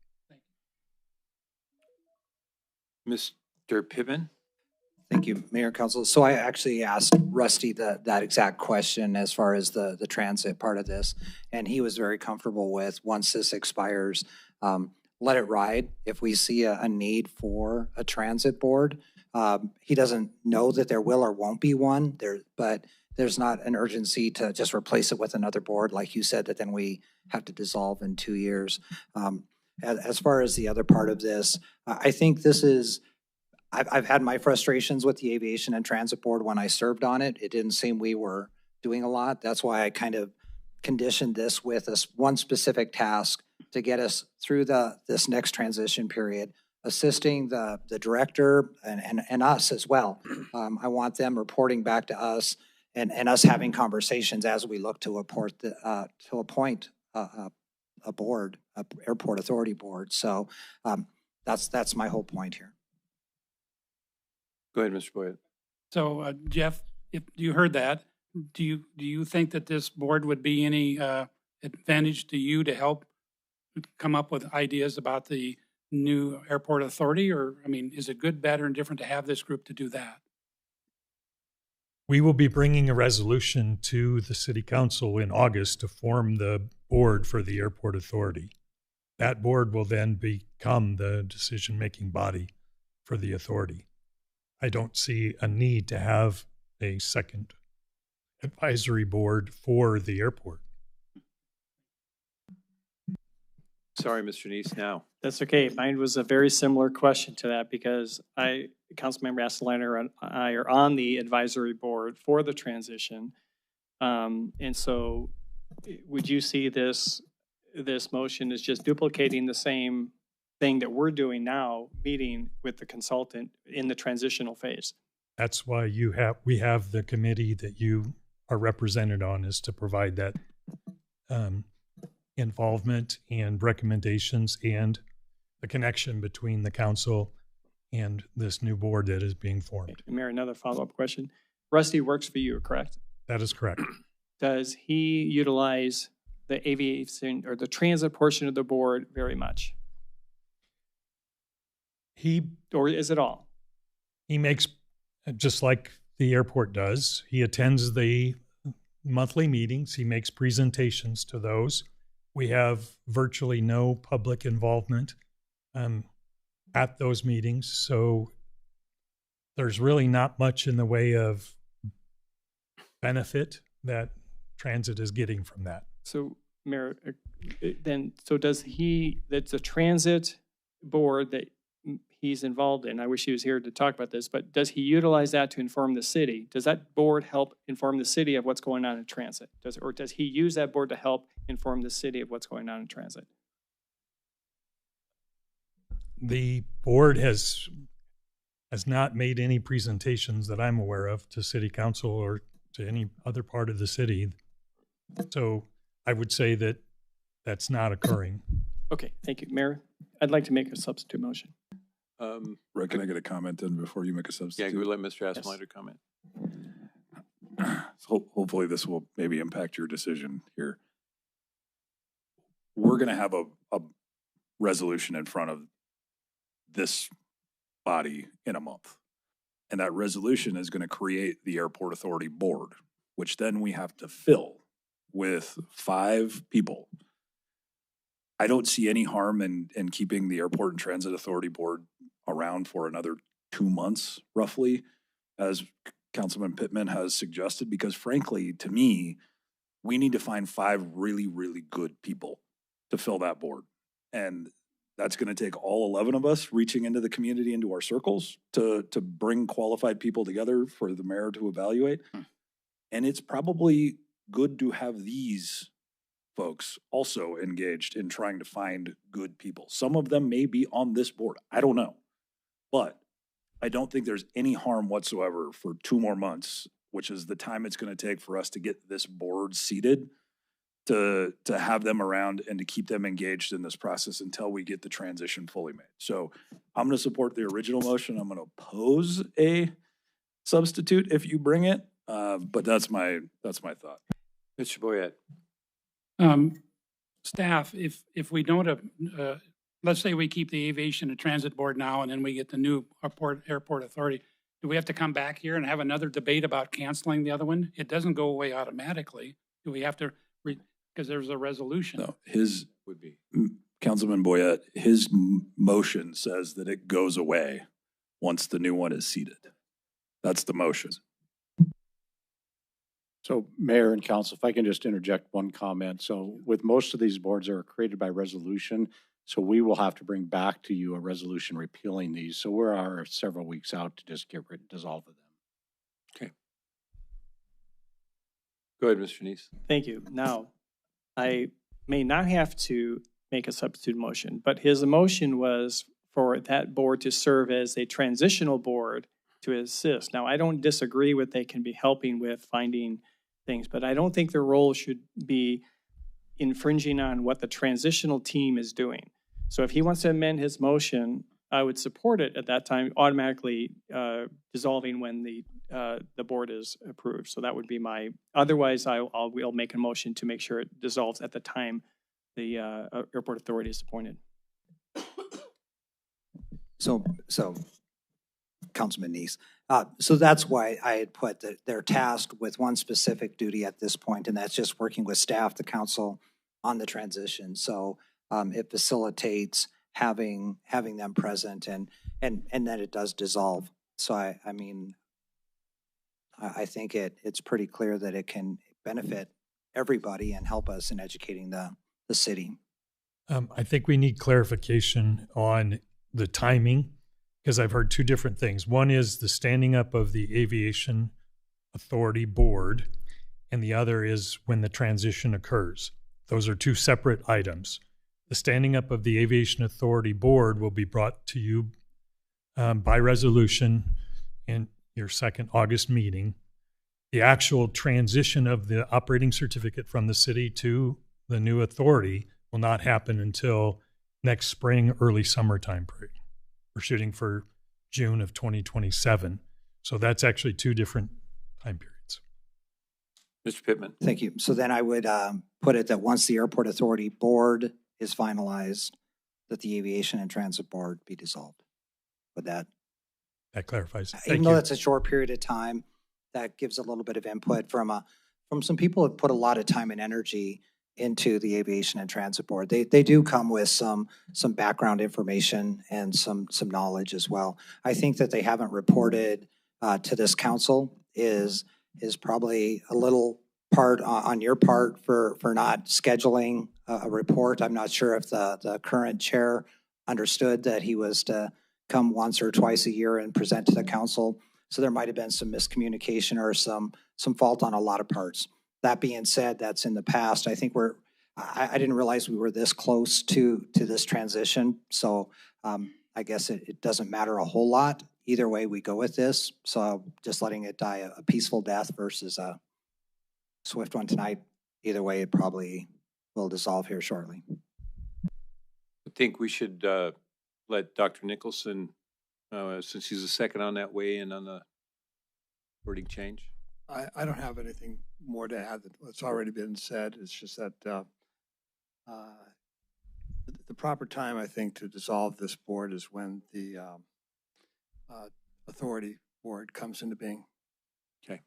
Mr. Pittman? Thank you, Mayor and Council. So I actually asked Rusty that exact question as far as the transit part of this, and he was very comfortable with, once this expires, let it ride. If we see a need for a transit board, he doesn't know that there will or won't be one there, but there's not an urgency to just replace it with another board, like you said, that then we have to dissolve in 2 years. As far as the other part of this, I think this is, I've had my frustrations with the Aviation and Transit Board when I served on it. It didn't seem we were doing a lot. That's why I kind of conditioned this with one specific task to get us through this next transition period, assisting the director and us as well. I want them reporting back to us and us having conversations as we look to appoint a board, a airport authority board. So that's my whole point here. Go ahead, Mr. Boyd. So, Jeff, if you heard that, do you think that this board would be any advantage to you to help come up with ideas about the new airport authority? Or, I mean, is it good, bad, or indifferent to have this group to do that? We will be bringing a resolution to the city council in August to form the board for the airport authority. That board will then become the decision-making body for the authority. I don't see a need to have a second advisory board for the airport. Sorry, Mr. Neese, now. That's okay. Mine was a very similar question to that because Councilmember Asseliner and I are on the advisory board for the transition. And so would you see this motion as just duplicating the same thing that we're doing now, meeting with the consultant in the transitional phase? That's why we have the committee that you are represented on, is to provide that involvement and recommendations and the connection between the council and this new board that is being formed. Mayor, another follow-up question. Rusty works for you, correct? That is correct. Does he utilize the aviation or the transit portion of the board very much? Or is it all? He makes, just like the airport does, he attends the monthly meetings. He makes presentations to those. We have virtually no public involvement at those meetings. So there's really not much in the way of benefit that transit is getting from that. So, Mayor, then, so that's a transit board that he's involved in. I wish he was here to talk about this, but does he utilize that to inform the city? Does that board help inform the city of what's going on in transit? Or does he use that board to help inform the city of what's going on in transit? The board has not made any presentations that I'm aware of to city council or to any other part of the city. So I would say that that's not occurring. Okay, thank you. Mayor, I'd like to make a substitute motion. Rick, can I get a comment in before you make a substitute? Yeah, go let Mr. Asminder comment. So hopefully this will maybe impact your decision here. We're going to have a resolution in front of this body in a month. And that resolution is going to create the Airport Authority Board, which then we have to fill with 5 people. I don't see any harm in keeping the Airport and Transit Authority Board around for another 2 months, roughly, as Councilman Pittman has suggested, because frankly, to me, we need to find 5 really, really good people to fill that board. And that's going to take all 11 of us reaching into the community, into our circles to bring qualified people together for the mayor to evaluate. And it's probably good to have these folks also engaged in trying to find good people. Some of them may be on this board. I don't know. But I don't think there's any harm whatsoever for 2 more months, which is the time it's going to take for us to get this board seated, to have them around and to keep them engaged in this process until we get the transition fully made. So I'm going to support the original motion. I'm going to oppose a substitute if you bring it. But that's my thought. Mr. Boyette. Staff, if we don't, let's say we keep the Aviation and Transit Board now, and then we get the new airport authority, do we have to come back here and have another debate about canceling the other one? It doesn't go away automatically. Do we have to, because there's a resolution? No, his would be Councilman Boyette, his motion says that it goes away once the new one is seated. That's the motion. So Mayor and Council, if I can just interject one comment. So with most of these boards are created by resolution, so we will have to bring back to you a resolution repealing these. So we are several weeks out to just dissolve of them. Okay. Go ahead, Mr. Neese. Thank you. Now, I may not have to make a substitute motion, but his motion was for that board to serve as a transitional board to assist. Now, I don't disagree with they can be helping with finding things, but I don't think their role should be infringing on what the transitional team is doing. So if he wants to amend his motion, I would support it at that time, automatically dissolving when the board is approved. So that would be my, otherwise we'll make a motion to make sure it dissolves at the time the airport authority is appointed. So Councilman Neese. So that's why I had put that they're tasked with one specific duty at this point, and that's just working with staff, the council on the transition. So it facilitates having them present and then it does dissolve. So I think it's pretty clear that it can benefit everybody and help us in educating the city. I think we need clarification on the timing, because I've heard 2 different things. One is the standing up of the Aviation Authority Board, and the other is when the transition occurs. Those are 2 separate items. The standing up of the Aviation Authority Board will be brought to you by resolution in your second August meeting. The actual transition of the operating certificate from the city to the new authority will not happen until next spring, early summertime period. We're shooting for June of 2027. So that's actually 2 different time periods. Mr. Pittman. Thank you. So then I would put it that once the Airport Authority Board is finalized, that the Aviation and Transit Board be dissolved. Would that clarifies it. Even though that's a short period of time, that gives a little bit of input from some people who have put a lot of time and energy into the Aviation and Transit Board. They do come with some background information and some knowledge as well. I think that they haven't reported to this council is is probably a little part on your part for not scheduling a report. I'm not sure if the current chair understood that he was to come once or twice a year and present to the council. So there might have been some miscommunication or some fault on a lot of parts. That being said, that's in the past. I think I didn't realize we were this close to this transition. So I guess it doesn't matter a whole lot. Either way we go with this. So just letting it die a peaceful death versus a swift one tonight. Either way, it probably will dissolve here shortly. I think we should let Dr. Nicholson, since he's the second on that, weigh in on the wording change. I don't have anything more to add. What's already been said. It's just that the proper time, I think, to dissolve this board is when the authority board comes into being. Okay.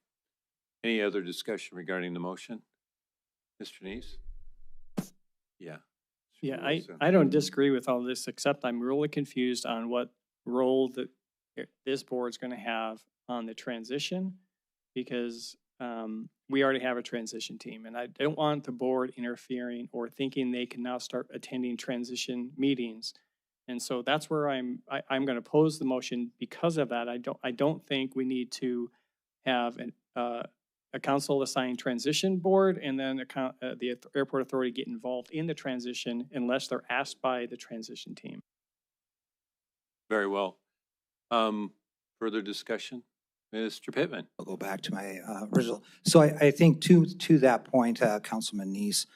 Any other discussion regarding the motion? Mr. Neese? Yeah. Yeah, I don't disagree with all this, except I'm really confused on what role this board's going to have on the transition, because we already have a transition team, and I don't want the board interfering or thinking they can now start attending transition meetings. And so that's where I'm going to pose the motion because of that. I don't think we need to have a council assigned transition board and then the airport authority get involved in the transition unless they're asked by the transition team. Very well. Further discussion? Mr. Pittman. I'll go back to my original. So I think to that point, Councilman Neese,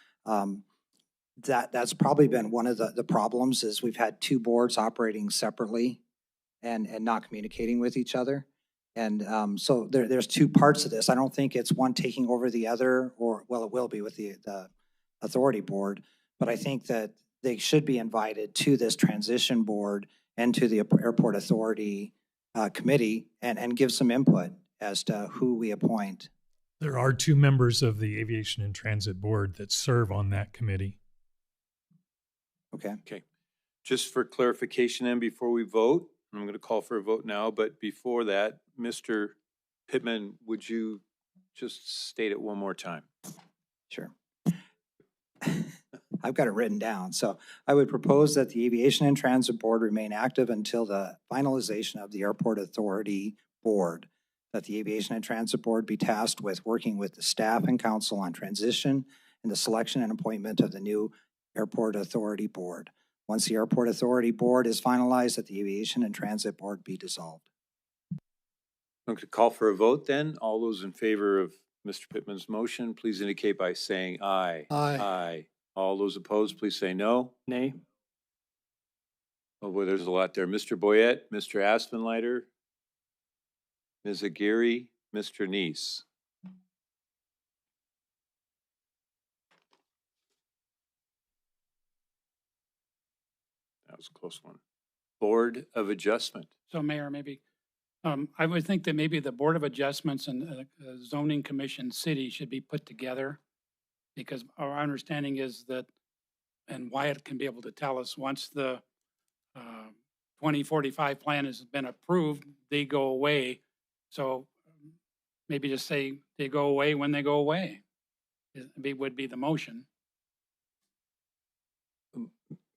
that's probably been one of the problems is we've had two boards operating separately and not communicating with each other. And so there's two parts of this. I don't think it's one taking over the other, or well, it will be with the authority board, but I think that they should be invited to this transition board and to the airport authority committee and give some input as to who we appoint. There are two members of the Aviation and Transit Board that serve on that committee. Okay. Okay. Just for clarification and before we vote, I'm going to call for a vote now, but before that, Mr. Pittman, would you just state it one more time? Sure. I've got it written down. So I would propose that the Aviation and Transit Board remain active until the finalization of the Airport Authority Board, that the Aviation and Transit Board be tasked with working with the staff and council on transition and the selection and appointment of the new Airport Authority Board. Once the Airport Authority Board is finalized, that the Aviation and Transit Board be dissolved. I'm going to call for a vote then. All those in favor of Mr. Pittman's motion, please indicate by saying aye. Aye. Aye. All those opposed, please say no. Nay. Oh boy, there's a lot there. Mr. Boyette, Mr. Aspenleiter, Ms. Aguirre, Mr. Neese. That was a close one. Board of Adjustment. So Mayor, maybe, I would think that maybe the Board of Adjustments and Zoning Commission City should be put together, because our understanding is that, and Wyatt can be able to tell us, once the 2045 plan has been approved, they go away. So maybe just say they go away when they go away. Would be the motion.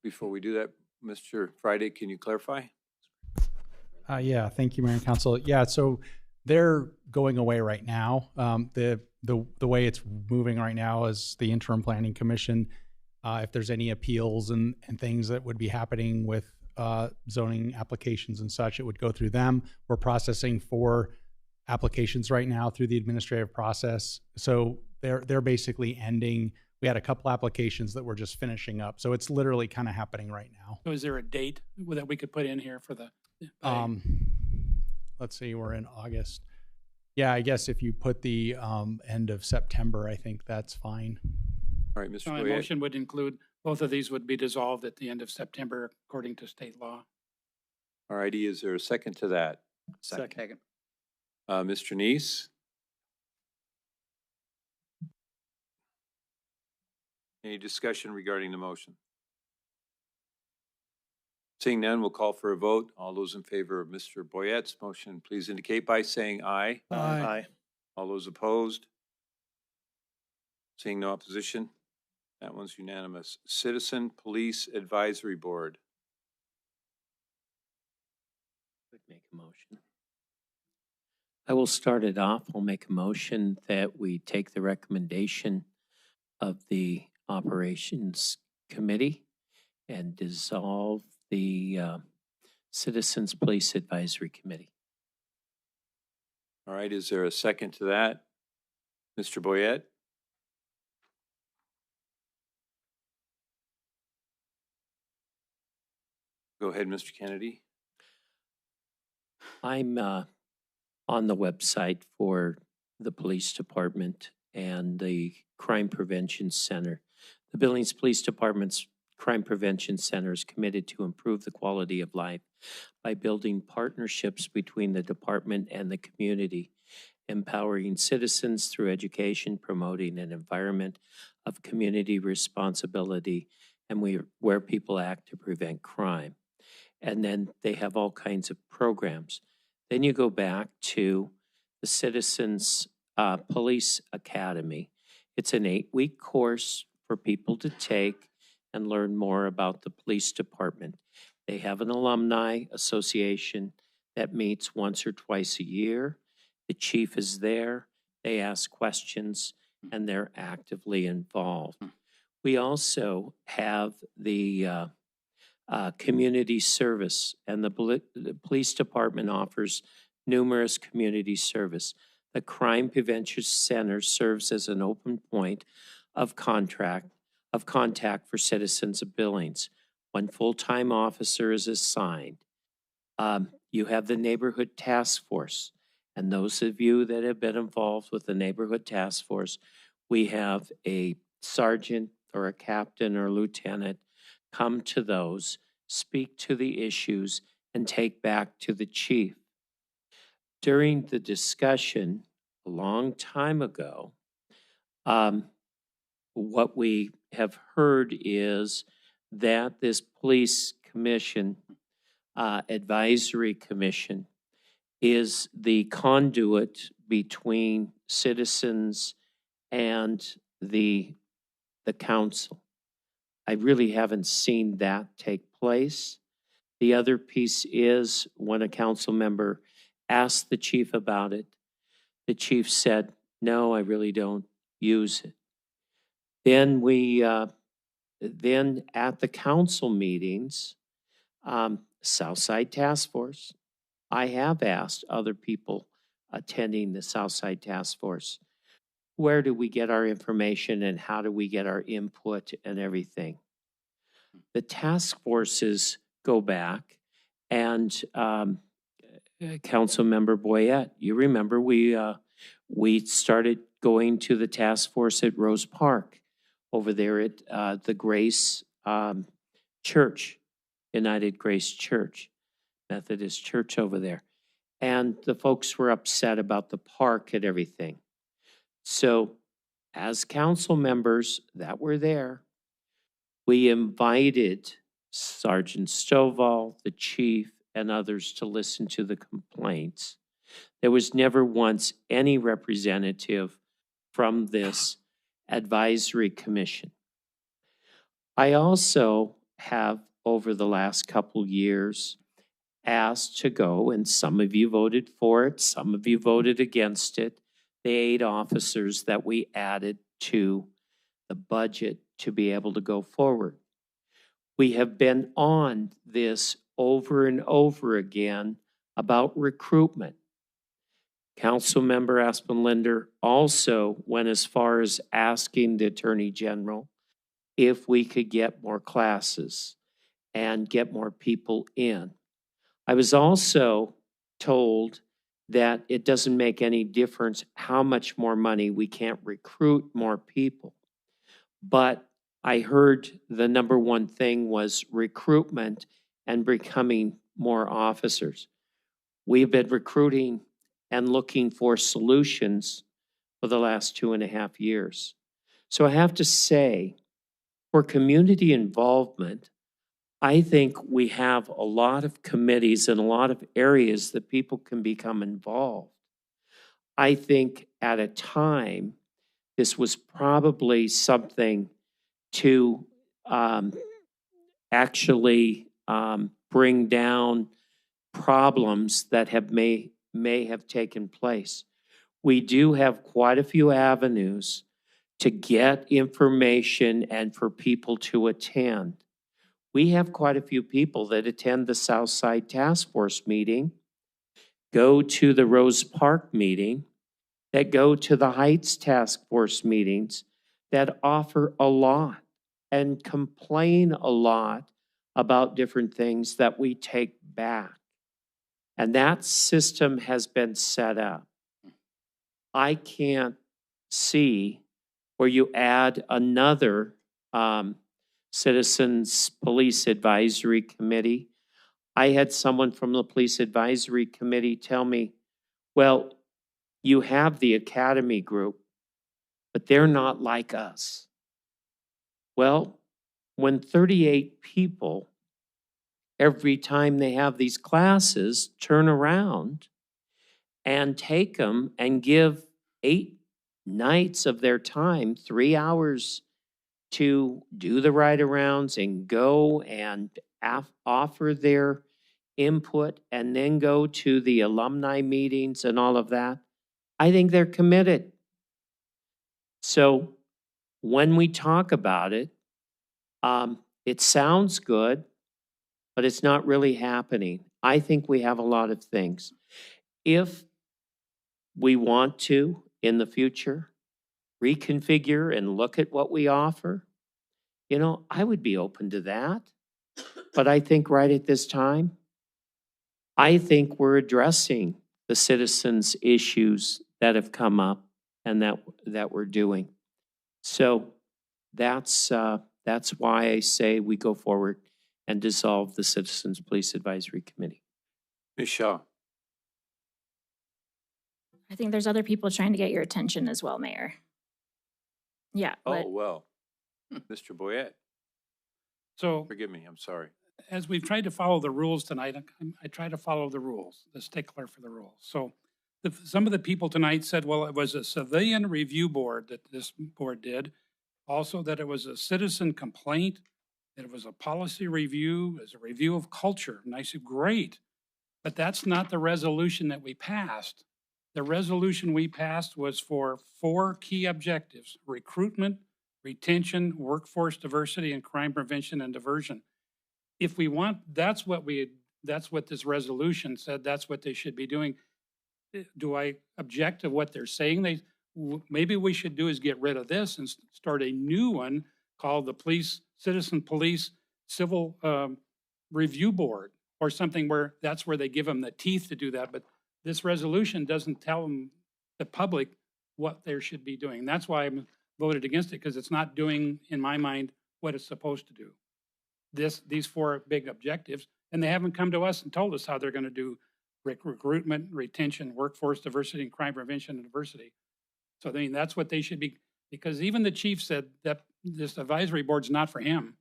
Before we do that, Mr. Friday, can you clarify? Yeah, thank you, Mayor and Council. Yeah, so they're going away right now. The way it's moving right now is the Interim Planning Commission. If there's any appeals and things that would be happening with zoning applications and such, it would go through them. We're processing 4 applications right now through the administrative process. So they're basically ending. We had a couple applications that we're just finishing up. So it's literally kind of happening right now. So is there a date that we could put in here for the? Let's see, we're in August. Yeah, I guess if you put the end of September, I think that's fine. All right, Mr. So my motion would include both of these would be dissolved at the end of September according to state law. All righty, is there a second to that? Second. Mr. Neese? Any discussion regarding the motion? Seeing none, we'll call for a vote. All those in favor of Mr. Boyette's motion, please indicate by saying aye. Aye. All those opposed? Seeing no opposition, that one's unanimous. Citizen Police Advisory Board. Make a motion. I will start it off. I'll make a motion that we take the recommendation of the Operations Committee and dissolve the Citizens Police Advisory Committee. All right, is there a second to that? Mr. Boyette? Go ahead, Mr. Kennedy. I'm on the website for the police department and the Crime Prevention Center. The Billings Police Department's Crime Prevention Center is committed to improve the quality of life by building partnerships between the department and the community, empowering citizens through education, promoting an environment of community responsibility, and where people act to prevent crime. And then they have all kinds of programs. Then you go back to the Citizens Police Academy. It's an 8-week course for people to take and learn more about the police department. They have an alumni association that meets once or twice a year. The chief is there. They ask questions and they're actively involved. We also have the community service, and the police department offers numerous community service. The Crime Prevention Center serves as an open point of contact for citizens of Billings. One full-time officer is assigned. You have the neighborhood task force, and those of you that have been involved with the neighborhood task force, we have a sergeant or a captain or lieutenant come to those, speak to the issues, and take back to the chief. During the discussion a long time ago, what we have heard is that this police commission, advisory commission, is the conduit between citizens and the council. I really haven't seen that take place. The other piece is when a council member asked the chief about it, the chief said, no, I really don't use it. Then then at the council meetings, Southside Task Force, I have asked other people attending the Southside Task Force, where do we get our information and how do we get our input and everything? The task forces go back, and Council Member Boyette, you remember we started going to the task force at Rose Park over there at the Grace Church, United Grace Church, Methodist Church over there. And the folks were upset about the park and everything. So as council members that were there, we invited Sergeant Stovall, the chief, and others to listen to the complaints. There was never once any representative from this advisory commission. I also have, over the last couple years, asked to go, and some of you voted for it, some of you voted against it, the 8 officers that we added to the budget to be able to go forward. We have been on this over and over again about recruitment. Councilmember Aspen-Linder also went as far as asking the Attorney General if we could get more classes and get more people in. I was also told that it doesn't make any difference how much more money, we can't recruit more people. But I heard the number one thing was recruitment and becoming more officers. We've been recruiting and looking for solutions for the last 2.5 years. So I have to say, for community involvement, I think we have a lot of committees and a lot of areas that people can become involved. I think at a time, this was probably something to actually bring down problems that may have taken place. We do have quite a few avenues to get information and for people to attend. We have quite a few people that attend the Southside Task Force meeting, go to the Rose Park meeting, that go to the Heights Task Force meetings, that offer a lot and complain a lot about different things that we take back. And that system has been set up. I can't see where you add another Citizens Police Advisory Committee. I had someone from the Police Advisory Committee tell me, well, you have the Academy group, but they're not like us. Well, when 38 people, every time they have these classes, turn around and take them and give 8 nights of their time, 3 hours to do the ride-arounds and go and offer their input and then go to the alumni meetings and all of that, I think they're committed. So when we talk about it, it sounds good, but it's not really happening. I think we have a lot of things. If we want to, in the future, reconfigure and look at what we offer, you know, I would be open to that. But I think right at this time, I think we're addressing the citizens' issues that have come up and that we're doing. So that's why I say we go forward and dissolve the Citizens Police Advisory Committee. Ms. Shaw. I think there's other people trying to get your attention as well, Mayor. Yeah. Oh, well. Mr. Boyette. So Forgive me, I'm sorry. as we've tried to follow the rules tonight, I try to follow the rules, the stickler for the rules. So some of the people tonight said, well, it was a civilian review board that this board did. Also that it was a citizen complaint, that it was a policy review, as a review of culture. And I said, great, but that's not the resolution that we passed. The resolution we passed was for 4 key objectives: recruitment, retention, workforce diversity, and crime prevention and diversion. If we want, that's what this resolution said, that's what they should be doing. Do I object to what they're saying? Maybe we should do is get rid of this and start a new one called the Citizen Police Civil Review Board, or something where that's where they give them the teeth to do that. But this resolution doesn't tell them, the public, what they should be doing. And that's why I voted against it, because it's not doing, in my mind, what it's supposed to do. These 4 big objectives, and they haven't come to us and told us how they're going to do recruitment, retention, workforce diversity, and crime prevention and diversity. So I mean, that's what they should be, because even the chief said that this advisory board's not for him.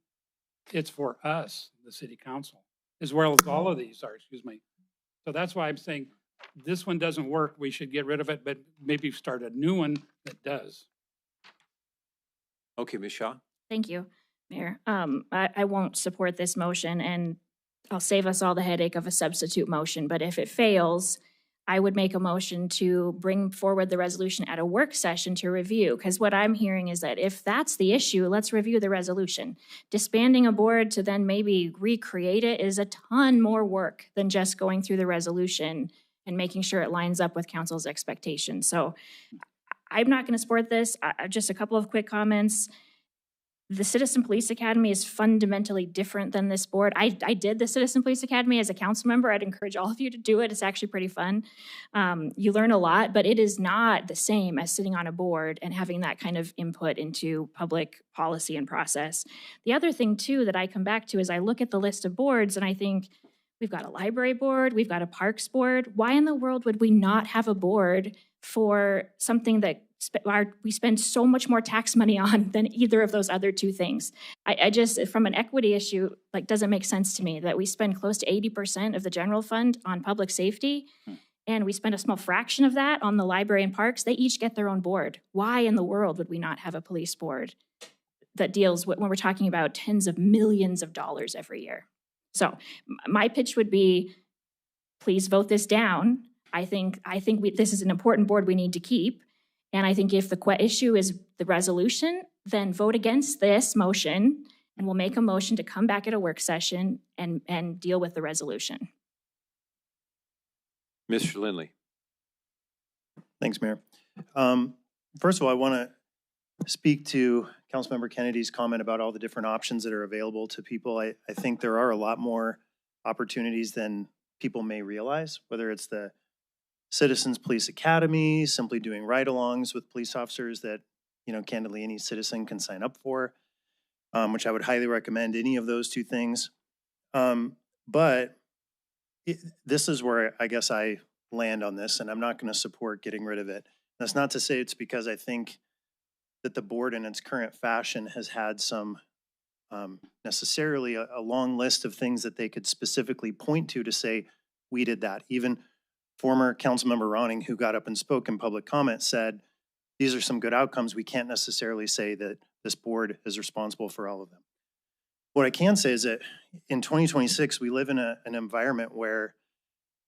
It's for us, the city council, as well as all of these are, excuse me. So that's why I'm saying this one doesn't work. We should get rid of it, but maybe start a new one that does. Okay, Ms. Shaw. Thank you, Mayor. I won't support this motion, and I'll save us all the headache of a substitute motion. But if it fails, I would make a motion to bring forward the resolution at a work session to review. Because what I'm hearing is that if that's the issue, let's review the resolution. Disbanding a board to then maybe recreate it is a ton more work than just going through the resolution and making sure it lines up with council's expectations. So I'm not going to support this. Just a couple of quick comments. The Citizen Police Academy is fundamentally different than this board. I did the Citizen Police Academy as a council member. I'd encourage all of you to do it. It's actually pretty fun. You learn a lot, but it is not the same as sitting on a board and having that kind of input into public policy and process. The other thing, too, that I come back to is I look at the list of boards and I think, we've got a library board, we've got a parks board. Why in the world would we not have a board for something that we spend so much more tax money on than either of those other 2 things? I just, from an equity issue, doesn't make sense to me that we spend close to 80% of the general fund on public safety, and we spend a small fraction of that on the library and parks, they each get their own board. Why in the world would we not have a police board that deals with, when we're talking about tens of millions of dollars every year? So my pitch would be, please vote this down. I think this is an important board we need to keep. And I think if the issue is the resolution, then vote against this motion, and we'll make a motion to come back at a work session and deal with the resolution. Mr. Lindley. Thanks, Mayor. First of all, I want to speak to Councilmember Kennedy's comment about all the different options that are available to people. I think there are a lot more opportunities than people may realize, whether it's the Citizens Police Academy, simply doing ride-alongs with police officers that, candidly any citizen can sign up for, which I would highly recommend any of those two things. But this is where I guess I land on this, and I'm not going to support getting rid of it. That's not to say it's because I think that the board in its current fashion has had some necessarily a long list of things that they could specifically point to say, we did that. Even former Councilmember Ronning, who got up and spoke in public comment, said, these are some good outcomes. We can't necessarily say that this board is responsible for all of them. What I can say is that in 2026, we live in an environment where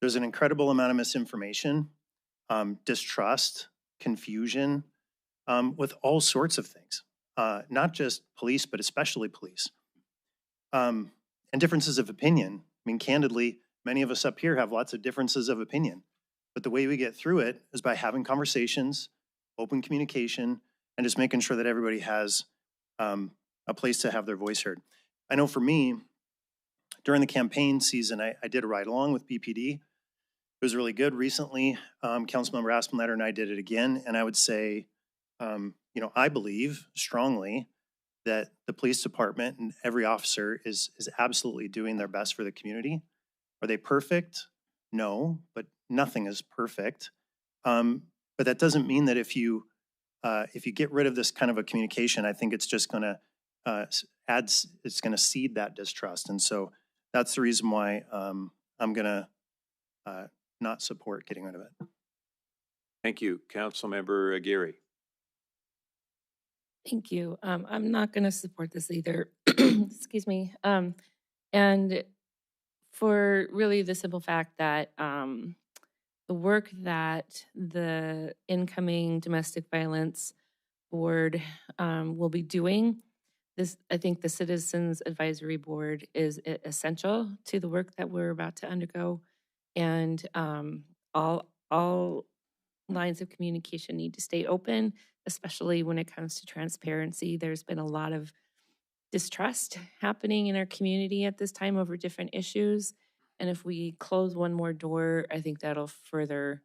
there's an incredible amount of misinformation, distrust, confusion, with all sorts of things, not just police, but especially police, and differences of opinion. I mean, candidly, many of us up here have lots of differences of opinion, but the way we get through it is by having conversations, open communication, and just making sure that everybody has a place to have their voice heard. I know for me, during the campaign season, I did a ride along with BPD. It was really good. Recently, Councilmember Aspinletter and I did it again, and I would say, I believe strongly that the police department and every officer is absolutely doing their best for the community. Are they perfect? No, but nothing is perfect. But that doesn't mean that if you get rid of this kind of a communication, I think it's just going to it's going to seed that distrust. And so that's the reason why I'm going to not support getting rid of it. Thank you. Councilmember Aguirre. Thank you. I'm not going to support this either. Excuse me. And for really the simple fact that the work that the incoming domestic violence board will be doing, I think the Citizens Advisory Board is essential to the work that we're about to undergo, and all lines of communication need to stay open, especially when it comes to transparency. There's been a lot of distrust happening in our community at this time over different issues, and if we close one more door, I think that'll further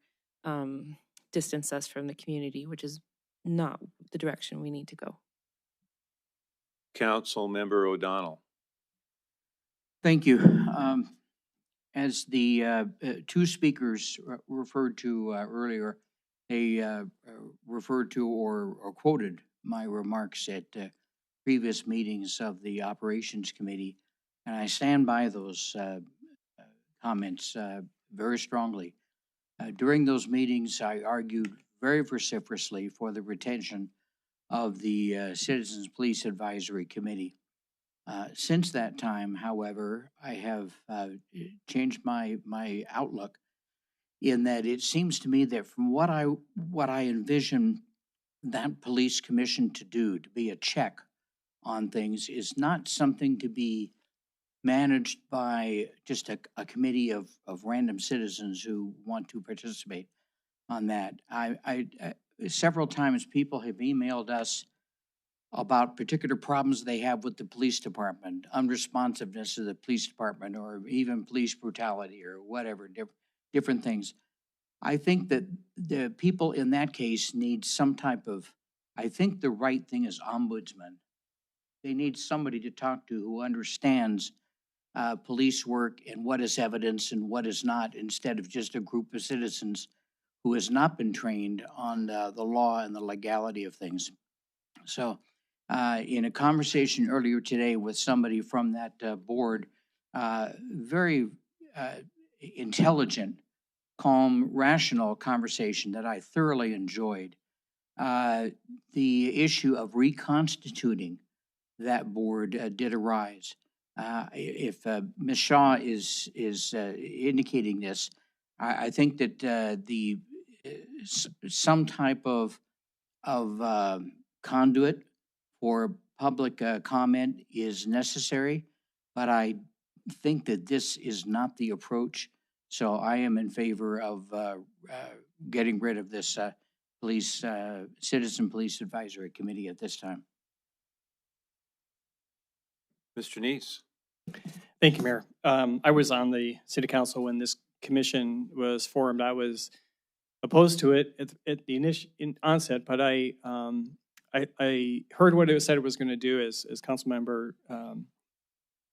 distance us from the community, which is not the direction we need to go. Councilmember O'Donnell. Thank you. As the two speakers referred to earlier, they referred to or quoted my remarks at previous meetings of the Operations Committee, and I stand by those comments very strongly. During those meetings, I argued very vociferously for the retention of the Citizens Police Advisory Committee. Since that time, however, I have changed my outlook in that it seems to me that from what I envision that police commission to do, to be a check on things, is not something to be managed by just a committee of random citizens who want to participate on that. I several times people have emailed us about particular problems they have with the police department, unresponsiveness of the police department, or even police brutality or whatever, different things. I think that the people in that case need some type of, I think the right thing is ombudsman. They need somebody to talk to who understands police work and what is evidence and what is not, instead of just a group of citizens who has not been trained on the law and the legality of things. So in a conversation earlier today with somebody from that board, very intelligent calm, rational conversation that I thoroughly enjoyed. The issue of reconstituting that board did arise. If Ms. Shaw is indicating this, I think that some type of conduit for public comment is necessary, but I think that this is not the approach. So I am in favor of getting rid of this Citizen Police Advisory Committee at this time. Mr. Neese. Thank you, Mayor. I was on the city council when this commission was formed. I was opposed to it at the initial onset, but I heard what it said it was going to do, as Councilmember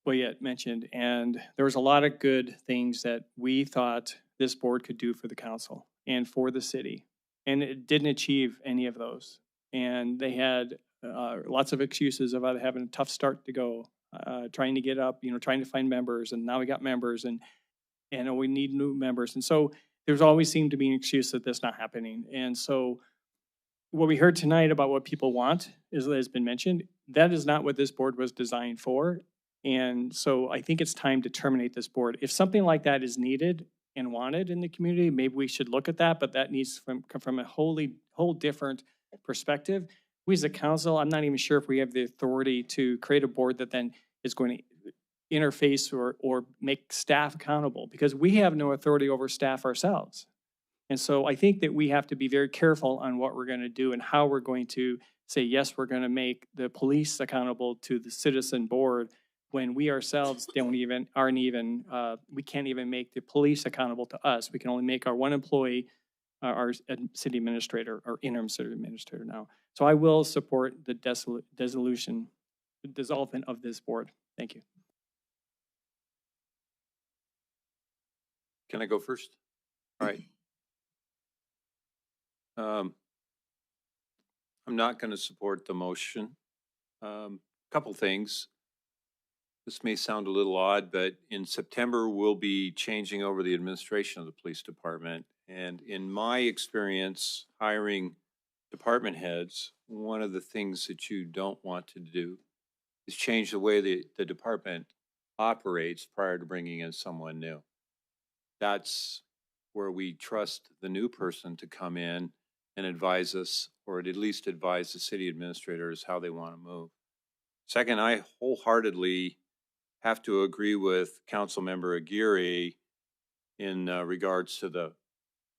Boyette mentioned, and there was a lot of good things that we thought this board could do for the council and for the city, and it didn't achieve any of those. And they had lots of excuses about having a tough start to go, trying to get up, trying to find members, and now we got members, and we need new members, and so there's always seemed to be an excuse that that's not happening. And so what we heard tonight about what people want has been mentioned. That is not what this board was designed for. And so I think it's time to terminate this board. If something like that is needed and wanted in the community, maybe we should look at that, but that needs to come from a whole different perspective. We as a council, I'm not even sure if we have the authority to create a board that then is going to interface or make staff accountable, because we have no authority over staff ourselves. And so I think that we have to be very careful on what we're going to do and how we're going to say, yes, we're going to make the police accountable to the citizen board, when we ourselves we can't even make the police accountable to us. We can only make our one employee, our city administrator, or interim city administrator now. So I will support the dissolvement of this board. Thank you. Can I go first? All right. I'm not going to support the motion. Couple things. This may sound a little odd, but in September, we'll be changing over the administration of the police department. And in my experience hiring department heads, one of the things that you don't want to do is change the way the department operates prior to bringing in someone new. That's where we trust the new person to come in and advise us, or at least advise the city administrators how they want to move. Second, I wholeheartedly have to agree with Councilmember Aguirre in regards to the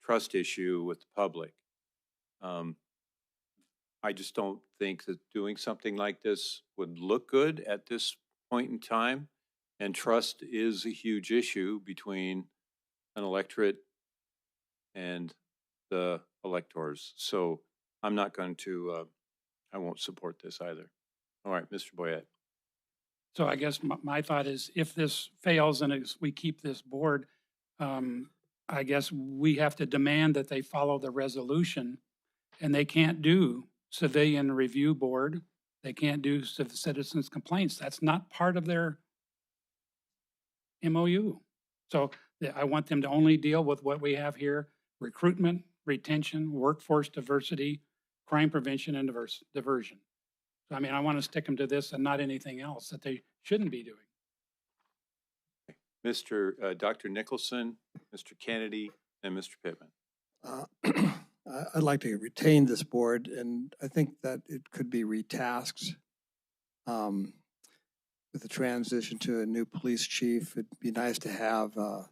trust issue with the public. I just don't think that doing something like this would look good at this point in time. And trust is a huge issue between an electorate and the electors. So I'm not going to, I won't support this either. All right, Mr. Boyette. So I guess my thought is, if this fails and we keep this board, I guess we have to demand that they follow the resolution, and they can't do civilian review board. They can't do citizens complaints. That's not part of their MOU. So I want them to only deal with what we have here: recruitment, retention, workforce diversity, crime prevention, and diversion. So, I mean, I want to stick them to this and not anything else that they shouldn't be doing. Dr. Nicholson, Mr. Kennedy, and Mr. Pittman. I'd like to retain this board, and I think that it could be retasked with the transition to a new police chief. It'd be nice to have a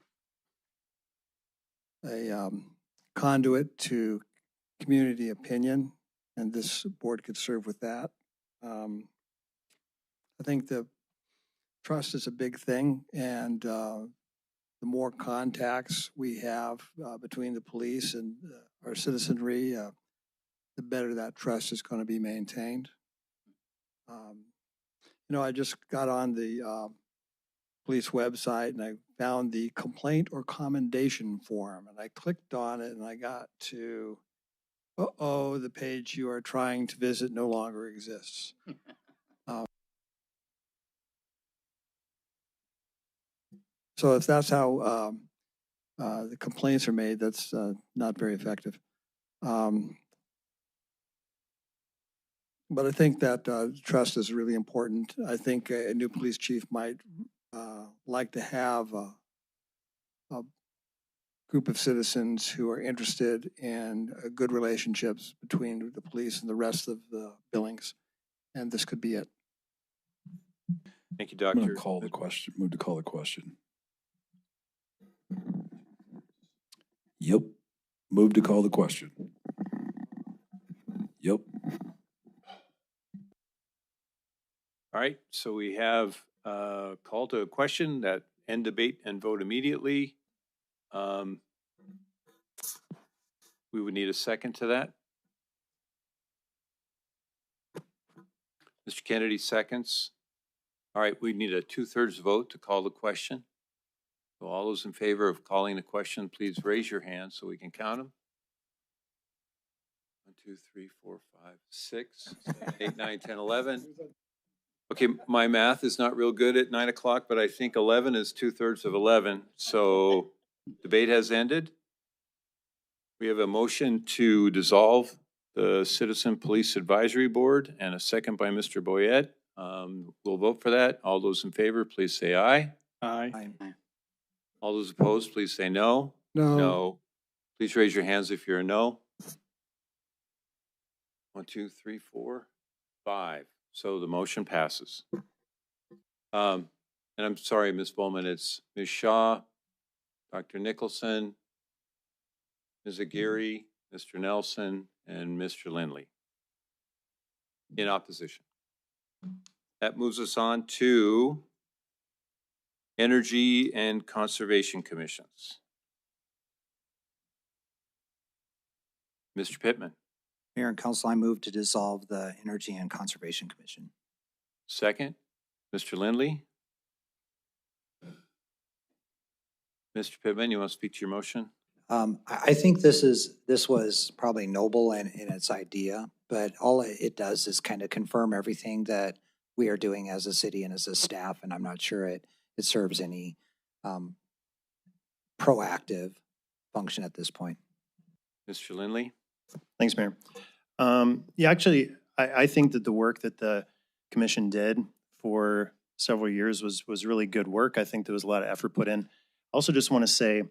conduit to community opinion, and this board could serve with that. I think the trust is a big thing, and the more contacts we have between the police and our citizenry, the better that trust is going to be maintained. I just got on the police website and I found the complaint or commendation form, and I clicked on it and I got to, the page you are trying to visit no longer exists. So if that's how the complaints are made, that's not very effective. But I think that trust is really important. I think a new police chief might like to have a group of citizens who are interested in good relationships between the police and the rest of the Billings, and this could be it. Thank you, I'm going Doctor. to call the question. Move to call the question. Yep. Move to call the question. Yep. All right, so we have a call to a question that end debate and vote immediately. We would need a second to that. Mr. Kennedy seconds. All right, we need a 2/3 vote to call the question. So all those in favor of calling the question, please raise your hand so we can count them. 1, 2, 3, 4, 5, 6, 7, 8, 9, 10, 11. Okay, my math is not real good at 9 o'clock, but I think 11 is 2/3 of 11. So debate has ended. We have a motion to dissolve the Citizen Police Advisory Board and a second by Mr. Boyette. We'll vote for that. All those in favor, please say aye. Aye. All those opposed, please say no. No. No. Please raise your hands if you're a no. 1, 2, 3, 4, 5. So the motion passes. And I'm sorry, Ms. Bowman, it's Ms. Shaw, Dr. Nicholson, Ms. Aguirre, Mr. Nelson, and Mr. Lindley in opposition. That moves us on to Energy and Conservation Commissions. Mr. Pittman. Mayor and Council, I move to dissolve the Energy and Conservation Commission. Second, Mr. Lindley. Mr. Pittman, you want to speak to your motion? I think this was probably noble in its idea, but all it does is kind of confirm everything that we are doing as a city and as a staff, and I'm not sure it serves any proactive function at this point. Mr. Lindley. Thanks, Mayor. Yeah, actually, I think that the work that the commission did for several years was really good work. I think there was a lot of effort put in. I also just want to say,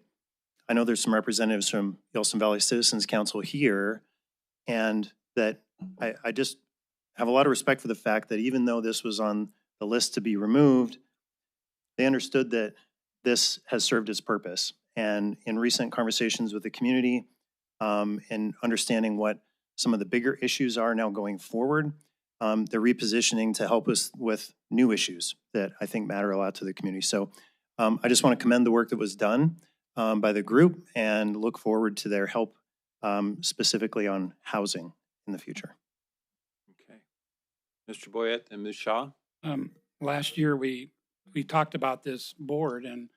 I know there's some representatives from Yellowstone Valley Citizens Council here, and that I just have a lot of respect for the fact that even though this was on the list to be removed, they understood that this has served its purpose. And in recent conversations with the community, and understanding what some of the bigger issues are now going forward, they're repositioning to help us with new issues that I think matter a lot to the community. So I just want to commend the work that was done by the group and look forward to their help specifically on housing in the future. Okay. Mr. Boyette and Ms. Shaw. Last year, we talked about this board, and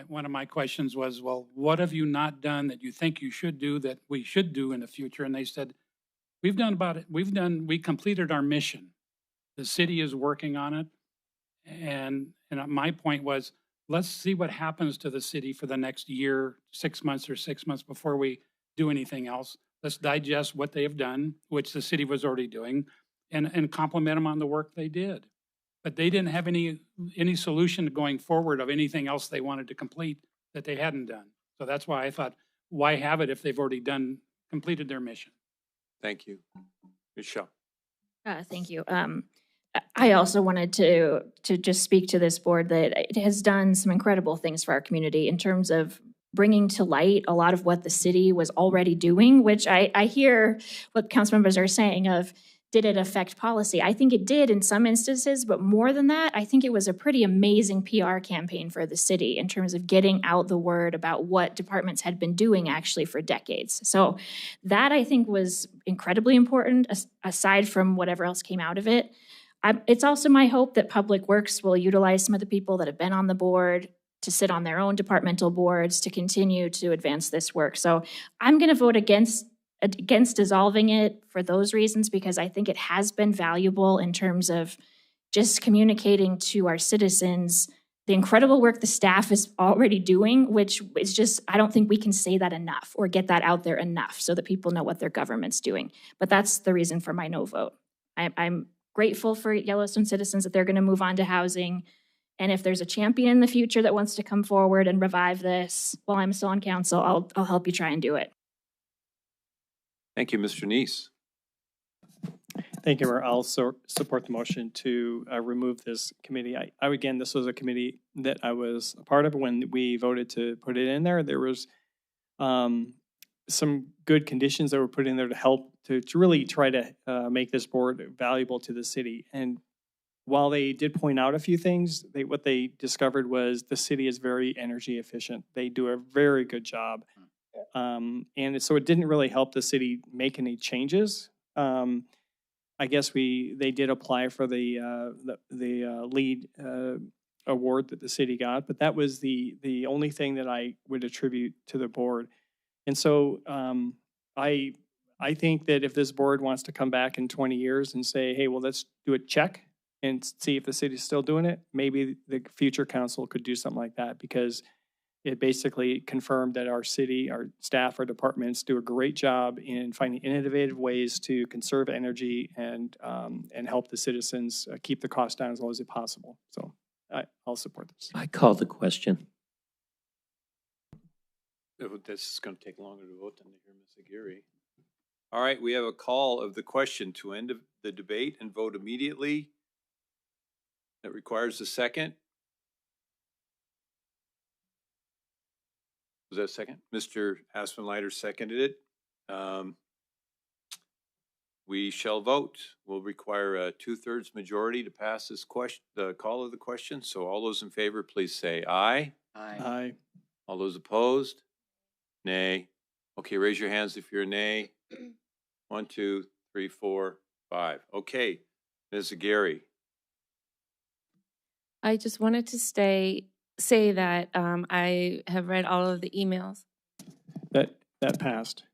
one of my questions was, well, what have you not done that you think you should do that we should do in the future? And they said, we completed our mission. The city is working on it. And my point was, let's see what happens to the city for the next year, 6 months or 6 months before we do anything else. Let's digest what they have done, which the city was already doing, and compliment them on the work they did. But they didn't have any solution going forward of anything else they wanted to complete that they hadn't done. So that's why I thought, why have it if they've already completed their mission? Thank you. Ms. Shaw. Thank you. I also wanted to just speak to this board that it has done some incredible things for our community in terms of bringing to light a lot of what the city was already doing, which I hear what council members are saying of, did it affect policy? I think it did in some instances, but more than that, I think it was a pretty amazing PR campaign for the city in terms of getting out the word about what departments had been doing actually for decades. So that I think was incredibly important, aside from whatever else came out of it. It's also my hope that Public Works will utilize some of the people that have been on the board to sit on their own departmental boards to continue to advance this work. So I'm going to vote against dissolving it for those reasons, because I think it has been valuable in terms of just communicating to our citizens the incredible work the staff is already doing, which is just, I don't think we can say that enough or get that out there enough so that people know what their government's doing. But that's the reason for my no vote. I'm grateful for Yellowstone citizens that they're going to move on to housing. And if there's a champion in the future that wants to come forward and revive this while I'm still on council, I'll help you try and do it. Thank you, Mr. Neese. Thank you, Mayor. I'll support the motion to remove this committee. Again, this was a committee that I was a part of when we voted to put it in there. There was some good conditions that were put in there to help to really try to make this board valuable to the city. And while they did point out a few things, what they discovered was the city is very energy efficient. They do a very good job. And so it didn't really help the city make any changes. I guess they did apply for the lead award that the city got, but that was the only thing that I would attribute to the board. And so I think that if this board wants to come back in 20 years and say, hey, well, let's do a check and see if the city's still doing it, maybe the future council could do something like that, because it basically confirmed that our city, our staff, our departments do a great job in finding innovative ways to conserve energy and help the citizens keep the cost down as low as possible. So I'll support this. I call the question. This is going to take longer to vote than to hear Ms. Aguirre. All right, we have a call of the question to end the debate and vote immediately. That requires a second. Was that a second? Mr. Aspenleiter seconded it. We shall vote. We'll require a 2/3 majority to pass this question, the call of the question. So all those in favor, please say aye. Aye. Aye. All those opposed? Nay. Okay, raise your hands if you're a nay. 1, 2, 3, 4, 5. Okay, Ms. Aguirre. I just wanted to say that I have read all of the emails. That passed.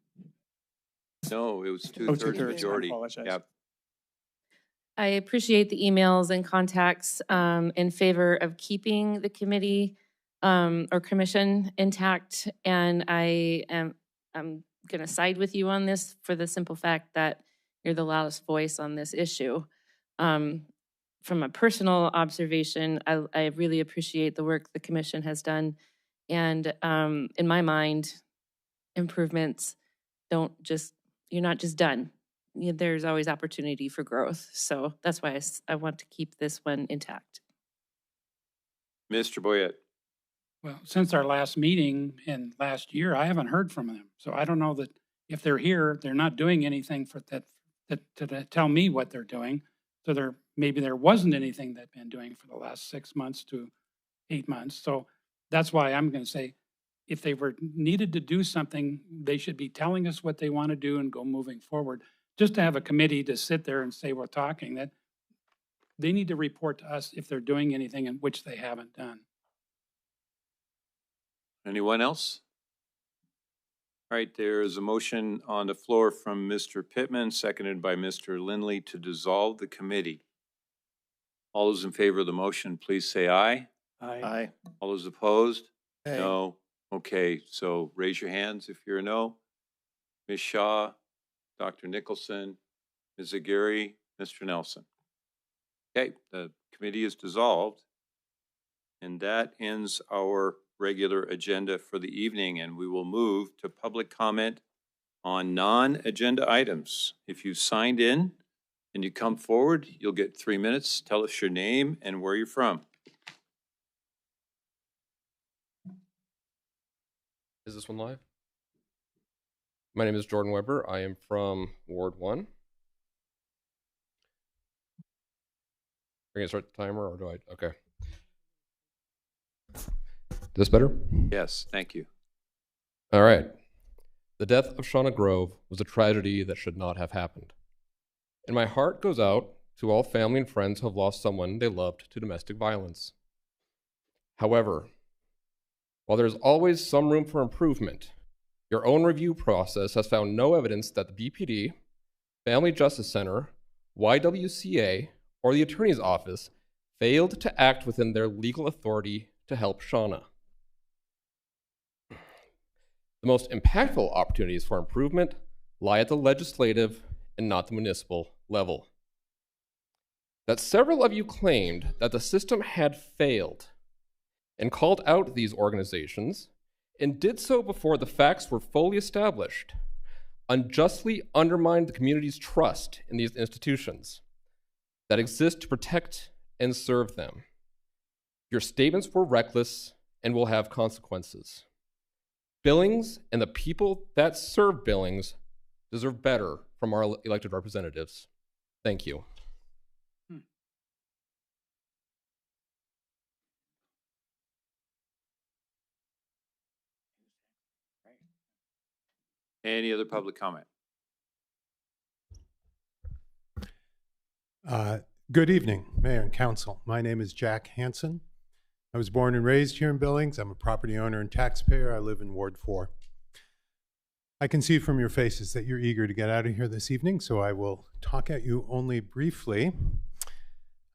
No, it was 2/3 2/3. majority. I apologize. Yep. I appreciate the emails and contacts in favor of keeping the committee or commission intact, and I'm going to side with you on this for the simple fact that you're the loudest voice on this issue. From a personal observation, I really appreciate the work the commission has done, and in my mind, improvements you're not just done. There's always opportunity for growth. So that's why I want to keep this one intact. Mr. Boyette. Well, since our last meeting in last year, I haven't heard from them. So I don't know that if they're here, they're not doing anything for that to tell me what they're doing. So maybe there wasn't anything they've been doing for the last 6 months to 8 months. So that's why I'm going to say, if they were needed to do something, they should be telling us what they want to do and go moving forward. Just to have a committee to sit there and say we're talking, that they need to report to us if they're doing anything in which they haven't done. Anyone else? All right, there is a motion on the floor from Mr. Pittman, seconded by Mr. Lindley, to dissolve the committee. All those in favor of the motion, please say aye. Aye. Aye. All those opposed? Nay. No. Okay, so raise your hands if you're a no. Ms. Shaw, Dr. Nicholson, Ms. Aguirre, Mr. Nelson. Okay, the committee is dissolved. And that ends our regular agenda for the evening, and we will move to public comment on non-agenda items. If you signed in and you come forward, you'll get 3 minutes. Tell us your name and where you're from. Is this one live? My name is Jordan Weber. I am from Ward 1. Are you going to start the timer or do I? Okay. This better? Yes, thank you. All right. The death of Shauna Grove was a tragedy that should not have happened. And my heart goes out to all family and friends who have lost someone they loved to domestic violence. However, while there's always some room for improvement, your own review process has found no evidence that the BPD, Family Justice Center, YWCA, or the Attorney's Office failed to act within their legal authority to help Shauna. The most impactful opportunities for improvement lie at the legislative and not the municipal level. That several of you claimed that the system had failed and called out these organizations and did so before the facts were fully established, unjustly undermined the community's trust in these institutions that exist to protect and serve them. Your statements were reckless and will have consequences. Billings and the people that serve Billings deserve better from our elected representatives. Thank you. Any other public comment? Good evening, Mayor and Council. My name is Jack Hansen. I was born and raised here in Billings. I'm a property owner and taxpayer. I live in Ward 4. I can see from your faces that you're eager to get out of here this evening, so I will talk at you only briefly.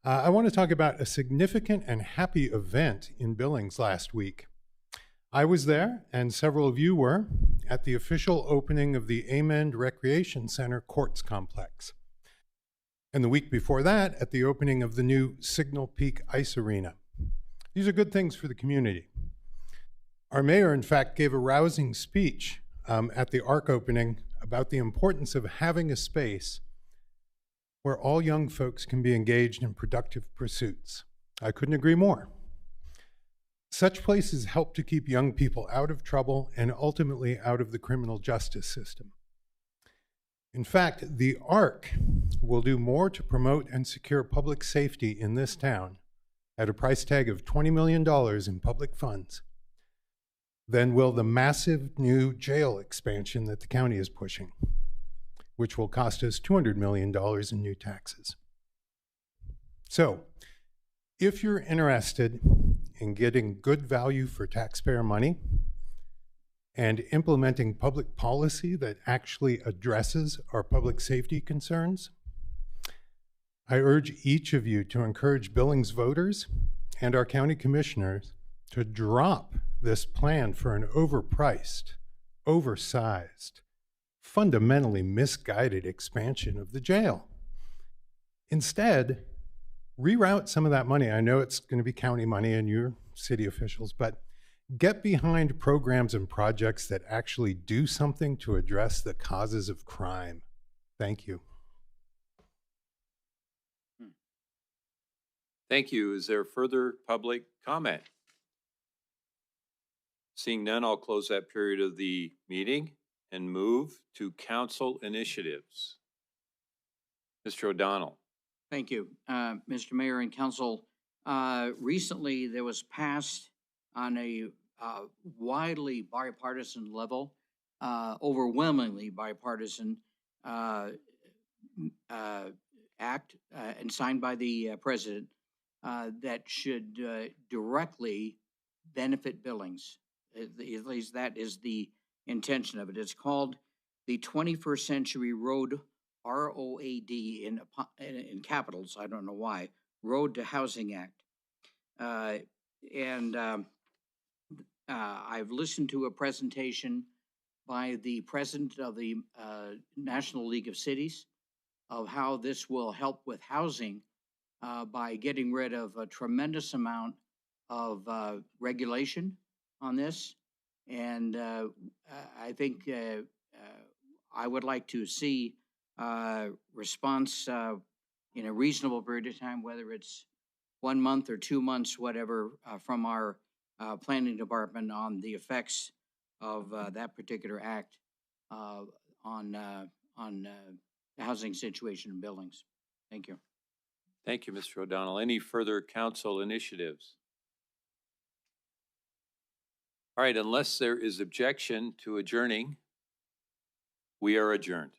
I want to talk about a significant and happy event in Billings last week. I was there, and several of you were, at the official opening of the Amend Recreation Center Courts Complex. And the week before that, at the opening of the new Signal Peak Ice Arena. These are good things for the community. Our mayor, in fact, gave a rousing speech at the ARC opening about the importance of having a space where all young folks can be engaged in productive pursuits. I couldn't agree more. Such places help to keep young people out of trouble and ultimately out of the criminal justice system. In fact, the ARC will do more to promote and secure public safety in this town at a price tag of $20 million in public funds than will the massive new jail expansion that the county is pushing, which will cost us $200 million in new taxes. So, if you're interested in getting good value for taxpayer money and implementing public policy that actually addresses our public safety concerns, I urge each of you to encourage Billings voters and our county commissioners to drop this plan for an overpriced, oversized, fundamentally misguided expansion of the jail. Instead, reroute some of that money. I know it's going to be county money and your city officials, but get behind programs and projects that actually do something to address the causes of crime. Thank you. Thank you. Is there further public comment? Seeing none, I'll close that period of the meeting and move to council initiatives. Mr. O'Donnell. Thank you, Mr. Mayor and Council. Recently, there was passed on a widely bipartisan level, overwhelmingly bipartisan act and signed by the president that should directly benefit Billings. At least that is the intention of it. It's called the 21st Century Road, ROAD in capitals, I don't know why, Road to Housing Act. I've listened to a presentation by the president of the National League of Cities of how this will help with housing by getting rid of a tremendous amount of regulation on this. And I think I would like to see response in a reasonable period of time, whether it's 1 month or 2 months, whatever, from our planning department on the effects of that particular act on the housing situation in Billings. Thank you. Thank you, Mr. O'Donnell. Any further council initiatives? All right, unless there is objection to adjourning, we are adjourned.